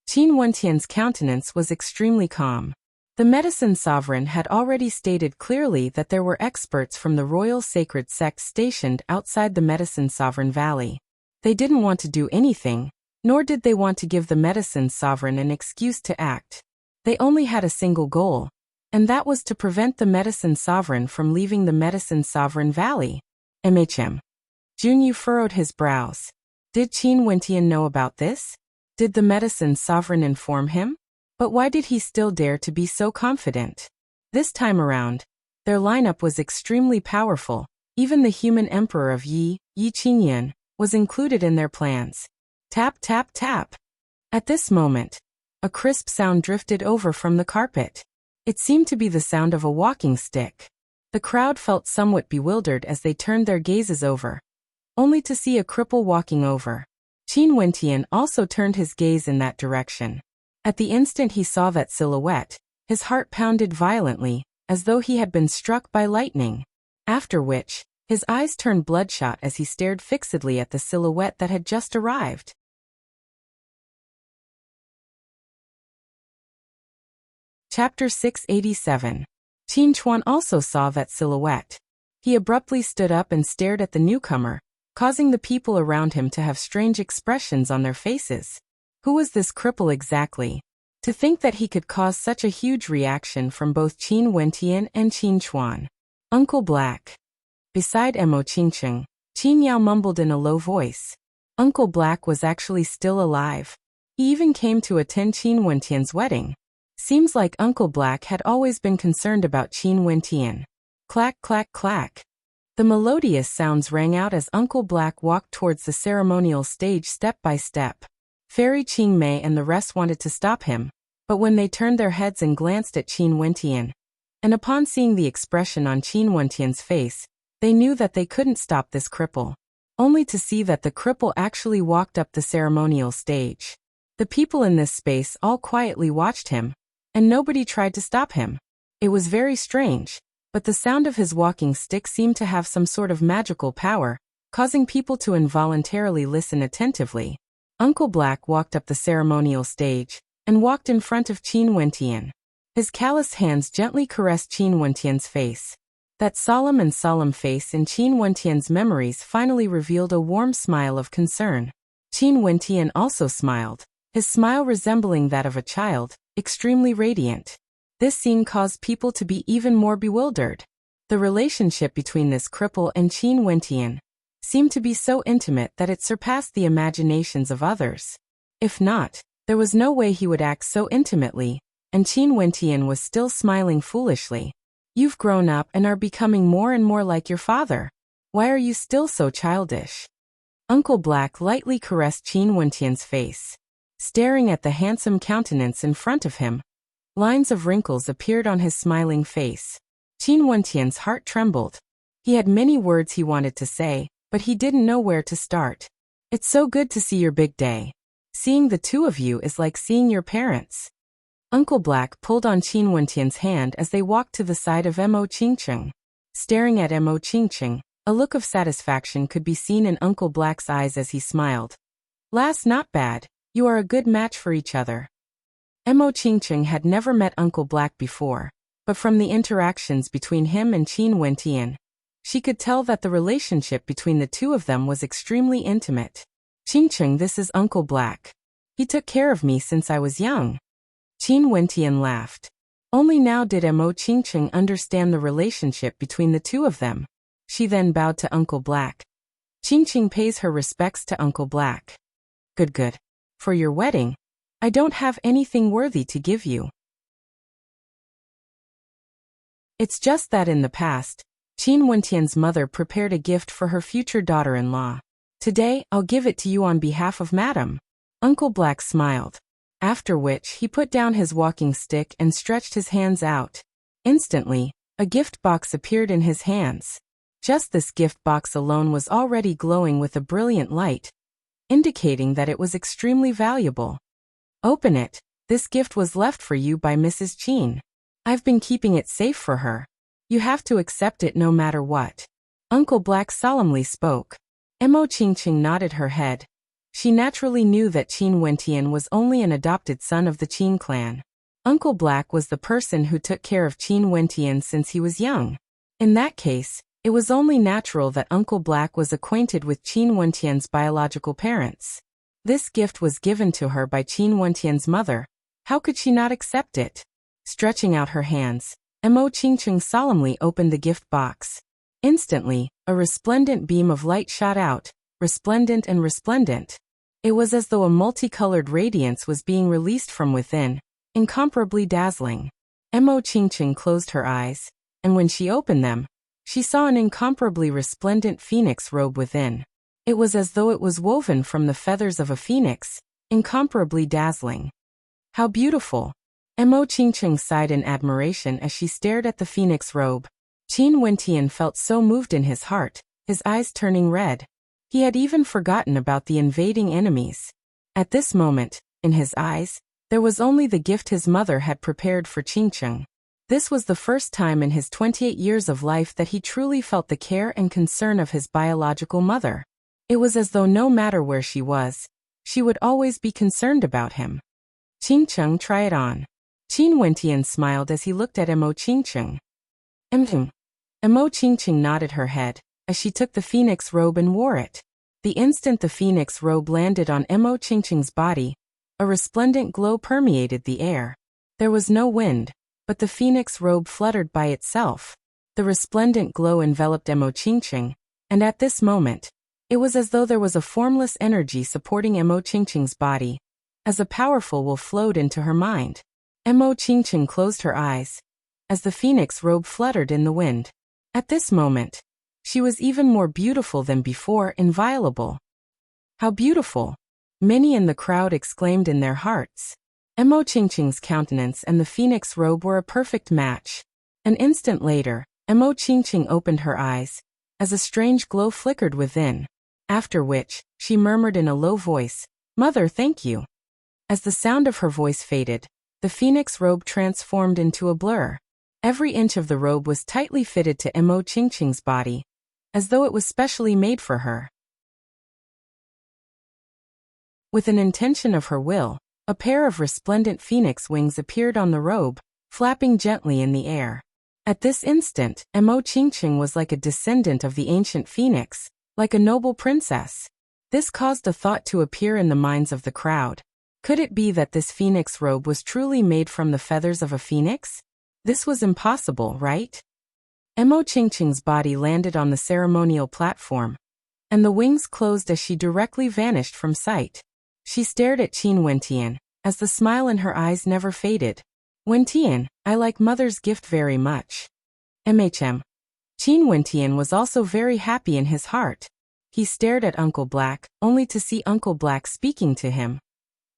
Qin Wentian's countenance was extremely calm. The medicine sovereign had already stated clearly that there were experts from the royal sacred sect stationed outside the medicine sovereign valley. They didn't want to do anything, nor did they want to give the medicine sovereign an excuse to act. They only had a single goal, and that was to prevent the medicine sovereign from leaving the medicine sovereign valley. Junyu furrowed his brows. Did Qin Wentian know about this? Did the medicine sovereign inform him? But why did he still dare to be so confident? This time around, their lineup was extremely powerful. Even the human emperor of Yi Qinyan, was included in their plans. Tap, tap, tap. At this moment, a crisp sound drifted over from the carpet. It seemed to be the sound of a walking stick. The crowd felt somewhat bewildered as they turned their gazes over, only to see a cripple walking over. Qin Wentian also turned his gaze in that direction. At the instant he saw that silhouette, his heart pounded violently, as though he had been struck by lightning. After which, his eyes turned bloodshot as he stared fixedly at the silhouette that had just arrived. Chapter 687. Qin Chuan also saw that silhouette. He abruptly stood up and stared at the newcomer, causing the people around him to have strange expressions on their faces. Who was this cripple exactly? To think that he could cause such a huge reaction from both Qin Wentian and Qin Chuan. Uncle Black. Beside Mo Qingcheng, Qin Yao mumbled in a low voice. Uncle Black was actually still alive. He even came to attend Qin Wentian's wedding. Seems like Uncle Black had always been concerned about Qin Wentian. Clack, clack, clack. The melodious sounds rang out as Uncle Black walked towards the ceremonial stage step by step. Fairy Qing Mei and the rest wanted to stop him, but when they turned their heads and glanced at Qin Wentian, and upon seeing the expression on Qin Wentian's face, they knew that they couldn't stop this cripple, only to see that the cripple actually walked up the ceremonial stage. The people in this space all quietly watched him, and nobody tried to stop him. It was very strange. But the sound of his walking stick seemed to have some sort of magical power, causing people to involuntarily listen attentively. Uncle Black walked up the ceremonial stage, and walked in front of Qin Wentian. His calloused hands gently caressed Qin Wentian's face. That solemn and solemn face in Qin Wentian's memories finally revealed a warm smile of concern. Qin Wentian also smiled, his smile resembling that of a child, extremely radiant. This scene caused people to be even more bewildered. The relationship between this cripple and Qin Wentian seemed to be so intimate that it surpassed the imaginations of others. If not, there was no way he would act so intimately, and Qin Wentian was still smiling foolishly. You've grown up and are becoming more and more like your father. Why are you still so childish? Uncle Black lightly caressed Qin Wentian's face. Staring at the handsome countenance in front of him, lines of wrinkles appeared on his smiling face. Qin Wentian's heart trembled. He had many words he wanted to say, but he didn't know where to start. It's so good to see your big day. Seeing the two of you is like seeing your parents. Uncle Black pulled on Qin Wentian's hand as they walked to the side of Mo Qingqing. Staring at Mo Qingqing, a look of satisfaction could be seen in Uncle Black's eyes as he smiled. Lass, not bad. You are a good match for each other. Mo Qingqing had never met Uncle Black before, but from the interactions between him and Qin Wentian, she could tell that the relationship between the two of them was extremely intimate. Qingqing, this is Uncle Black. He took care of me since I was young. Qin Wentian laughed. Only now did Mo Qingqing understand the relationship between the two of them. She then bowed to Uncle Black. Qingqing pays her respects to Uncle Black. Good. For your wedding, I don't have anything worthy to give you. It's just that in the past, Qin Wentian's mother prepared a gift for her future daughter-in-law. Today, I'll give it to you on behalf of Madam. Uncle Black smiled. After which, he put down his walking stick and stretched his hands out. Instantly, a gift box appeared in his hands. Just this gift box alone was already glowing with a brilliant light, indicating that it was extremely valuable. Open it. This gift was left for you by Mrs. Qin. I've been keeping it safe for her. You have to accept it no matter what. Uncle Black solemnly spoke. Mo Qingqing nodded her head. She naturally knew that Qin Wentian was only an adopted son of the Qin clan. Uncle Black was the person who took care of Qin Wentian since he was young. In that case, it was only natural that Uncle Black was acquainted with Qin Wentian's biological parents. This gift was given to her by Qin Wentian's mother. How could she not accept it? Stretching out her hands, Mo Qingqing solemnly opened the gift box. Instantly, a resplendent beam of light shot out, resplendent and resplendent. It was as though a multicolored radiance was being released from within, incomparably dazzling. Mo Qingqing closed her eyes, and when she opened them, she saw an incomparably resplendent phoenix robe within. It was as though it was woven from the feathers of a phoenix, incomparably dazzling. How beautiful! Mo Qingqing sighed in admiration as she stared at the phoenix robe. Qin Wentian felt so moved in his heart, his eyes turning red. He had even forgotten about the invading enemies. At this moment, in his eyes, there was only the gift his mother had prepared for Qingqing. This was the first time in his 28 years of life that he truly felt the care and concern of his biological mother. It was as though no matter where she was, she would always be concerned about him. Qingqing, try it on. Qin Wentian smiled as he looked at Mo Qingqing. Mo Qingqing nodded her head, as she took the phoenix robe and wore it. The instant the phoenix robe landed on Mo Qingqing's body, a resplendent glow permeated the air. There was no wind, but the phoenix robe fluttered by itself. The resplendent glow enveloped Mo Qingqing, and at this moment, it was as though there was a formless energy supporting Mo Qingqing's body, as a powerful will flowed into her mind. Mo Qingqing closed her eyes, as the phoenix robe fluttered in the wind. At this moment, she was even more beautiful than before, inviolable. How beautiful! Many in the crowd exclaimed in their hearts. Mo Qingqing's countenance and the phoenix robe were a perfect match. An instant later, Mo Qingqing opened her eyes, as a strange glow flickered within. After which, she murmured in a low voice, "Mother, thank you." As the sound of her voice faded, the phoenix robe transformed into a blur. Every inch of the robe was tightly fitted to Mo Qingqing's body, as though it was specially made for her. With an intention of her will, a pair of resplendent phoenix wings appeared on the robe, flapping gently in the air. At this instant, Mo Qingqing was like a descendant of the ancient phoenix, like a noble princess. This caused a thought to appear in the minds of the crowd. Could it be that this phoenix robe was truly made from the feathers of a phoenix? This was impossible, right? Mo Qingqing's body landed on the ceremonial platform, and the wings closed as she directly vanished from sight. She stared at Qin Wentian, as the smile in her eyes never faded. Wentian, I like mother's gift very much. Qin Wentian was also very happy in his heart. He stared at Uncle Black, only to see Uncle Black speaking to him.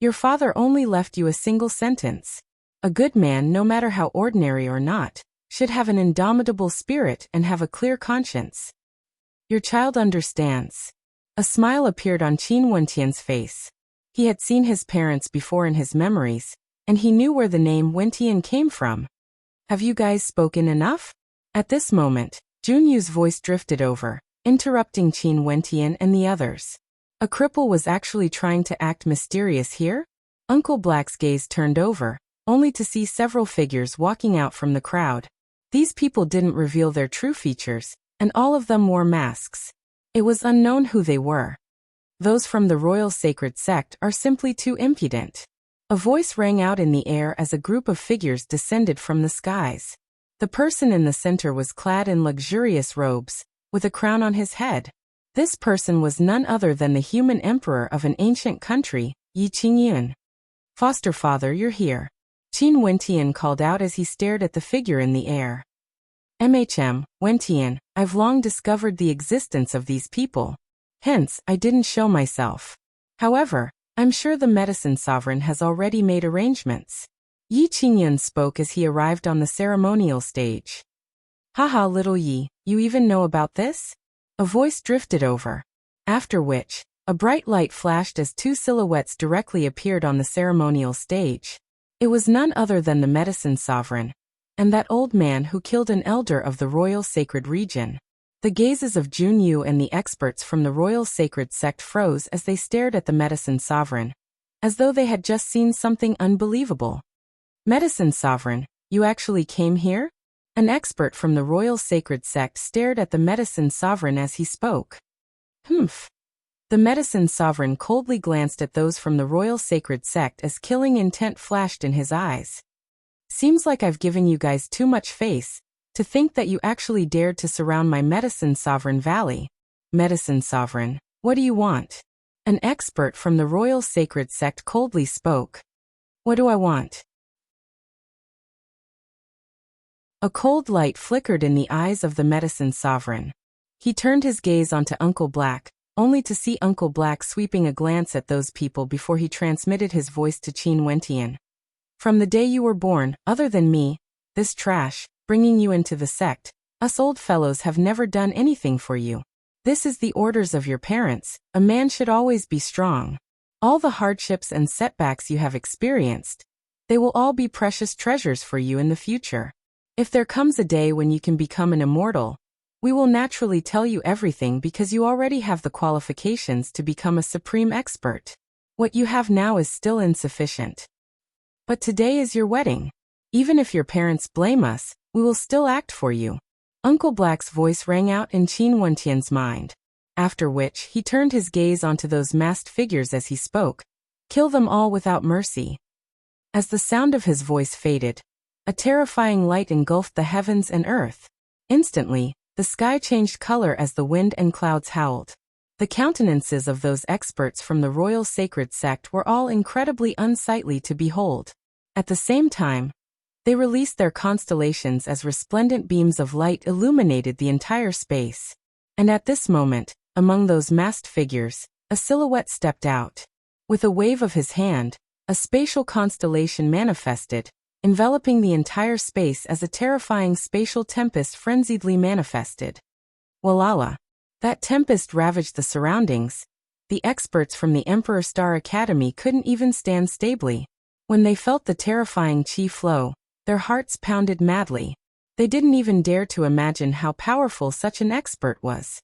Your father only left you a single sentence. A good man, no matter how ordinary or not, should have an indomitable spirit and have a clear conscience. Your child understands. A smile appeared on Qin Wentian's face. He had seen his parents before in his memories, and he knew where the name Wentian came from. Have you guys spoken enough? At this moment, Junyu's voice drifted over, interrupting Qin Wentian and the others. A cripple was actually trying to act mysterious here? Uncle Black's gaze turned over, only to see several figures walking out from the crowd. These people didn't reveal their true features, and all of them wore masks. It was unknown who they were. Those from the Royal Sacred Sect are simply too impudent. A voice rang out in the air as a group of figures descended from the skies. The person in the center was clad in luxurious robes, with a crown on his head. This person was none other than the human emperor of an ancient country, Yi Qingyun. Foster father, you're here. Qin Wentian called out as he stared at the figure in the air. Wentian, I've long discovered the existence of these people. Hence, I didn't show myself. However, I'm sure the medicine sovereign has already made arrangements. Yi Qingyun spoke as he arrived on the ceremonial stage. Haha, little Yi, you even know about this? A voice drifted over. After which, a bright light flashed as two silhouettes directly appeared on the ceremonial stage. It was none other than the medicine sovereign, and that old man who killed an elder of the Royal Sacred Region. The gazes of Junyu and the experts from the Royal Sacred Sect froze as they stared at the medicine sovereign, as though they had just seen something unbelievable. Medicine sovereign, you actually came here? An expert from the Royal Sacred Sect stared at the medicine sovereign as he spoke. Humph. The medicine sovereign coldly glanced at those from the Royal Sacred Sect as killing intent flashed in his eyes. Seems like I've given you guys too much face, to think that you actually dared to surround my medicine sovereign valley. Medicine sovereign, what do you want? An expert from the Royal Sacred Sect coldly spoke. What do I want? A cold light flickered in the eyes of the medicine sovereign. He turned his gaze onto Uncle Black, only to see Uncle Black sweeping a glance at those people before he transmitted his voice to Qin Wentian. From the day you were born, other than me, this trash, bringing you into the sect, us old fellows have never done anything for you. This is the orders of your parents. A man should always be strong. All the hardships and setbacks you have experienced, they will all be precious treasures for you in the future. If there comes a day when you can become an immortal, we will naturally tell you everything because you already have the qualifications to become a supreme expert. What you have now is still insufficient. But today is your wedding. Even if your parents blame us, we will still act for you. Uncle Black's voice rang out in Qin Wentian's mind. After which, he turned his gaze onto those masked figures as he spoke. Kill them all without mercy. As the sound of his voice faded, a terrifying light engulfed the heavens and earth. Instantly, the sky changed color as the wind and clouds howled. The countenances of those experts from the Royal Sacred Sect were all incredibly unsightly to behold. At the same time, they released their constellations as resplendent beams of light illuminated the entire space. And at this moment, among those masked figures, a silhouette stepped out. With a wave of his hand, a spatial constellation manifested, enveloping the entire space as a terrifying spatial tempest frenziedly manifested. Walala. That tempest ravaged the surroundings. The experts from the Emperor Star Academy couldn't even stand stably. When they felt the terrifying chi flow, their hearts pounded madly. They didn't even dare to imagine how powerful such an expert was.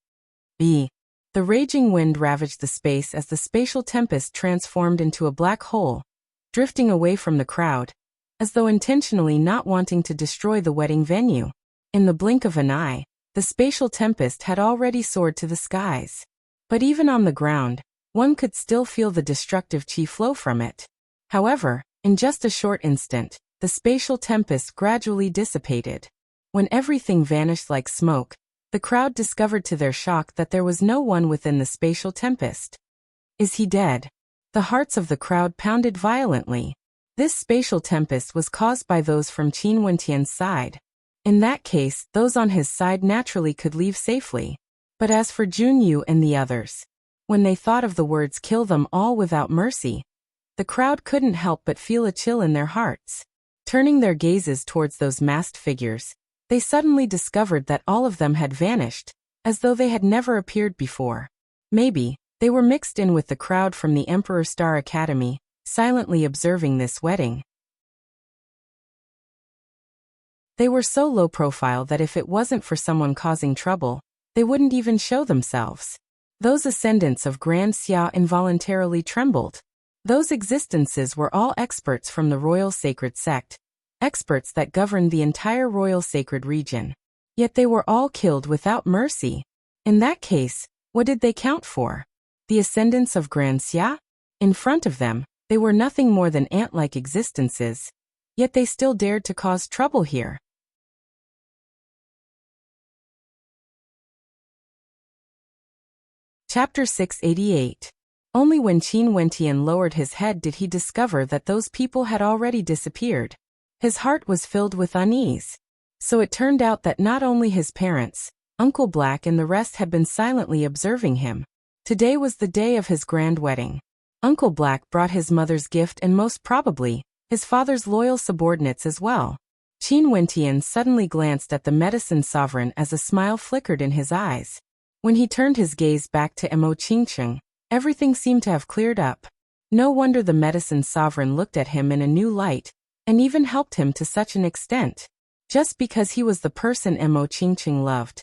The raging wind ravaged the space as the spatial tempest transformed into a black hole, drifting away from the crowd, as though intentionally not wanting to destroy the wedding venue. In the blink of an eye, the spatial tempest had already soared to the skies. But even on the ground, one could still feel the destructive chi flow from it. However, in just a short instant, the spatial tempest gradually dissipated. When everything vanished like smoke, the crowd discovered to their shock that there was no one within the spatial tempest. Is he dead? The hearts of the crowd pounded violently. This spatial tempest was caused by those from Qin Wentian's side. In that case, those on his side naturally could leave safely. But as for Junyu and the others, when they thought of the words "kill them all without mercy," the crowd couldn't help but feel a chill in their hearts. Turning their gazes towards those masked figures, they suddenly discovered that all of them had vanished, as though they had never appeared before. Maybe they were mixed in with the crowd from the Emperor Star Academy, silently observing this wedding. They were so low profile that if it wasn't for someone causing trouble, they wouldn't even show themselves. Those ascendants of Grand Xia involuntarily trembled. Those existences were all experts from the Royal Sacred Sect, experts that governed the entire Royal Sacred region. Yet they were all killed without mercy. In that case, what did they count for? The ascendants of Grand Xia? In front of them, they were nothing more than ant-like existences. Yet they still dared to cause trouble here. Chapter 688. Only when Qin Wentian lowered his head did he discover that those people had already disappeared. His heart was filled with unease. So it turned out that not only his parents, Uncle Black and the rest had been silently observing him. Today was the day of his grand wedding. Uncle Black brought his mother's gift and most probably, his father's loyal subordinates as well. Qin Wentian suddenly glanced at the medicine sovereign as a smile flickered in his eyes. When he turned his gaze back to Mo Qingcheng, everything seemed to have cleared up. No wonder the medicine sovereign looked at him in a new light, and even helped him to such an extent. Just because he was the person Mo Qingcheng loved,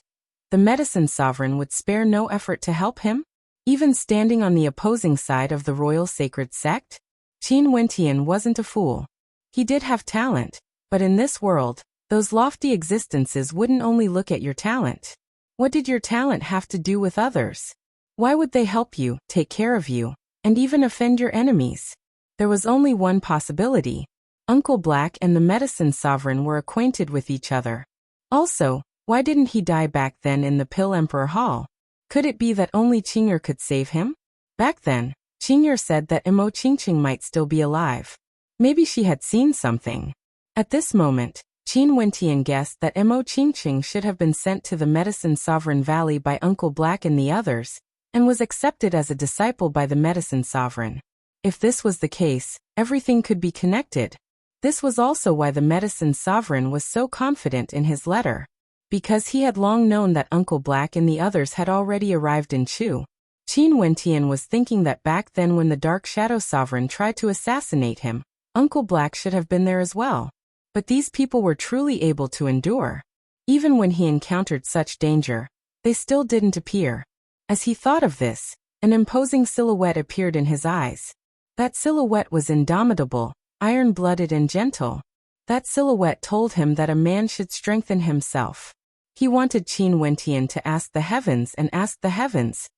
the medicine sovereign would spare no effort to help him? Even standing on the opposing side of the Royal Sacred Sect? Qin Wentian wasn't a fool. He did have talent, but in this world, those lofty existences wouldn't only look at your talent. What did your talent have to do with others? Why would they help you, take care of you, and even offend your enemies? There was only one possibility. Uncle Black and the medicine sovereign were acquainted with each other. Also, why didn't he die back then in the Pill Emperor Hall? Could it be that only Qing'er could save him? Back then, Qing'er said that Mo Qingcheng might still be alive. Maybe she had seen something. At this moment, Qin Wentian guessed that Mo Qingcheng should have been sent to the Medicine Sovereign Valley by Uncle Black and the others, and was accepted as a disciple by the Medicine Sovereign. If this was the case, everything could be connected. This was also why the Medicine Sovereign was so confident in his letter. Because he had long known that Uncle Black and the others had already arrived in Chu. Qin Wentian was thinking that back then when the Dark Shadow Sovereign tried to assassinate him, Uncle Black should have been there as well. But these people were truly able to endure. Even when he encountered such danger, they still didn't appear. As he thought of this, an imposing silhouette appeared in his eyes. That silhouette was indomitable, iron-blooded and gentle. That silhouette told him that a man should strengthen himself. He wanted Qin Wentian to ask the heavens and ask the heavens,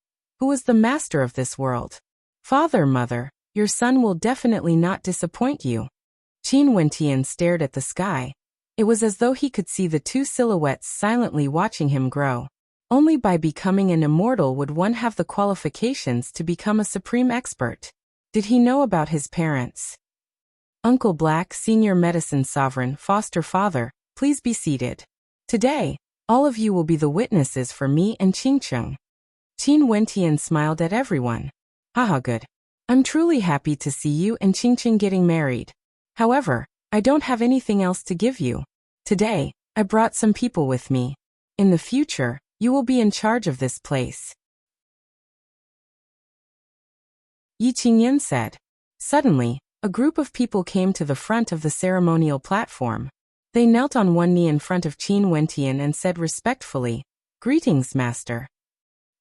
who is the master of this world? Father, mother, your son will definitely not disappoint you. Qin Wentian stared at the sky. It was as though he could see the two silhouettes silently watching him grow. Only by becoming an immortal would one have the qualifications to become a supreme expert. Did he know about his parents? Uncle Black, Senior Medicine Sovereign, Foster Father, please be seated. Today, all of you will be the witnesses for me and Qingcheng. Qin Wentian smiled at everyone. Haha, good. I'm truly happy to see you and Qingcheng getting married. However, I don't have anything else to give you. Today, I brought some people with me. In the future, you will be in charge of this place. Yi Qingyan said. Suddenly, a group of people came to the front of the ceremonial platform. They knelt on one knee in front of Qin Wentian and said respectfully, "Greetings, Master."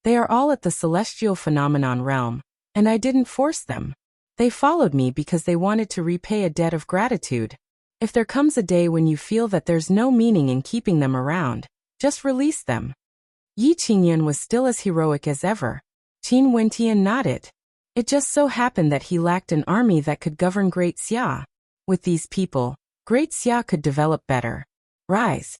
They are all at the Celestial Phenomenon Realm, and I didn't force them. They followed me because they wanted to repay a debt of gratitude. If there comes a day when you feel that there's no meaning in keeping them around, just release them. Yi Qingyan was still as heroic as ever. Qin Wentian nodded. It just so happened that he lacked an army that could govern Great Xia. With these people, Great Xia could develop better. Rise.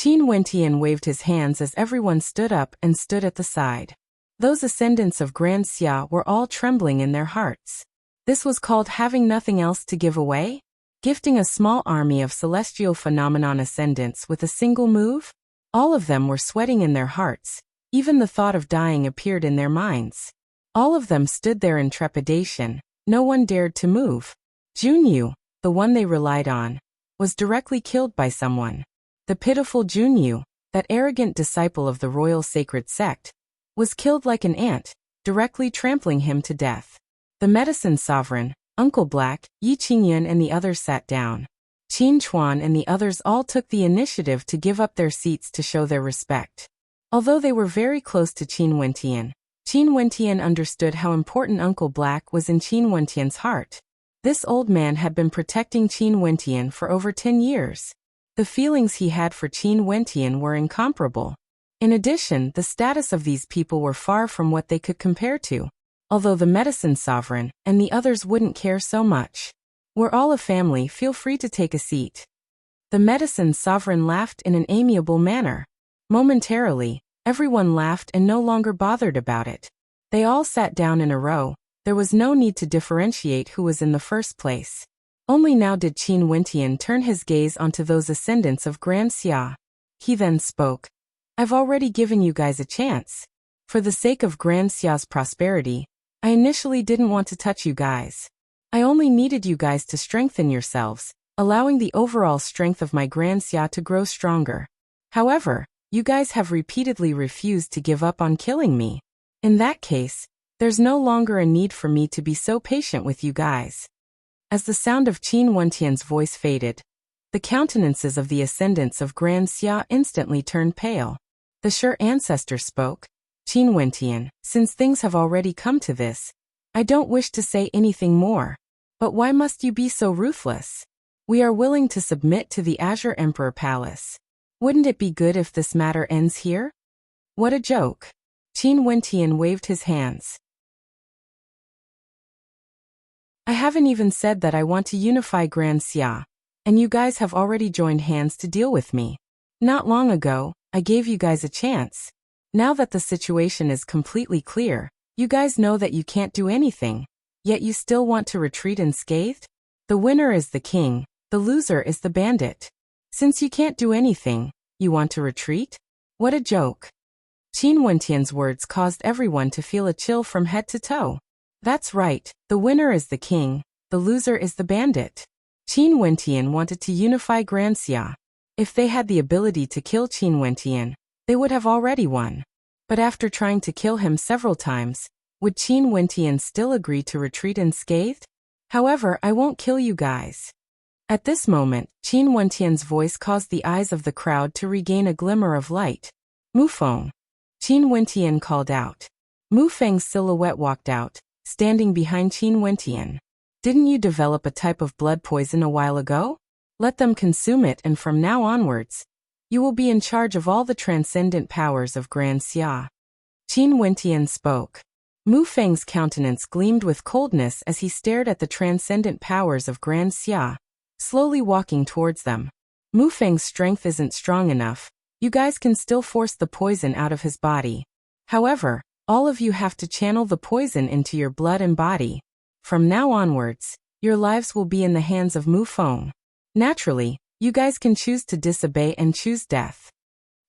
Qin Wentian waved his hands as everyone stood up and stood at the side. Those ascendants of Grand Xia were all trembling in their hearts. This was called having nothing else to give away? Gifting a small army of celestial phenomenon ascendants with a single move? All of them were sweating in their hearts. Even the thought of dying appeared in their minds. All of them stood there in trepidation. No one dared to move. Junyu, the one they relied on, was directly killed by someone. The pitiful Junyu, that arrogant disciple of the royal sacred sect, was killed like an ant, directly trampling him to death. The medicine sovereign, Uncle Black, Yi Qingyun and the others sat down. Qin Chuan and the others all took the initiative to give up their seats to show their respect. Although they were very close to Qin Wentian understood how important Uncle Black was in Qin Wentian's heart. This old man had been protecting Qin Wentian for over 10 years. The feelings he had for Qin Wentian were incomparable. In addition, the status of these people were far from what they could compare to. Although the medicine sovereign and the others wouldn't care so much. We're all a family, feel free to take a seat. The medicine sovereign laughed in an amiable manner. Momentarily, everyone laughed and no longer bothered about it. They all sat down in a row. There was no need to differentiate who was in the first place. Only now did Qin Wentian turn his gaze onto those ascendants of Grand Xia. He then spoke. I've already given you guys a chance. For the sake of Grand Xia's prosperity, I initially didn't want to touch you guys. I only needed you guys to strengthen yourselves, allowing the overall strength of my Grand Xia to grow stronger. However, you guys have repeatedly refused to give up on killing me. In that case, there's no longer a need for me to be so patient with you guys. As the sound of Qin Wentian's voice faded, the countenances of the ascendants of Grand Xia instantly turned pale. The sure ancestor spoke. Qin Wentian, since things have already come to this, I don't wish to say anything more. But why must you be so ruthless? We are willing to submit to the Azure Emperor Palace. Wouldn't it be good if this matter ends here? What a joke. Qin Wentian waved his hands. I haven't even said that I want to unify Grand Xia, and you guys have already joined hands to deal with me. Not long ago, I gave you guys a chance. Now that the situation is completely clear, you guys know that you can't do anything, yet you still want to retreat unscathed? The winner is the king, the loser is the bandit. Since you can't do anything, you want to retreat? What a joke. Qin Wentian's words caused everyone to feel a chill from head to toe. That's right, the winner is the king, the loser is the bandit. Qin Wentian wanted to unify Grand Xia. If they had the ability to kill Qin Wentian, they would have already won. But after trying to kill him several times, would Qin Wentian still agree to retreat unscathed? However, I won't kill you guys. At this moment, Qin Wentian's voice caused the eyes of the crowd to regain a glimmer of light. Mu Feng. Qin Wentian called out. Mu Feng's silhouette walked out, standing behind Qin Wentian. Didn't you develop a type of blood poison a while ago? Let them consume it, and from now onwards, you will be in charge of all the transcendent powers of Grand Xia. Qin Wentian spoke. Mu Feng's countenance gleamed with coldness as he stared at the transcendent powers of Grand Xia, slowly walking towards them. Mu Feng's strength isn't strong enough. You guys can still force the poison out of his body. However, all of you have to channel the poison into your blood and body. From now onwards, your lives will be in the hands of Mu Feng. Naturally, you guys can choose to disobey and choose death.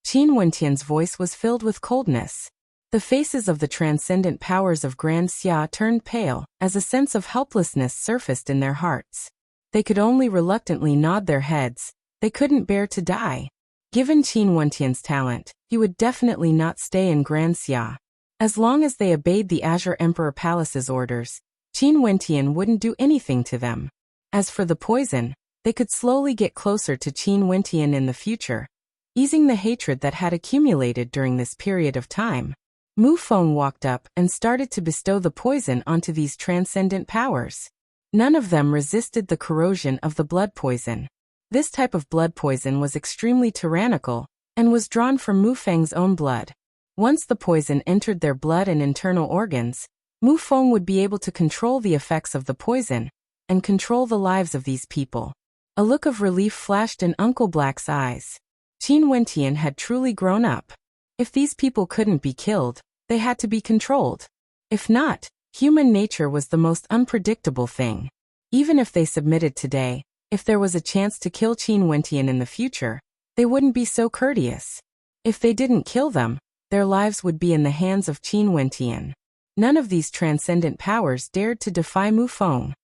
Qin Wentian's voice was filled with coldness. The faces of the transcendent powers of Grand Xia turned pale as a sense of helplessness surfaced in their hearts. They could only reluctantly nod their heads. They couldn't bear to die. Given Qin Wentian's talent, he would definitely not stay in Grand Xia. As long as they obeyed the Azure Emperor Palace's orders, Qin Wentian wouldn't do anything to them. As for the poison, they could slowly get closer to Qin Wentian in the future, easing the hatred that had accumulated during this period of time. Mu Feng walked up and started to bestow the poison onto these transcendent powers. None of them resisted the corrosion of the blood poison. This type of blood poison was extremely tyrannical and was drawn from Mu Feng's own blood. Once the poison entered their blood and internal organs, Mu Feng would be able to control the effects of the poison and control the lives of these people. A look of relief flashed in Uncle Black's eyes. Qin Wentian had truly grown up. If these people couldn't be killed, they had to be controlled. If not, human nature was the most unpredictable thing. Even if they submitted today, if there was a chance to kill Qin Wentian in the future, they wouldn't be so courteous. If they didn't kill them, their lives would be in the hands of Qin Wentian. None of these transcendent powers dared to defy Mu Feng.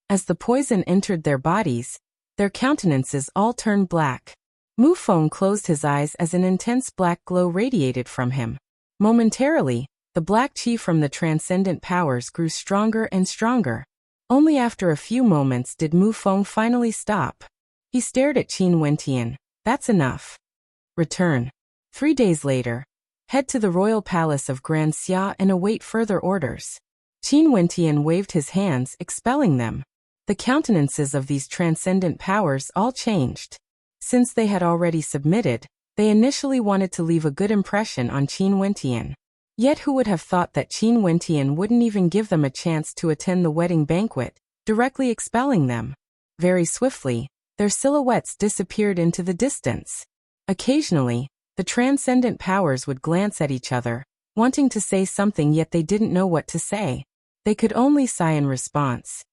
As the poison entered their bodies, their countenances all turned black. Mu Feng closed his eyes as an intense black glow radiated from him. Momentarily, the black qi from the transcendent powers grew stronger and stronger. Only after a few moments did Mu Feng finally stop. He stared at Qin Wentian. That's enough. Return. 3 days later, head to the royal palace of Grand Xia and await further orders. Qin Wentian waved his hands, expelling them. The countenances of these transcendent powers all changed. Since they had already submitted, they initially wanted to leave a good impression on Qin Wentian. Yet who would have thought that Qin Wentian wouldn't even give them a chance to attend the wedding banquet, directly expelling them? Very swiftly, their silhouettes disappeared into the distance. Occasionally, the transcendent powers would glance at each other, wanting to say something yet they didn't know what to say. They could only sigh in response.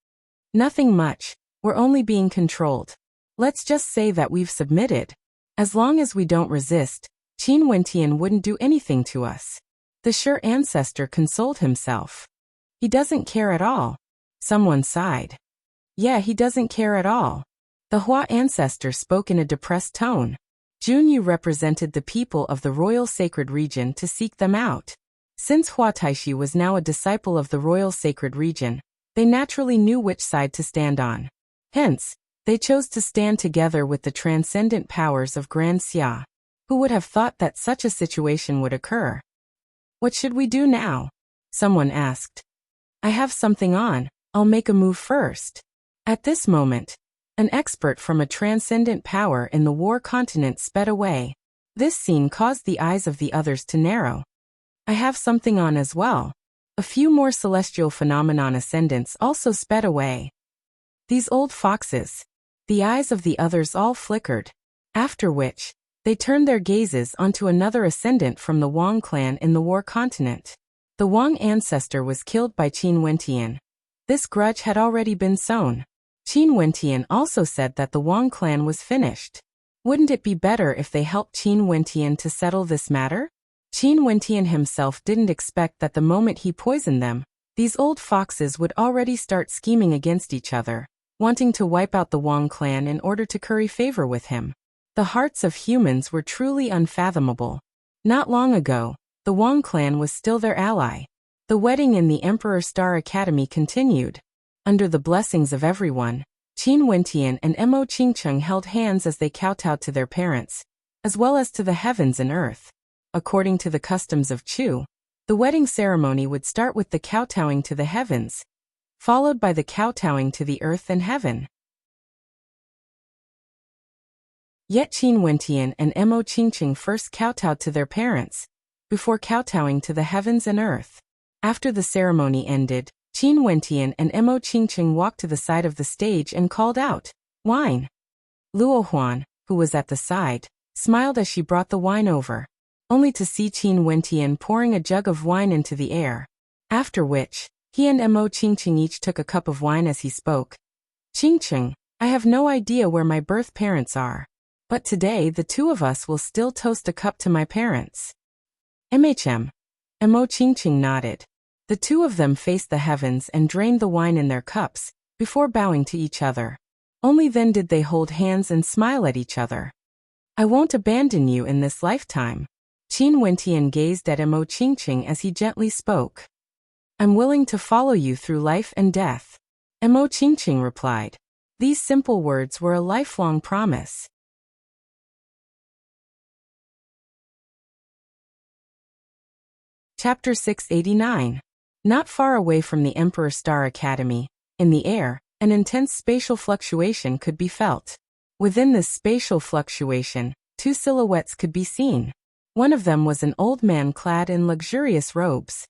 Nothing much, we're only being controlled. Let's just say that we've submitted. As long as we don't resist, Qin Wentian wouldn't do anything to us. The sure ancestor consoled himself. He doesn't care at all. Someone sighed. Yeah, he doesn't care at all. The Hua ancestor spoke in a depressed tone. Junyu represented the people of the royal sacred region to seek them out. Since Hua Taishi was now a disciple of the royal sacred region, they naturally knew which side to stand on. Hence, they chose to stand together with the transcendent powers of Grand Xia. Who would have thought that such a situation would occur? What should we do now? Someone asked. I have something on, I'll make a move first. At this moment, an expert from a transcendent power in the war continent sped away. This scene caused the eyes of the others to narrow. I have something on as well. A few more celestial phenomenon ascendants also sped away. These old foxes. The eyes of the others all flickered. After which, they turned their gazes onto another ascendant from the Wang clan in the war continent. The Wang ancestor was killed by Qin Wentian. This grudge had already been sown. Qin Wentian also said that the Wang clan was finished. Wouldn't it be better if they helped Qin Wentian to settle this matter? Qin Wentian himself didn't expect that the moment he poisoned them, these old foxes would already start scheming against each other, wanting to wipe out the Wang clan in order to curry favor with him. The hearts of humans were truly unfathomable. Not long ago, the Wang clan was still their ally. The wedding in the Emperor Star Academy continued. Under the blessings of everyone, Qin Wentian and Mo Qingcheng held hands as they kowtowed to their parents, as well as to the heavens and earth. According to the customs of Chu, the wedding ceremony would start with the kowtowing to the heavens, followed by the kowtowing to the earth and heaven. Yet Qin Wentian and Mo Qingcheng first kowtowed to their parents, before kowtowing to the heavens and earth. After the ceremony ended, Qin Wentian and Mo Qingcheng walked to the side of the stage and called out, "Wine!" Luo Huan, who was at the side, smiled as she brought the wine over, only to see Qin Wentian pouring a jug of wine into the air. After which, he and Mo Qingcheng each took a cup of wine as he spoke. "Qingcheng, I have no idea where my birth parents are. But today the two of us will still toast a cup to my parents." Mo Qingcheng nodded. The two of them faced the heavens and drained the wine in their cups, before bowing to each other. Only then did they hold hands and smile at each other. "I won't abandon you in this lifetime." Qin Wentian gazed at Mo Qingcheng as he gently spoke. "I'm willing to follow you through life and death." Mo Qingcheng replied. These simple words were a lifelong promise. Chapter 689. Not far away from the Emperor Star Academy, in the air, an intense spatial fluctuation could be felt. Within this spatial fluctuation, two silhouettes could be seen. One of them was an old man clad in luxurious robes.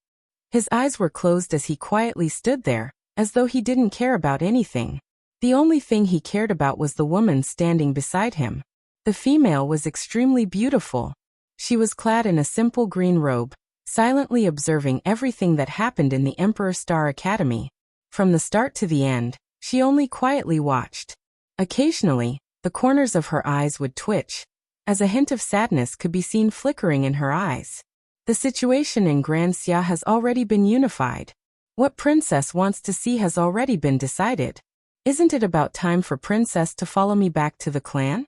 His eyes were closed as he quietly stood there, as though he didn't care about anything. The only thing he cared about was the woman standing beside him. The female was extremely beautiful. She was clad in a simple green robe, silently observing everything that happened in the Emperor Star Academy. From the start to the end, she only quietly watched. Occasionally, the corners of her eyes would twitch, as a hint of sadness could be seen flickering in her eyes. The situation in Grand Xia has already been unified. What Princess wants to see has already been decided. Isn't it about time for Princess to follow me back to the clan?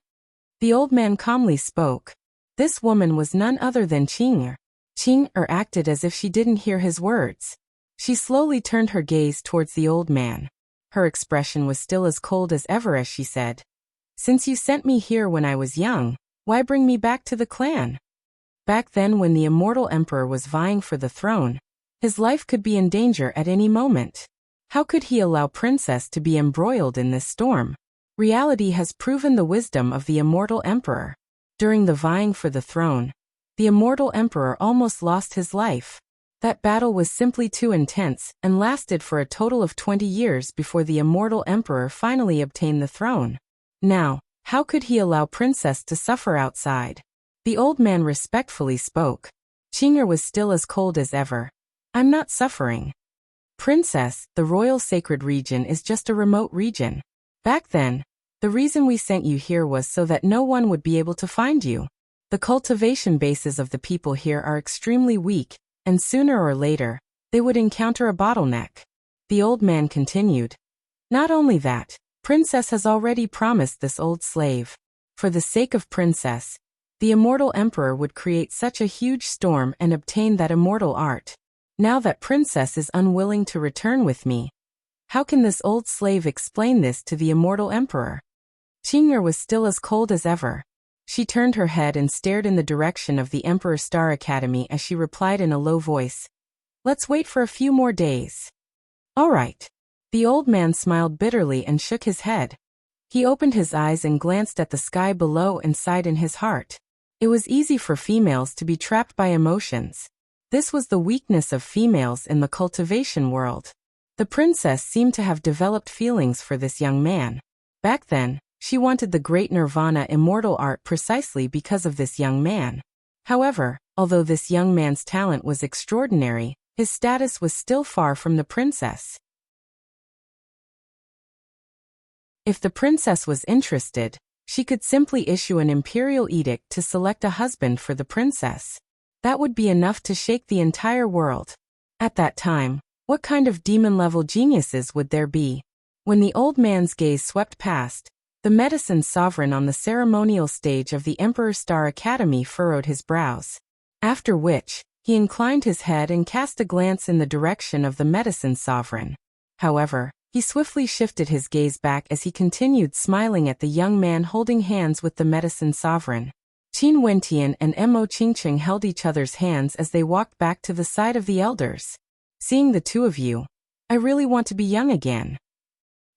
The old man calmly spoke. This woman was none other than Qing'er. Qing'er acted as if she didn't hear his words. She slowly turned her gaze towards the old man. Her expression was still as cold as ever as she said, "Since you sent me here when I was young, why bring me back to the clan?" Back then, when the immortal emperor was vying for the throne, his life could be in danger at any moment. How could he allow Princess to be embroiled in this storm? Reality has proven the wisdom of the immortal emperor. During the vying for the throne, the immortal emperor almost lost his life. That battle was simply too intense and lasted for a total of 20 years before the immortal emperor finally obtained the throne. Now, how could he allow Princess to suffer outside? The old man respectfully spoke. Qing'er was still as cold as ever. "I'm not suffering. Princess, the royal sacred region is just a remote region. Back then, the reason we sent you here was so that no one would be able to find you. The cultivation bases of the people here are extremely weak, and sooner or later, they would encounter a bottleneck." The old man continued. "Not only that, Princess has already promised this old slave. For the sake of Princess, the immortal emperor would create such a huge storm and obtain that immortal art. Now that Princess is unwilling to return with me, how can this old slave explain this to the immortal emperor?" Qing'er was still as cold as ever. She turned her head and stared in the direction of the Emperor Star Academy as she replied in a low voice, "Let's wait for a few more days." "All right." The old man smiled bitterly and shook his head. He opened his eyes and glanced at the sky below and sighed in his heart. It was easy for females to be trapped by emotions. This was the weakness of females in the cultivation world. The princess seemed to have developed feelings for this young man. Back then, she wanted the great Nirvana immortal art precisely because of this young man. However, although this young man's talent was extraordinary, his status was still far from the princess. If the princess was interested, she could simply issue an imperial edict to select a husband for the princess. That would be enough to shake the entire world. At that time, what kind of demon-level geniuses would there be? When the old man's gaze swept past, the medicine sovereign on the ceremonial stage of the Emperor Star Academy furrowed his brows. After which, he inclined his head and cast a glance in the direction of the medicine sovereign. However, he swiftly shifted his gaze back as he continued smiling at the young man holding hands with the medicine sovereign. Qin Wentian and Mo Qingqing held each other's hands as they walked back to the side of the elders. "Seeing the two of you, I really want to be young again."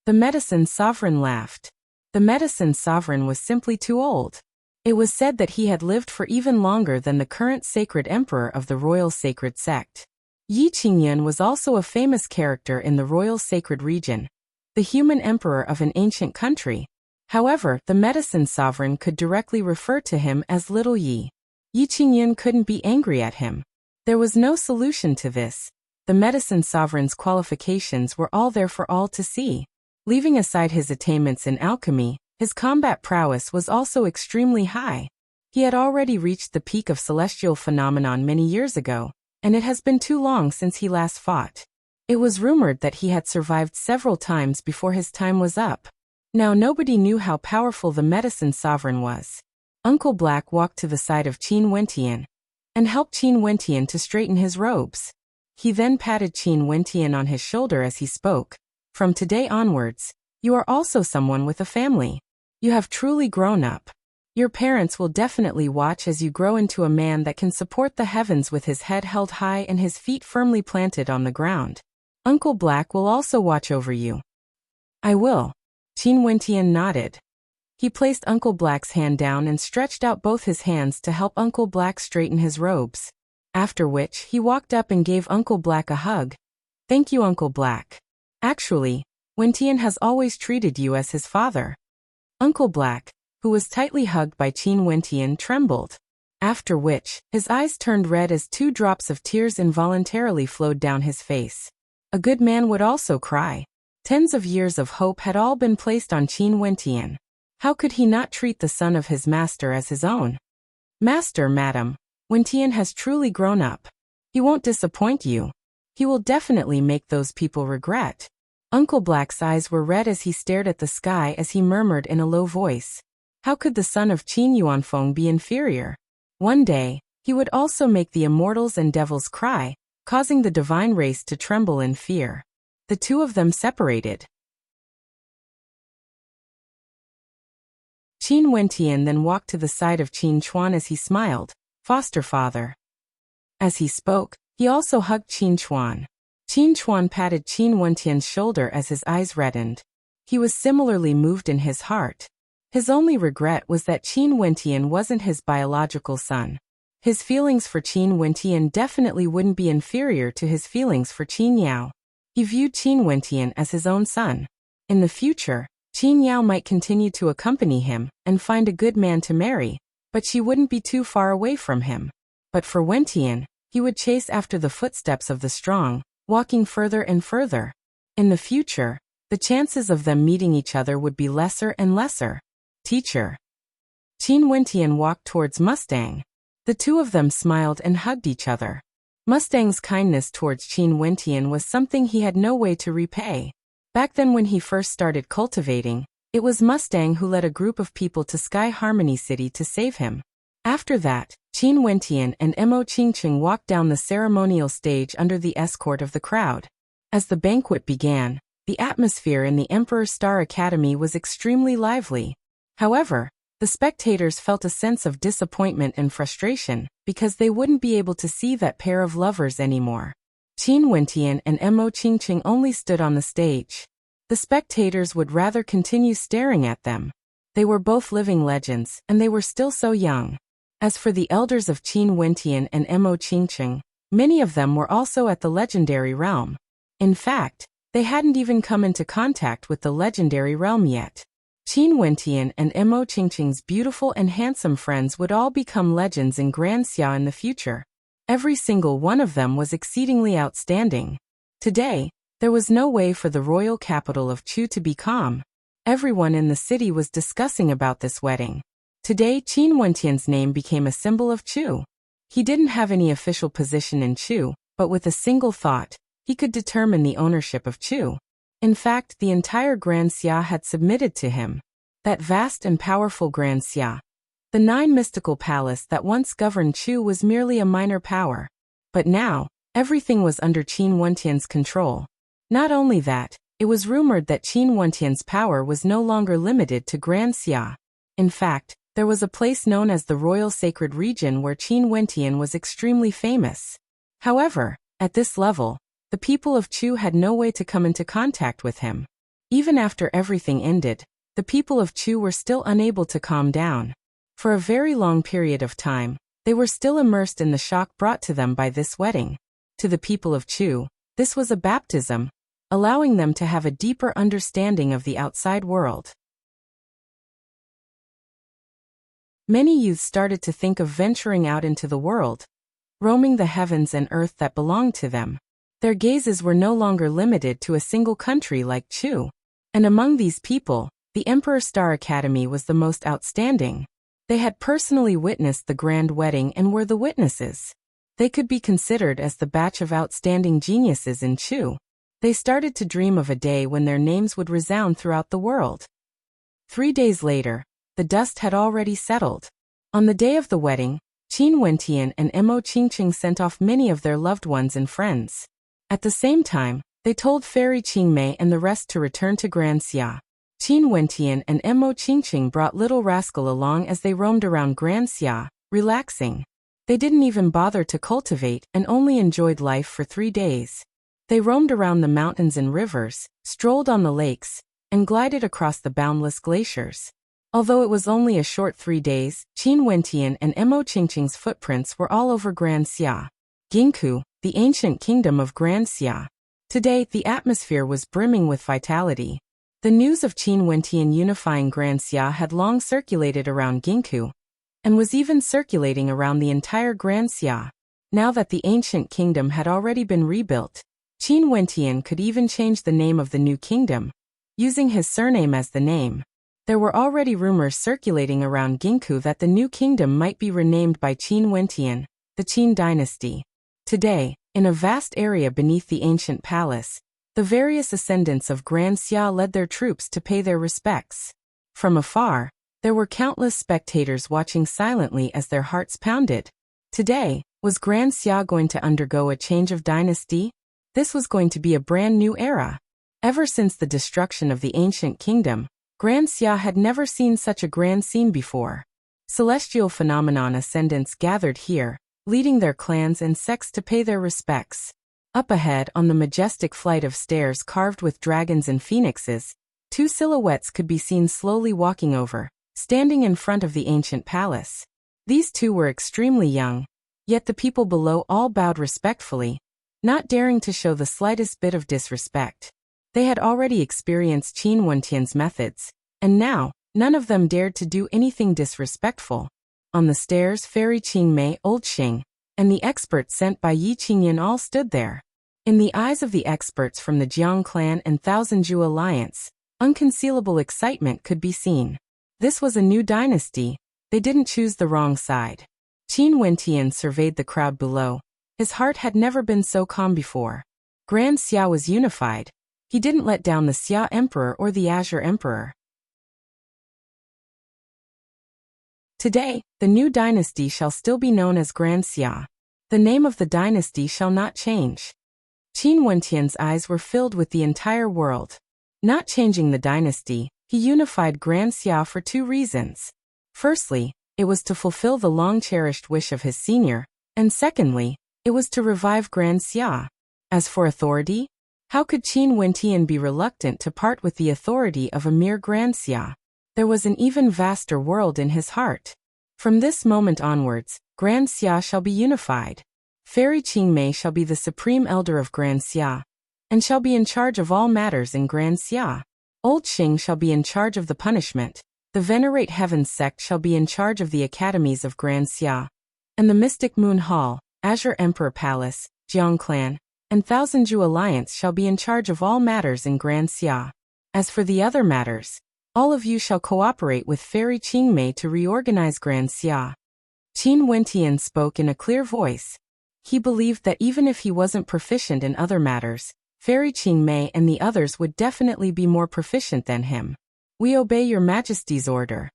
The medicine sovereign laughed. The medicine sovereign was simply too old. It was said that he had lived for even longer than the current sacred emperor of the royal sacred sect. Yi Qingyan was also a famous character in the royal sacred region, the human emperor of an ancient country. However, the medicine sovereign could directly refer to him as Little Yi. Yi Qingyan couldn't be angry at him. There was no solution to this. The medicine sovereign's qualifications were all there for all to see. Leaving aside his attainments in alchemy, his combat prowess was also extremely high. He had already reached the peak of celestial phenomenon many years ago, and it has been too long since he last fought. It was rumored that he had survived several times before his time was up. Now nobody knew how powerful the medicine sovereign was. Uncle Black walked to the side of Qin Wentian and helped Qin Wentian to straighten his robes. He then patted Qin Wentian on his shoulder as he spoke. "From today onwards, you are also someone with a family. You have truly grown up. Your parents will definitely watch as you grow into a man that can support the heavens with his head held high and his feet firmly planted on the ground. Uncle Black will also watch over you." "I will." Qin Wentian nodded. He placed Uncle Black's hand down and stretched out both his hands to help Uncle Black straighten his robes. After which, he walked up and gave Uncle Black a hug. "Thank you, Uncle Black. Actually, Wentian has always treated you as his father. Uncle Black, who was tightly hugged by Qin Wentian, trembled. After which, his eyes turned red as 2 drops of tears involuntarily flowed down his face. A good man would also cry. Tens of years of hope had all been placed on Qin Wentian. How could he not treat the son of his master as his own? Master, madam, Wentian has truly grown up. He won't disappoint you. He will definitely make those people regret. Uncle Black's eyes were red as he stared at the sky as he murmured in a low voice. How could the son of Qin Yuanfeng be inferior? One day, he would also make the immortals and devils cry, causing the divine race to tremble in fear. The 2 of them separated. Qin Wentian then walked to the side of Qin Chuan as he smiled, foster father. As he spoke, he also hugged Qin Chuan. Qin Chuan patted Qin Wentian's shoulder as his eyes reddened. He was similarly moved in his heart. His only regret was that Qin Wentian wasn't his biological son. His feelings for Qin Wentian definitely wouldn't be inferior to his feelings for Qin Yao. He viewed Qin Wentian as his own son. In the future, Qin Yao might continue to accompany him and find a good man to marry, but she wouldn't be too far away from him. But for Wentian, he would chase after the footsteps of the strong, walking further and further. In the future, the chances of them meeting each other would be lesser and lesser. Teacher. Qin Wentian walked towards Mustang. The 2 of them smiled and hugged each other. Mustang's kindness towards Qin Wentian was something he had no way to repay. Back then when he first started cultivating, it was Mustang who led a group of people to Sky Harmony City to save him. After that, Qin Wentian and Mo Qingqing walked down the ceremonial stage under the escort of the crowd. As the banquet began, the atmosphere in the Emperor Star Academy was extremely lively. However, the spectators felt a sense of disappointment and frustration because they wouldn't be able to see that pair of lovers anymore. Qin Wentian and Mo Qingqing only stood on the stage. The spectators would rather continue staring at them. They were both living legends, and they were still so young. As for the elders of Qin Wentian and Mo Qingqing, many of them were also at the legendary realm. In fact, they hadn't even come into contact with the legendary realm yet. Qin Wentian and Mo Qingqing's beautiful and handsome friends would all become legends in Grand Xia in the future. Every single one of them was exceedingly outstanding. Today, there was no way for the royal capital of Chu to be calm. Everyone in the city was discussing about this wedding. Today, Qin Wentian's name became a symbol of Chu. He didn't have any official position in Chu, but with a single thought, he could determine the ownership of Chu. In fact, the entire Grand Xia had submitted to him. That vast and powerful Grand Xia. The 9 mystical palace that once governed Chu was merely a minor power. But now, everything was under Qin Wentian's control. Not only that, it was rumored that Qin Wentian's power was no longer limited to Grand Xia. In fact, there was a place known as the Royal Sacred Region where Qin Wentian was extremely famous. However, at this level, the people of Chu had no way to come into contact with him. Even after everything ended, the people of Chu were still unable to calm down. For a very long period of time, they were still immersed in the shock brought to them by this wedding. To the people of Chu, this was a baptism, allowing them to have a deeper understanding of the outside world. Many youths started to think of venturing out into the world, roaming the heavens and earth that belonged to them. Their gazes were no longer limited to a single country like Chu. And among these people, the Emperor Star Academy was the most outstanding. They had personally witnessed the grand wedding and were the witnesses. They could be considered as the batch of outstanding geniuses in Chu. They started to dream of a day when their names would resound throughout the world. 3 days later, the dust had already settled. On the day of the wedding, Qin Wentian and Mo Qingqing sent off many of their loved ones and friends. At the same time, they told Fairy Qingmei and the rest to return to Grand Xia. Qin Wentian and Mo Qingqing brought Little Rascal along as they roamed around Grand Xia, relaxing. They didn't even bother to cultivate and only enjoyed life for 3 days. They roamed around the mountains and rivers, strolled on the lakes, and glided across the boundless glaciers. Although it was only a short 3 days, Qin Wentian and Mo Qingqing's footprints were all over Grand Xia. Ginkgu, the ancient kingdom of Grand Xia. Today, the atmosphere was brimming with vitality. The news of Qin Wentian unifying Grand Xia had long circulated around Ginkgo, and was even circulating around the entire Grand Xia. Now that the ancient kingdom had already been rebuilt, Qin Wentian could even change the name of the new kingdom, using his surname as the name. There were already rumors circulating around Ginkgo that the new kingdom might be renamed by Qin Wentian, the Qin dynasty. Today, in a vast area beneath the ancient palace, the various ascendants of Grand Xia led their troops to pay their respects. From afar, there were countless spectators watching silently as their hearts pounded. Today, was Grand Xia going to undergo a change of dynasty? This was going to be a brand new era. Ever since the destruction of the ancient kingdom, Grand Xia had never seen such a grand scene before. Celestial phenomenon ascendants gathered here, leading their clans and sects to pay their respects. Up ahead, on the majestic flight of stairs carved with dragons and phoenixes, two silhouettes could be seen slowly walking over, standing in front of the ancient palace. These two were extremely young, yet the people below all bowed respectfully, not daring to show the slightest bit of disrespect. They had already experienced Qin Wentian's methods, and now, none of them dared to do anything disrespectful. On the stairs, Fairy Qingmei, Old Xing, and the experts sent by Yi Qingyan all stood there. In the eyes of the experts from the Jiang clan and Thousand Zhu alliance, unconcealable excitement could be seen. This was a new dynasty. They didn't choose the wrong side. Qin Wentian surveyed the crowd below. His heart had never been so calm before. Grand Xia was unified. He didn't let down the Xia Emperor or the Azure Emperor. Today, the new dynasty shall still be known as Grand Xia. The name of the dynasty shall not change. Qin Wentian's eyes were filled with the entire world. Not changing the dynasty, he unified Grand Xia for two reasons. Firstly, it was to fulfill the long-cherished wish of his senior, and secondly, it was to revive Grand Xia. As for authority, how could Qin Wentian be reluctant to part with the authority of a mere Grand Xia? There was an even vaster world in his heart. From this moment onwards, Grand Xia shall be unified. Fairy Qingmei shall be the supreme elder of Grand Xia, and shall be in charge of all matters in Grand Xia. Old Xing shall be in charge of the punishment. The Venerate Heavens sect shall be in charge of the academies of Grand Xia, and the Mystic Moon Hall, Azure Emperor Palace, Jiang Clan, and Thousand Zhu alliance shall be in charge of all matters in Grand Xia. As for the other matters, all of you shall cooperate with Fairy Qingmei to reorganize Grand Xia. Qin Wentian spoke in a clear voice. He believed that even if he wasn't proficient in other matters, Fairy Qingmei and the others would definitely be more proficient than him. We obey your Majesty's order.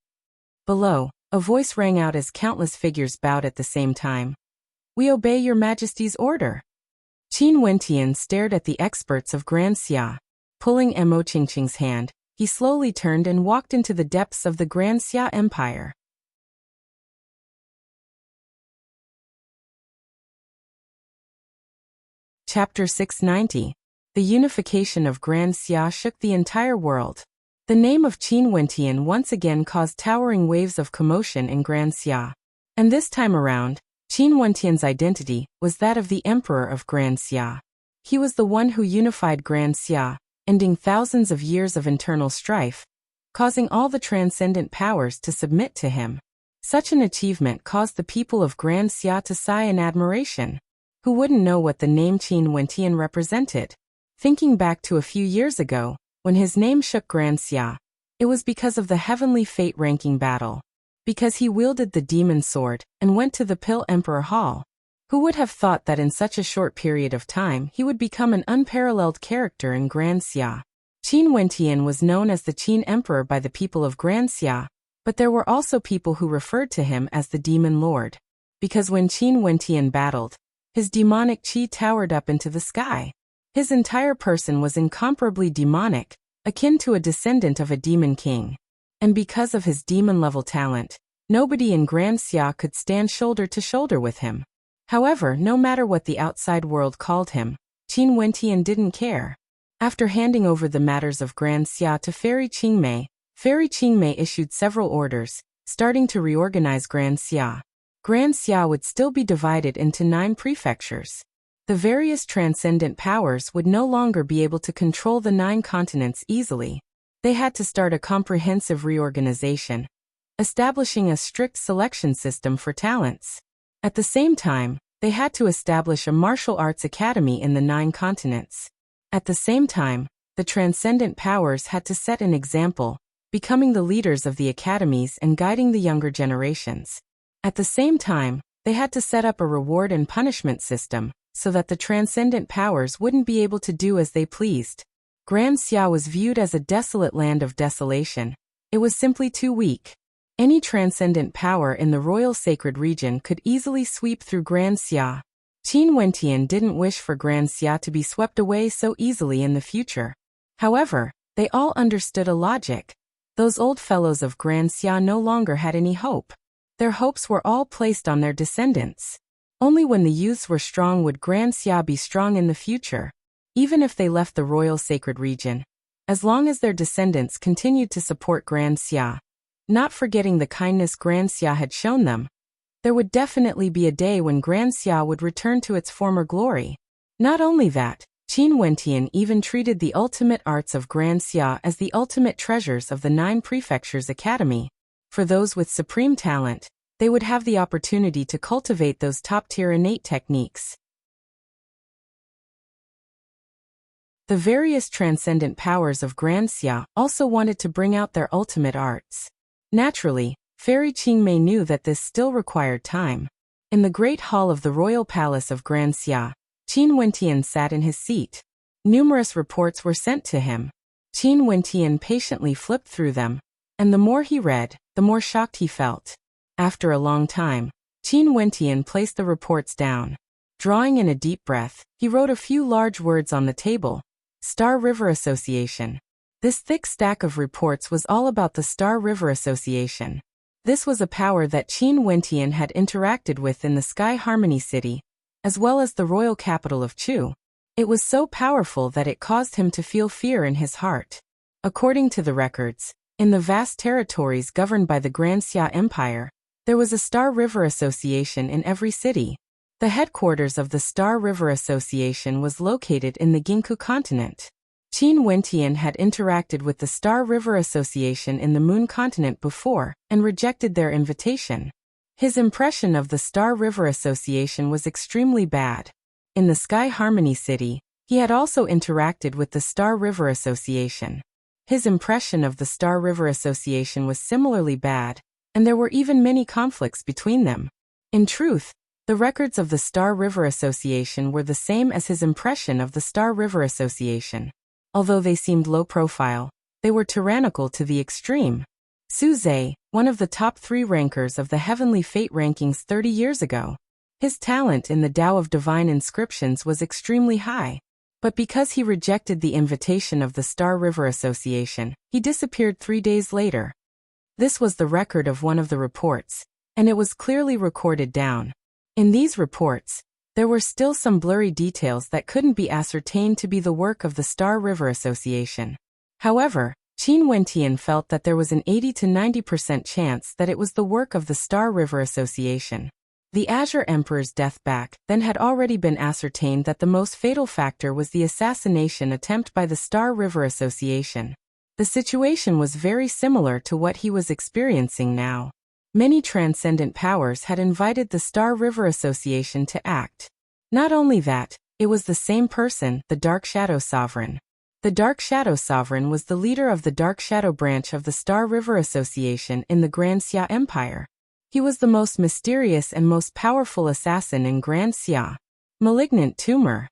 Below, a voice rang out as countless figures bowed at the same time. We obey your Majesty's order. Qin Wentian stared at the experts of Grand Xia. Pulling Mo Qingqing's hand, he slowly turned and walked into the depths of the Grand Xia Empire. Chapter 690. The unification of Grand Xia shook the entire world. The name of Qin Wentian once again caused towering waves of commotion in Grand Xia. And this time around, Qin Wentian's identity was that of the Emperor of Grand Xia. He was the one who unified Grand Xia, ending thousands of years of internal strife, causing all the transcendent powers to submit to him. Such an achievement caused the people of Grand Xia to sigh in admiration. Who wouldn't know what the name Qin Wentian represented? Thinking back to a few years ago, when his name shook Grand Xia, it was because of the heavenly fate ranking battle. Because he wielded the demon sword and went to the Pill Emperor Hall. Who would have thought that in such a short period of time he would become an unparalleled character in Grand Xia? Qin Wentian was known as the Qin Emperor by the people of Grand Xia, but there were also people who referred to him as the Demon Lord. Because when Qin Wentian battled, his demonic qi towered up into the sky. His entire person was incomparably demonic, akin to a descendant of a demon king. And because of his demon-level talent, nobody in Grand Xia could stand shoulder to shoulder with him. However, no matter what the outside world called him, Qin Wentian didn't care. After handing over the matters of Grand Xia to Fairy Qingmei issued several orders, starting to reorganize Grand Xia. Grand Xia would still be divided into 9 prefectures. The various transcendent powers would no longer be able to control the 9 continents easily. They had to start a comprehensive reorganization, establishing a strict selection system for talents. At the same time, they had to establish a martial arts academy in the 9 continents. At the same time, the transcendent powers had to set an example, becoming the leaders of the academies and guiding the younger generations. At the same time, they had to set up a reward and punishment system, so that the transcendent powers wouldn't be able to do as they pleased. Grand Xia was viewed as a desolate land of desolation. It was simply too weak. Any transcendent power in the royal sacred region could easily sweep through Grand Xia. Qin Wentian didn't wish for Grand Xia to be swept away so easily in the future. However, they all understood a logic. Those old fellows of Grand Xia no longer had any hope. Their hopes were all placed on their descendants. Only when the youths were strong would Grand Xia be strong in the future. Even if they left the royal sacred region, as long as their descendants continued to support Grand Xia, not forgetting the kindness Grand Xia had shown them, there would definitely be a day when Grand Xia would return to its former glory. Not only that, Qin Wentian even treated the ultimate arts of Grand Xia as the ultimate treasures of the 9 prefectures academy. For those with supreme talent, they would have the opportunity to cultivate those top-tier innate techniques. The various transcendent powers of Grand Xia also wanted to bring out their ultimate arts. Naturally, Fairy Qingmei knew that this still required time. In the great hall of the royal palace of Grand Xia, Qin Wentian sat in his seat. Numerous reports were sent to him. Qin Wentian patiently flipped through them, and the more he read, the more shocked he felt. After a long time, Qin Wentian placed the reports down. Drawing in a deep breath, he wrote a few large words on the table. Star River Association. This thick stack of reports was all about the Star River Association. This was a power that Qin Wentian had interacted with in the Sky Harmony City, as well as the royal capital of Chu. It was so powerful that it caused him to feel fear in his heart. According to the records, in the vast territories governed by the Grand Xia Empire, there was a Star River Association in every city. The headquarters of the Star River Association was located in the Ginkgo continent. Qin Wentian had interacted with the Star River Association in the Moon continent before, and rejected their invitation. His impression of the Star River Association was extremely bad. In the Sky Harmony City, he had also interacted with the Star River Association. His impression of the Star River Association was similarly bad, and there were even many conflicts between them. In truth, the records of the Star River Association were the same as his impression of the Star River Association. Although they seemed low profile, they were tyrannical to the extreme. Su Zhe, one of the top 3 rankers of the Heavenly Fate rankings 30 years ago. His talent in the Tao of Divine Inscriptions was extremely high. But because he rejected the invitation of the Star River Association, he disappeared 3 days later. This was the record of one of the reports, and it was clearly recorded down. In these reports, there were still some blurry details that couldn't be ascertained to be the work of the Star River Association. However, Qin Wentian felt that there was an 80 to 90% chance that it was the work of the Star River Association. The Azure Emperor's death back then had already been ascertained that the most fatal factor was the assassination attempt by the Star River Association. The situation was very similar to what he was experiencing now. Many transcendent powers had invited the Star River Association to act. Not only that, it was the same person, the Dark Shadow Sovereign. The Dark Shadow Sovereign was the leader of the Dark Shadow branch of the Star River Association in the Grand Xia Empire. He was the most mysterious and most powerful assassin in Grand Xia. Malignant tumor.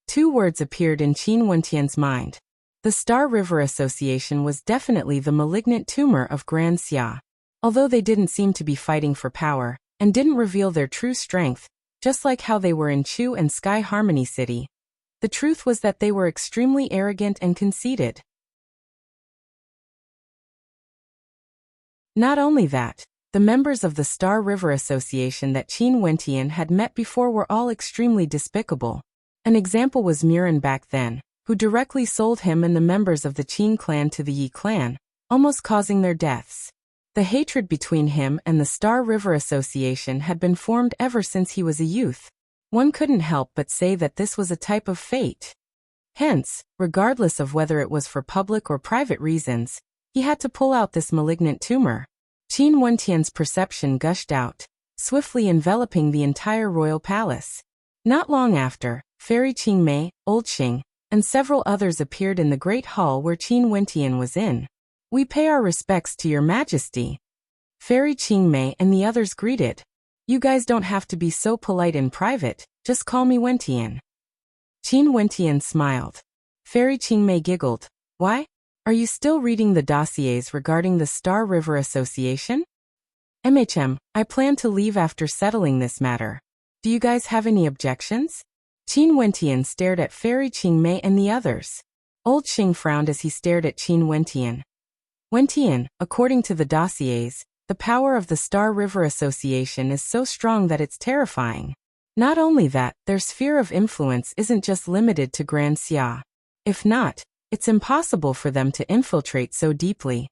2 words appeared in Qin Wentian's mind. The Star River Association was definitely the malignant tumor of Grand Xia. Although they didn't seem to be fighting for power, and didn't reveal their true strength, just like how they were in Chu and Sky Harmony City, the truth was that they were extremely arrogant and conceited. Not only that, the members of the Star River Association that Qin Wentian had met before were all extremely despicable. An example was Murin back then, who directly sold him and the members of the Qin clan to the Yi clan, almost causing their deaths. The hatred between him and the Star River Association had been formed ever since he was a youth. One couldn't help but say that this was a type of fate. Hence, regardless of whether it was for public or private reasons, he had to pull out this malignant tumor. Qin Wentian's perception gushed out, swiftly enveloping the entire royal palace. Not long after, Fairy Qingmei, Old Xing, and several others appeared in the great hall where Qin Wentian was in. "We pay our respects to your majesty." Fairy Qingmei and the others greeted. "You guys don't have to be so polite in private, just call me Wentian." Qin Wentian smiled. Fairy Qingmei giggled. "Why? Are you still reading the dossiers regarding the Star River Association?" I plan to leave after settling this matter. Do you guys have any objections?" Qin Wentian stared at Fairy Qingmei and the others. Old Xing frowned as he stared at Qin Wentian. "Wentian, according to the dossiers, the power of the Star River Association is so strong that it's terrifying. Not only that, their sphere of influence isn't just limited to Grand Xia. If not, it's impossible for them to infiltrate so deeply.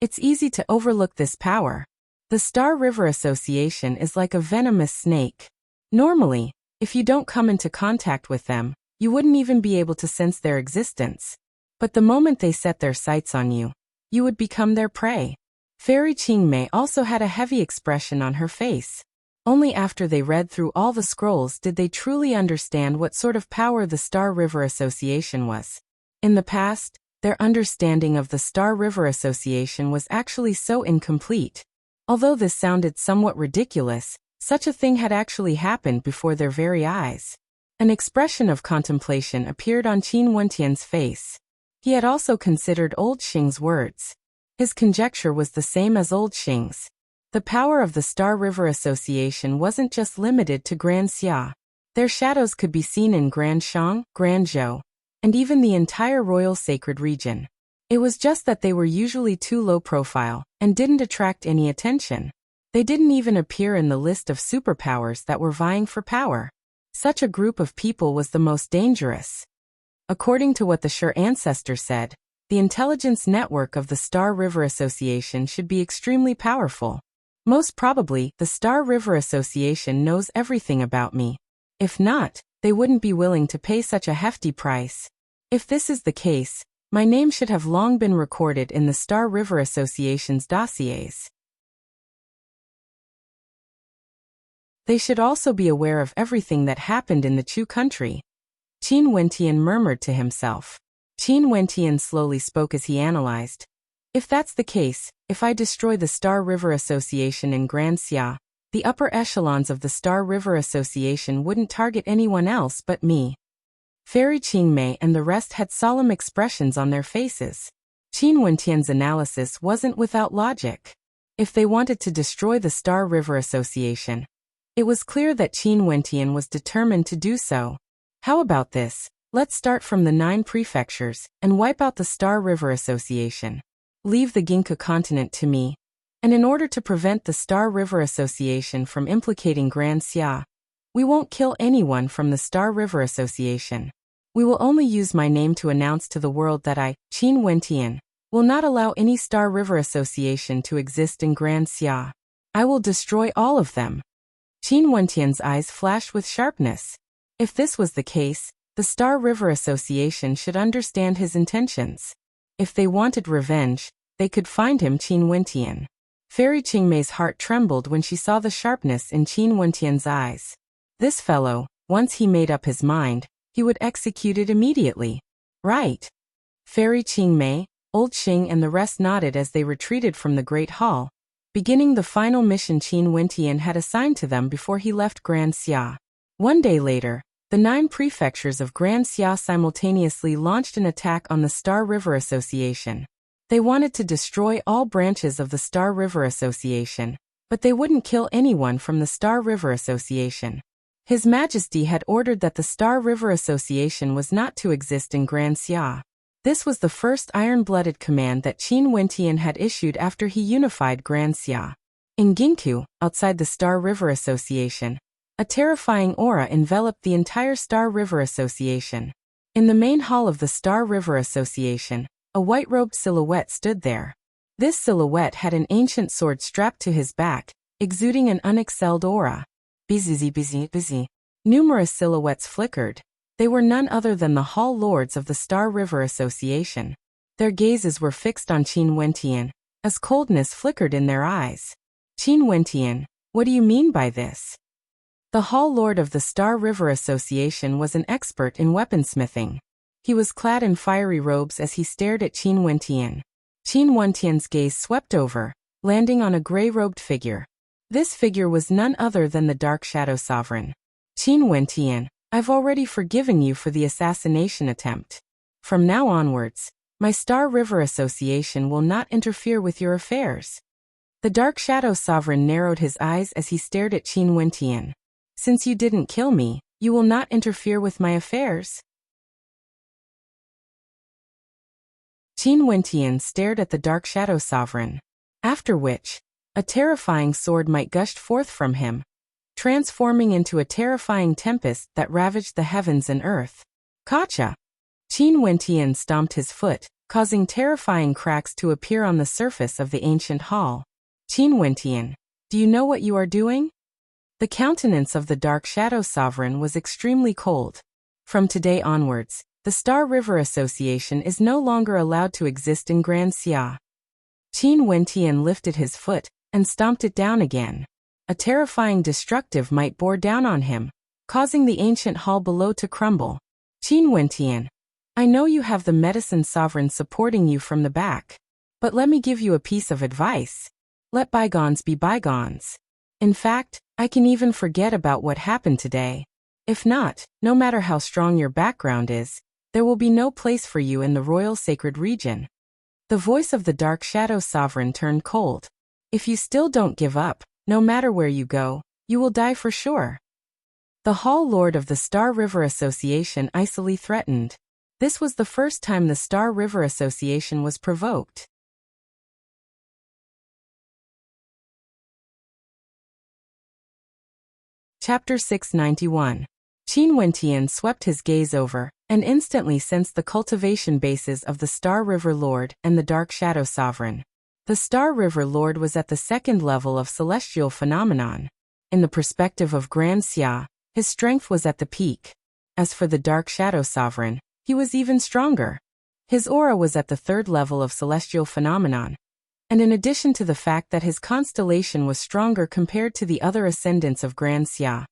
It's easy to overlook this power. The Star River Association is like a venomous snake. Normally, if you don't come into contact with them, you wouldn't even be able to sense their existence. But the moment they set their sights on you, you would become their prey." Fairy Qingmei also had a heavy expression on her face. Only after they read through all the scrolls did they truly understand what sort of power the Star River Association was. In the past, their understanding of the Star River Association was actually so incomplete. Although this sounded somewhat ridiculous, such a thing had actually happened before their very eyes. An expression of contemplation appeared on Qin Wentian's face. He had also considered Old Xing's words. His conjecture was the same as Old Xing's. The power of the Star River Association wasn't just limited to Grand Xia. Their shadows could be seen in Grand Shang, Grand Zhou, and even the entire royal sacred region. It was just that they were usually too low profile and didn't attract any attention. They didn't even appear in the list of superpowers that were vying for power. Such a group of people was the most dangerous. According to what the Sure ancestor said, the intelligence network of the Star River Association should be extremely powerful. Most probably, the Star River Association knows everything about me. If not, they wouldn't be willing to pay such a hefty price. If this is the case, my name should have long been recorded in the Star River Association's dossiers. They should also be aware of everything that happened in the Chu country. Qin Wentian murmured to himself. Qin Wentian slowly spoke as he analyzed. If that's the case, if I destroy the Star River Association in Grand Xia, the upper echelons of the Star River Association wouldn't target anyone else but me. Fairy Qingmei and the rest had solemn expressions on their faces. Qin Wentian's analysis wasn't without logic. If they wanted to destroy the Star River Association, it was clear that Qin Wentian was determined to do so. How about this? Let's start from the 9 prefectures and wipe out the Star River Association. Leave the Ginka continent to me. And in order to prevent the Star River Association from implicating Grand Xia, we won't kill anyone from the Star River Association. We will only use my name to announce to the world that I, Qin Wentian, will not allow any Star River Association to exist in Grand Xia. I will destroy all of them. Qin Wentian's eyes flashed with sharpness. If this was the case, the Star River Association should understand his intentions. If they wanted revenge, they could find him Qin Wentian. Fairy Qingmei's heart trembled when she saw the sharpness in Qin Wentian's eyes. This fellow, once he made up his mind, he would execute it immediately. Right. Fairy Qingmei, Old Xing and the rest nodded as they retreated from the Great Hall, beginning the final mission Qin Wentian had assigned to them before he left Grand Xia. One day later, the 9 prefectures of Grand Xia simultaneously launched an attack on the Star River Association. They wanted to destroy all branches of the Star River Association, but they wouldn't kill anyone from the Star River Association. His Majesty had ordered that the Star River Association was not to exist in Grand Xia. This was the first iron-blooded command that Qin Wentian had issued after he unified Grand Xia. In Ginku, outside the Star River Association, a terrifying aura enveloped the entire Star River Association. In the main hall of the Star River Association, a white-robed silhouette stood there. This silhouette had an ancient sword strapped to his back, exuding an unexcelled aura. Busy. Numerous silhouettes flickered. They were none other than the Hall Lords of the Star River Association. Their gazes were fixed on Qin Wentian, as coldness flickered in their eyes. Qin Wentian, what do you mean by this? The Hall Lord of the Star River Association was an expert in weaponsmithing. He was clad in fiery robes as he stared at Qin Wentian. Qin Wentian's gaze swept over, landing on a gray-robed figure. This figure was none other than the Dark Shadow Sovereign. Qin Wentian, I've already forgiven you for the assassination attempt. From now onwards, my Star River Association will not interfere with your affairs. The Dark Shadow Sovereign narrowed his eyes as he stared at Qin Wentian. Since you didn't kill me, you will not interfere with my affairs? Qin Wentian stared at the Dark Shadow Sovereign, after which, a terrifying sword might gushed forth from him, transforming into a terrifying tempest that ravaged the heavens and earth. Gotcha! Qin Wentian stomped his foot, causing terrifying cracks to appear on the surface of the ancient hall. Qin Wentian, do you know what you are doing? The countenance of the Dark Shadow Sovereign was extremely cold. From today onwards, the Star River Association is no longer allowed to exist in Grand Xia. Qin Wentian lifted his foot and stomped it down again. A terrifying destructive might bore down on him, causing the ancient hall below to crumble. Qin Wentian, I know you have the Medicine Sovereign supporting you from the back, but let me give you a piece of advice. Let bygones be bygones. In fact, I can even forget about what happened today. If not, no matter how strong your background is, there will be no place for you in the Royal Sacred Region. The voice of the Dark Shadow Sovereign turned cold. If you still don't give up, no matter where you go, you will die for sure. The Hall Lord of the Star River Association icily threatened. This was the first time the Star River Association was provoked. Chapter 691. Qin Wentian swept his gaze over, and instantly sensed the cultivation bases of the Star River Lord and the Dark Shadow Sovereign. The Star River Lord was at the second level of celestial phenomenon. In the perspective of Grand Xia, his strength was at the peak. As for the Dark Shadow Sovereign, he was even stronger. His aura was at the third level of celestial phenomenon. And in addition to the fact that his constellation was stronger compared to the other ascendants of Grand Xia,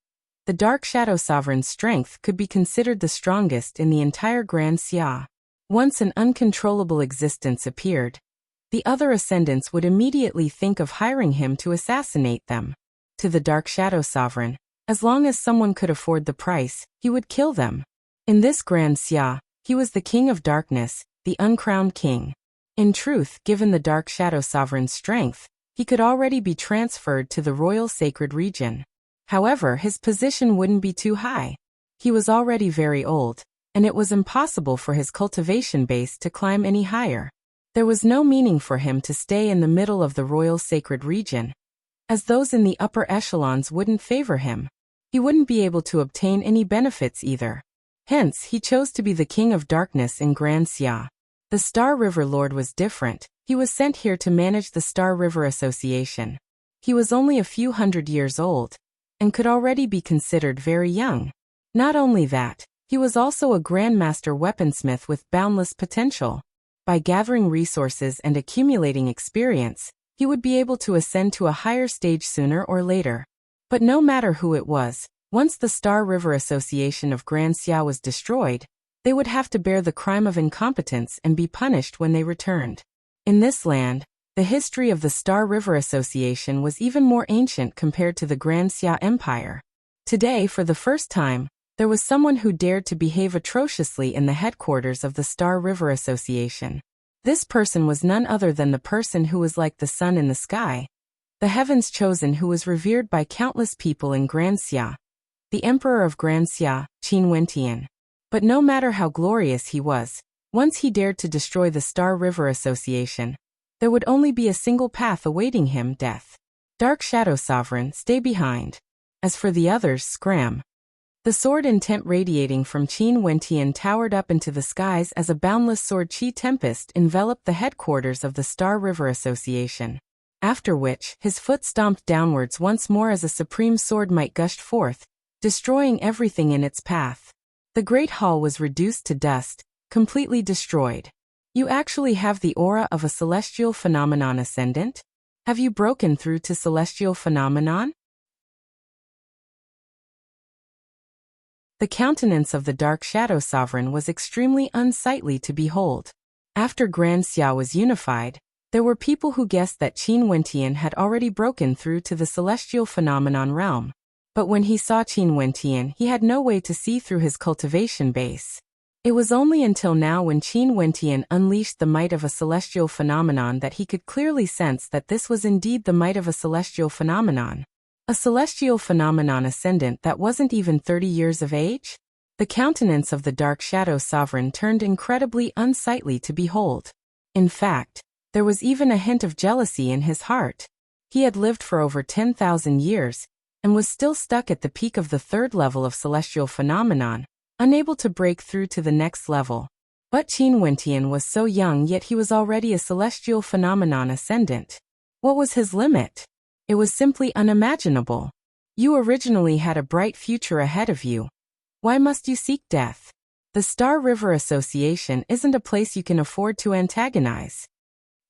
the Dark Shadow Sovereign's strength could be considered the strongest in the entire Grand Xia. Once an uncontrollable existence appeared, the other ascendants would immediately think of hiring him to assassinate them. To the Dark Shadow Sovereign, as long as someone could afford the price, he would kill them. In this Grand Xia, he was the King of Darkness, the uncrowned king. In truth, given the Dark Shadow Sovereign's strength, he could already be transferred to the Royal Sacred Region. However, his position wouldn't be too high. He was already very old, and it was impossible for his cultivation base to climb any higher. There was no meaning for him to stay in the middle of the Royal Sacred Region, as those in the upper echelons wouldn't favor him. He wouldn't be able to obtain any benefits either. Hence, he chose to be the King of Darkness in Grand Xia. The Star River Lord was different. He was sent here to manage the Star River Association. He was only a few hundred years old, and could already be considered very young. Not only that, he was also a Grandmaster weaponsmith with boundless potential. By gathering resources and accumulating experience, he would be able to ascend to a higher stage sooner or later. But no matter who it was, once the Star River Association of Grand Xia was destroyed, they would have to bear the crime of incompetence and be punished when they returned. In this land, the history of the Star River Association was even more ancient compared to the Grand Xia Empire. Today, for the first time, there was someone who dared to behave atrociously in the headquarters of the Star River Association. This person was none other than the person who was like the sun in the sky, the heavens chosen, who was revered by countless people in Grand Xia, the Emperor of Grand Xia, Qin Wentian. But no matter how glorious he was, once he dared to destroy the Star River Association, there would only be a single path awaiting him: death. Dark Shadow Sovereign, stay behind. As for the others, scram. The sword intent radiating from Qin Wentian towered up into the skies as a boundless sword chi tempest enveloped the headquarters of the Star River Association. After which, his foot stomped downwards once more as a supreme sword might gushed forth, destroying everything in its path. The Great Hall was reduced to dust, completely destroyed. You actually have the aura of a celestial phenomenon ascendant? Have you broken through to celestial phenomenon? The countenance of the Dark Shadow Sovereign was extremely unsightly to behold. After Grand Xia was unified, there were people who guessed that Qin Wentian had already broken through to the celestial phenomenon realm. But when he saw Qin Wentian, he had no way to see through his cultivation base. It was only until now when Qin Wentian unleashed the might of a celestial phenomenon that he could clearly sense that this was indeed the might of a celestial phenomenon. A celestial phenomenon ascendant that wasn't even 30 years of age? The countenance of the Dark Shadow Sovereign turned incredibly unsightly to behold. In fact, there was even a hint of jealousy in his heart. He had lived for over 10,000 years, and was still stuck at the peak of the third level of celestial phenomenon, unable to break through to the next level. But Qin Wentian was so young, yet he was already a celestial phenomenon ascendant. What was his limit? It was simply unimaginable. You originally had a bright future ahead of you. Why must you seek death? The Star River Association isn't a place you can afford to antagonize.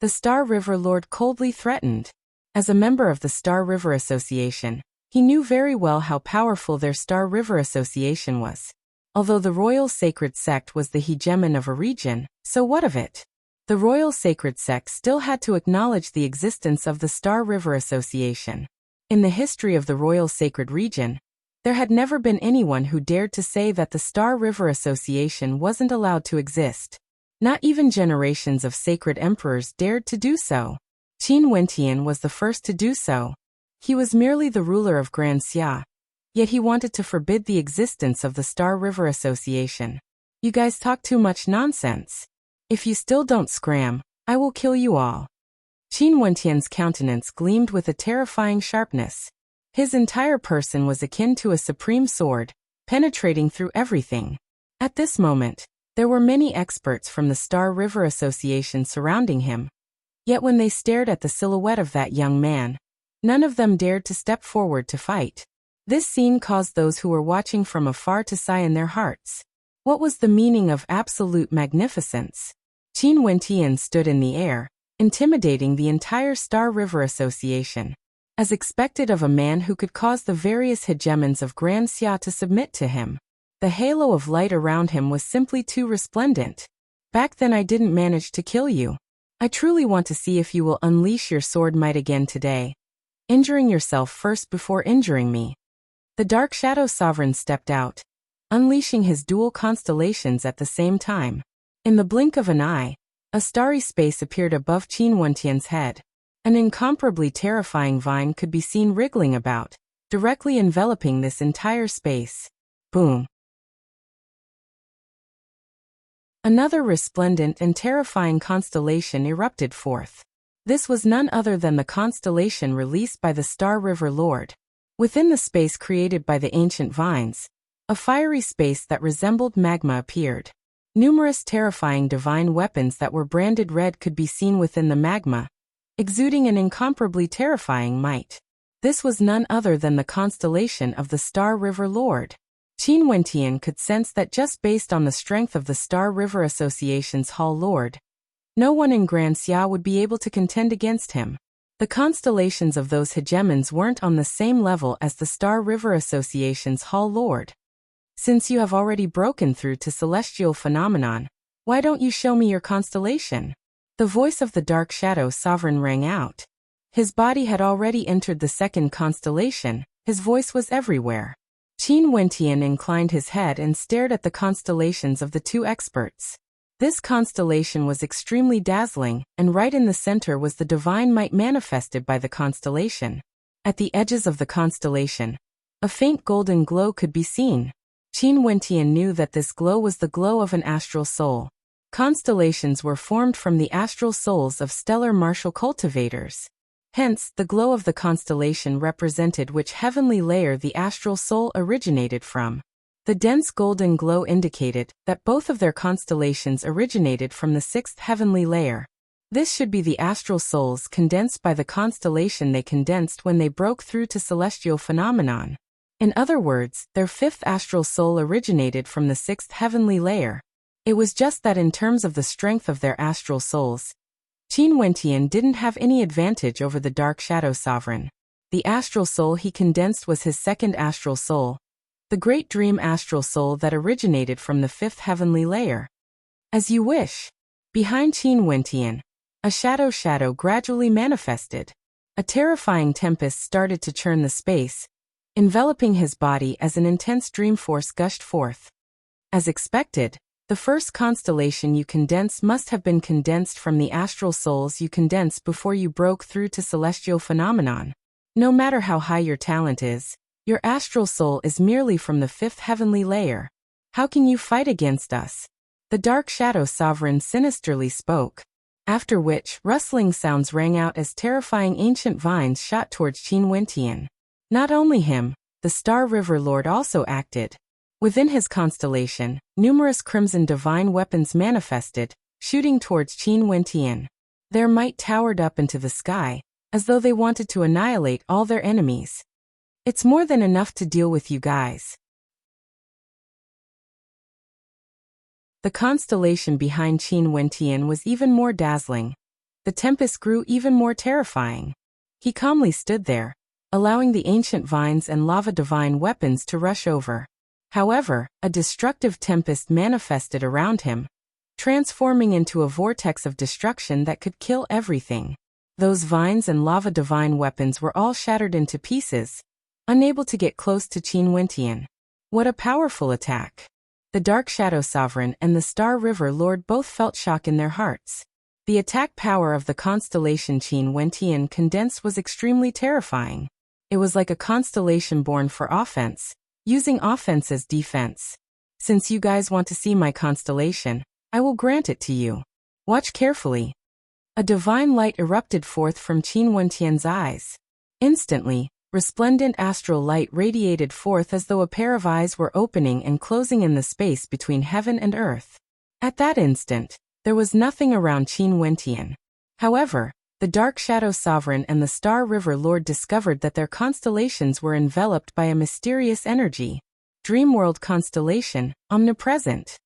The Star River Lord coldly threatened. As a member of the Star River Association, he knew very well how powerful their Star River Association was. Although the Royal Sacred Sect was the hegemon of a region, so what of it? The Royal Sacred Sect still had to acknowledge the existence of the Star River Association. In the history of the Royal Sacred Region, there had never been anyone who dared to say that the Star River Association wasn't allowed to exist. Not even generations of sacred emperors dared to do so. Qin Wentian was the first to do so. He was merely the ruler of Grand Xia, yet he wanted to forbid the existence of the Star River Association. You guys talk too much nonsense. If you still don't scram, I will kill you all. Qin Wentian's countenance gleamed with a terrifying sharpness. His entire person was akin to a supreme sword, penetrating through everything. At this moment, there were many experts from the Star River Association surrounding him. Yet when they stared at the silhouette of that young man, none of them dared to step forward to fight. This scene caused those who were watching from afar to sigh in their hearts. What was the meaning of absolute magnificence? Qin Wentian stood in the air, intimidating the entire Star River Association. As expected of a man who could cause the various hegemons of Grand Xia to submit to him. The halo of light around him was simply too resplendent. Back then I didn't manage to kill you. I truly want to see if you will unleash your sword might again today. Injuring yourself first before injuring me. The Dark Shadow Sovereign stepped out, unleashing his dual constellations at the same time. In the blink of an eye, a starry space appeared above Qin Wentian's head. An incomparably terrifying vine could be seen wriggling about, directly enveloping this entire space. Boom. Another resplendent and terrifying constellation erupted forth. This was none other than the constellation released by the Star River Lord. Within the space created by the ancient vines, a fiery space that resembled magma appeared. Numerous terrifying divine weapons that were branded red could be seen within the magma, exuding an incomparably terrifying might. This was none other than the constellation of the Star River Lord. Qin Wentian could sense that just based on the strength of the Star River Association's Hall Lord, no one in Grand Xia would be able to contend against him. The constellations of those hegemons weren't on the same level as the Star River Association's Hall Lord. Since you have already broken through to celestial phenomenon, why don't you show me your constellation? The voice of the Dark Shadow Sovereign rang out. His body had already entered the second constellation, his voice was everywhere. Qin Wentian inclined his head and stared at the constellations of the two experts. This constellation was extremely dazzling, and right in the center was the divine might manifested by the constellation. At the edges of the constellation, a faint golden glow could be seen. Qin Wentian knew that this glow was the glow of an astral soul. Constellations were formed from the astral souls of stellar martial cultivators. Hence, the glow of the constellation represented which heavenly layer the astral soul originated from. The dense golden glow indicated that both of their constellations originated from the sixth heavenly layer. This should be the astral souls condensed by the constellation they condensed when they broke through to celestial phenomenon. In other words, their fifth astral soul originated from the sixth heavenly layer. It was just that in terms of the strength of their astral souls, Qin Wentian didn't have any advantage over the Dark Shadow Sovereign. The astral soul he condensed was his second astral soul, the Great Dream astral soul that originated from the fifth heavenly layer. As you wish. Behind Qin Wentian, a shadow gradually manifested. A terrifying tempest started to churn the space, enveloping his body as an intense dream force gushed forth. As expected, the first constellation you condensed must have been condensed from the astral souls you condensed before you broke through to celestial phenomenon. No matter how high your talent is, your astral soul is merely from the fifth heavenly layer. How can you fight against us? The Dark Shadow Sovereign sinisterly spoke. After which, rustling sounds rang out as terrifying ancient vines shot towards Qin Wentian. Not only him, the Star River Lord also acted. Within his constellation, numerous crimson divine weapons manifested, shooting towards Qin Wentian. Their might towered up into the sky, as though they wanted to annihilate all their enemies. It's more than enough to deal with you guys. The constellation behind Qin Wentian was even more dazzling. The tempest grew even more terrifying. He calmly stood there, allowing the ancient vines and lava divine weapons to rush over. However, a destructive tempest manifested around him, transforming into a vortex of destruction that could kill everything. Those vines and lava divine weapons were all shattered into pieces, unable to get close to Qin Wentian. What a powerful attack! The Dark Shadow Sovereign and the Star River Lord both felt shock in their hearts. The attack power of the constellation Qin Wentian condensed was extremely terrifying. It was like a constellation born for offense, using offense as defense. Since you guys want to see my constellation, I will grant it to you. Watch carefully. A divine light erupted forth from Qin Wentian's eyes. Instantly, resplendent astral light radiated forth as though a pair of eyes were opening and closing in the space between heaven and earth. At that instant, there was nothing around Qin Wentian. However, the Dark Shadow Sovereign and the Star River Lord discovered that their constellations were enveloped by a mysterious energy. Dreamworld constellation, omnipresent.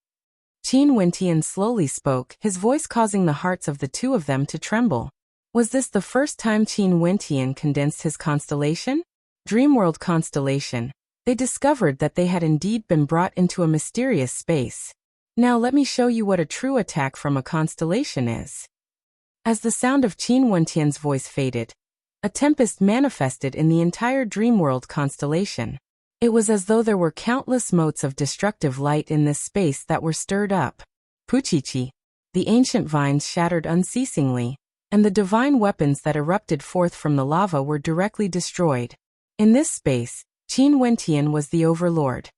Qin Wentian slowly spoke, his voice causing the hearts of the two of them to tremble. Was this the first time Qin Wentian condensed his constellation? Dreamworld constellation. They discovered that they had indeed been brought into a mysterious space. Now let me show you what a true attack from a constellation is. As the sound of Qin Wentian's voice faded, a tempest manifested in the entire Dreamworld constellation. It was as though there were countless motes of destructive light in this space that were stirred up. Puchichi. The ancient vines shattered unceasingly, and the divine weapons that erupted forth from the lava were directly destroyed. In this space, Qin Wentian was the overlord.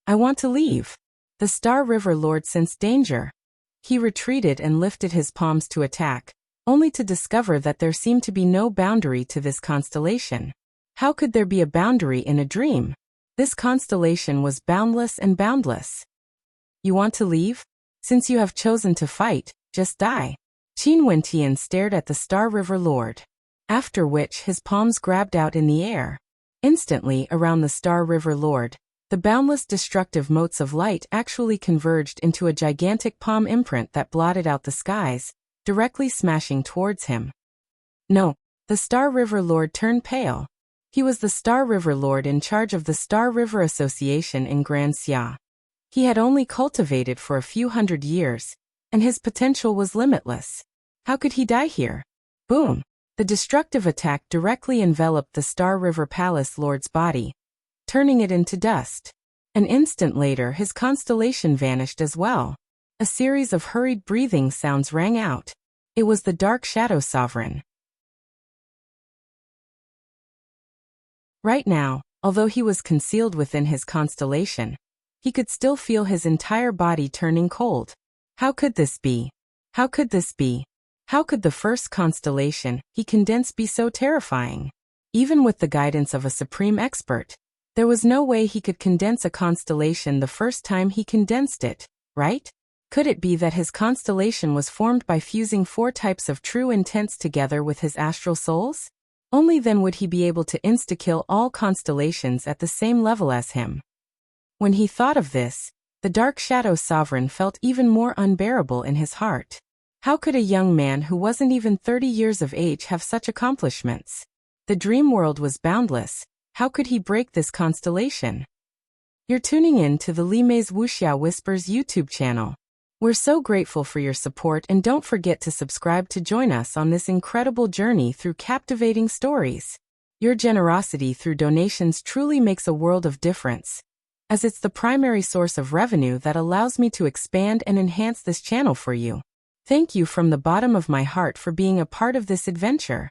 I want to leave. The Star River Lord sensed danger. He retreated and lifted his palms to attack, only to discover that there seemed to be no boundary to this constellation. How could there be a boundary in a dream? This constellation was boundless and boundless. You want to leave? Since you have chosen to fight, just die. Qin Wentian stared at the Star River Lord. After which his palms grabbed out in the air. Instantly, around the Star River Lord, the boundless destructive motes of light actually converged into a gigantic palm imprint that blotted out the skies, directly smashing towards him. No, the Star River Lord turned pale. He was the Star River Lord in charge of the Star River Association in Grand Xia. He had only cultivated for a few hundred years, and his potential was limitless. How could he die here? Boom! The destructive attack directly enveloped the Star River Palace Lord's body, turning it into dust. An instant later his constellation vanished as well. A series of hurried breathing sounds rang out. It was the Dark Shadow Sovereign. Right now, although he was concealed within his constellation, he could still feel his entire body turning cold. How could this be? How could this be? How could the first constellation he condensed be so terrifying? Even with the guidance of a supreme expert, there was no way he could condense a constellation the first time he condensed it, right? Could it be that his constellation was formed by fusing 4 types of true intents together with his astral souls? Only then would he be able to insta-kill all constellations at the same level as him. When he thought of this, the Dark Shadow Sovereign felt even more unbearable in his heart. How could a young man who wasn't even 30 years of age have such accomplishments? The dream world was boundless. How could he break this constellation? You're tuning in to the Limei's Wuxia Whispers YouTube channel. We're so grateful for your support, and don't forget to subscribe to join us on this incredible journey through captivating stories. Your generosity through donations truly makes a world of difference, as it's the primary source of revenue that allows me to expand and enhance this channel for you. Thank you from the bottom of my heart for being a part of this adventure.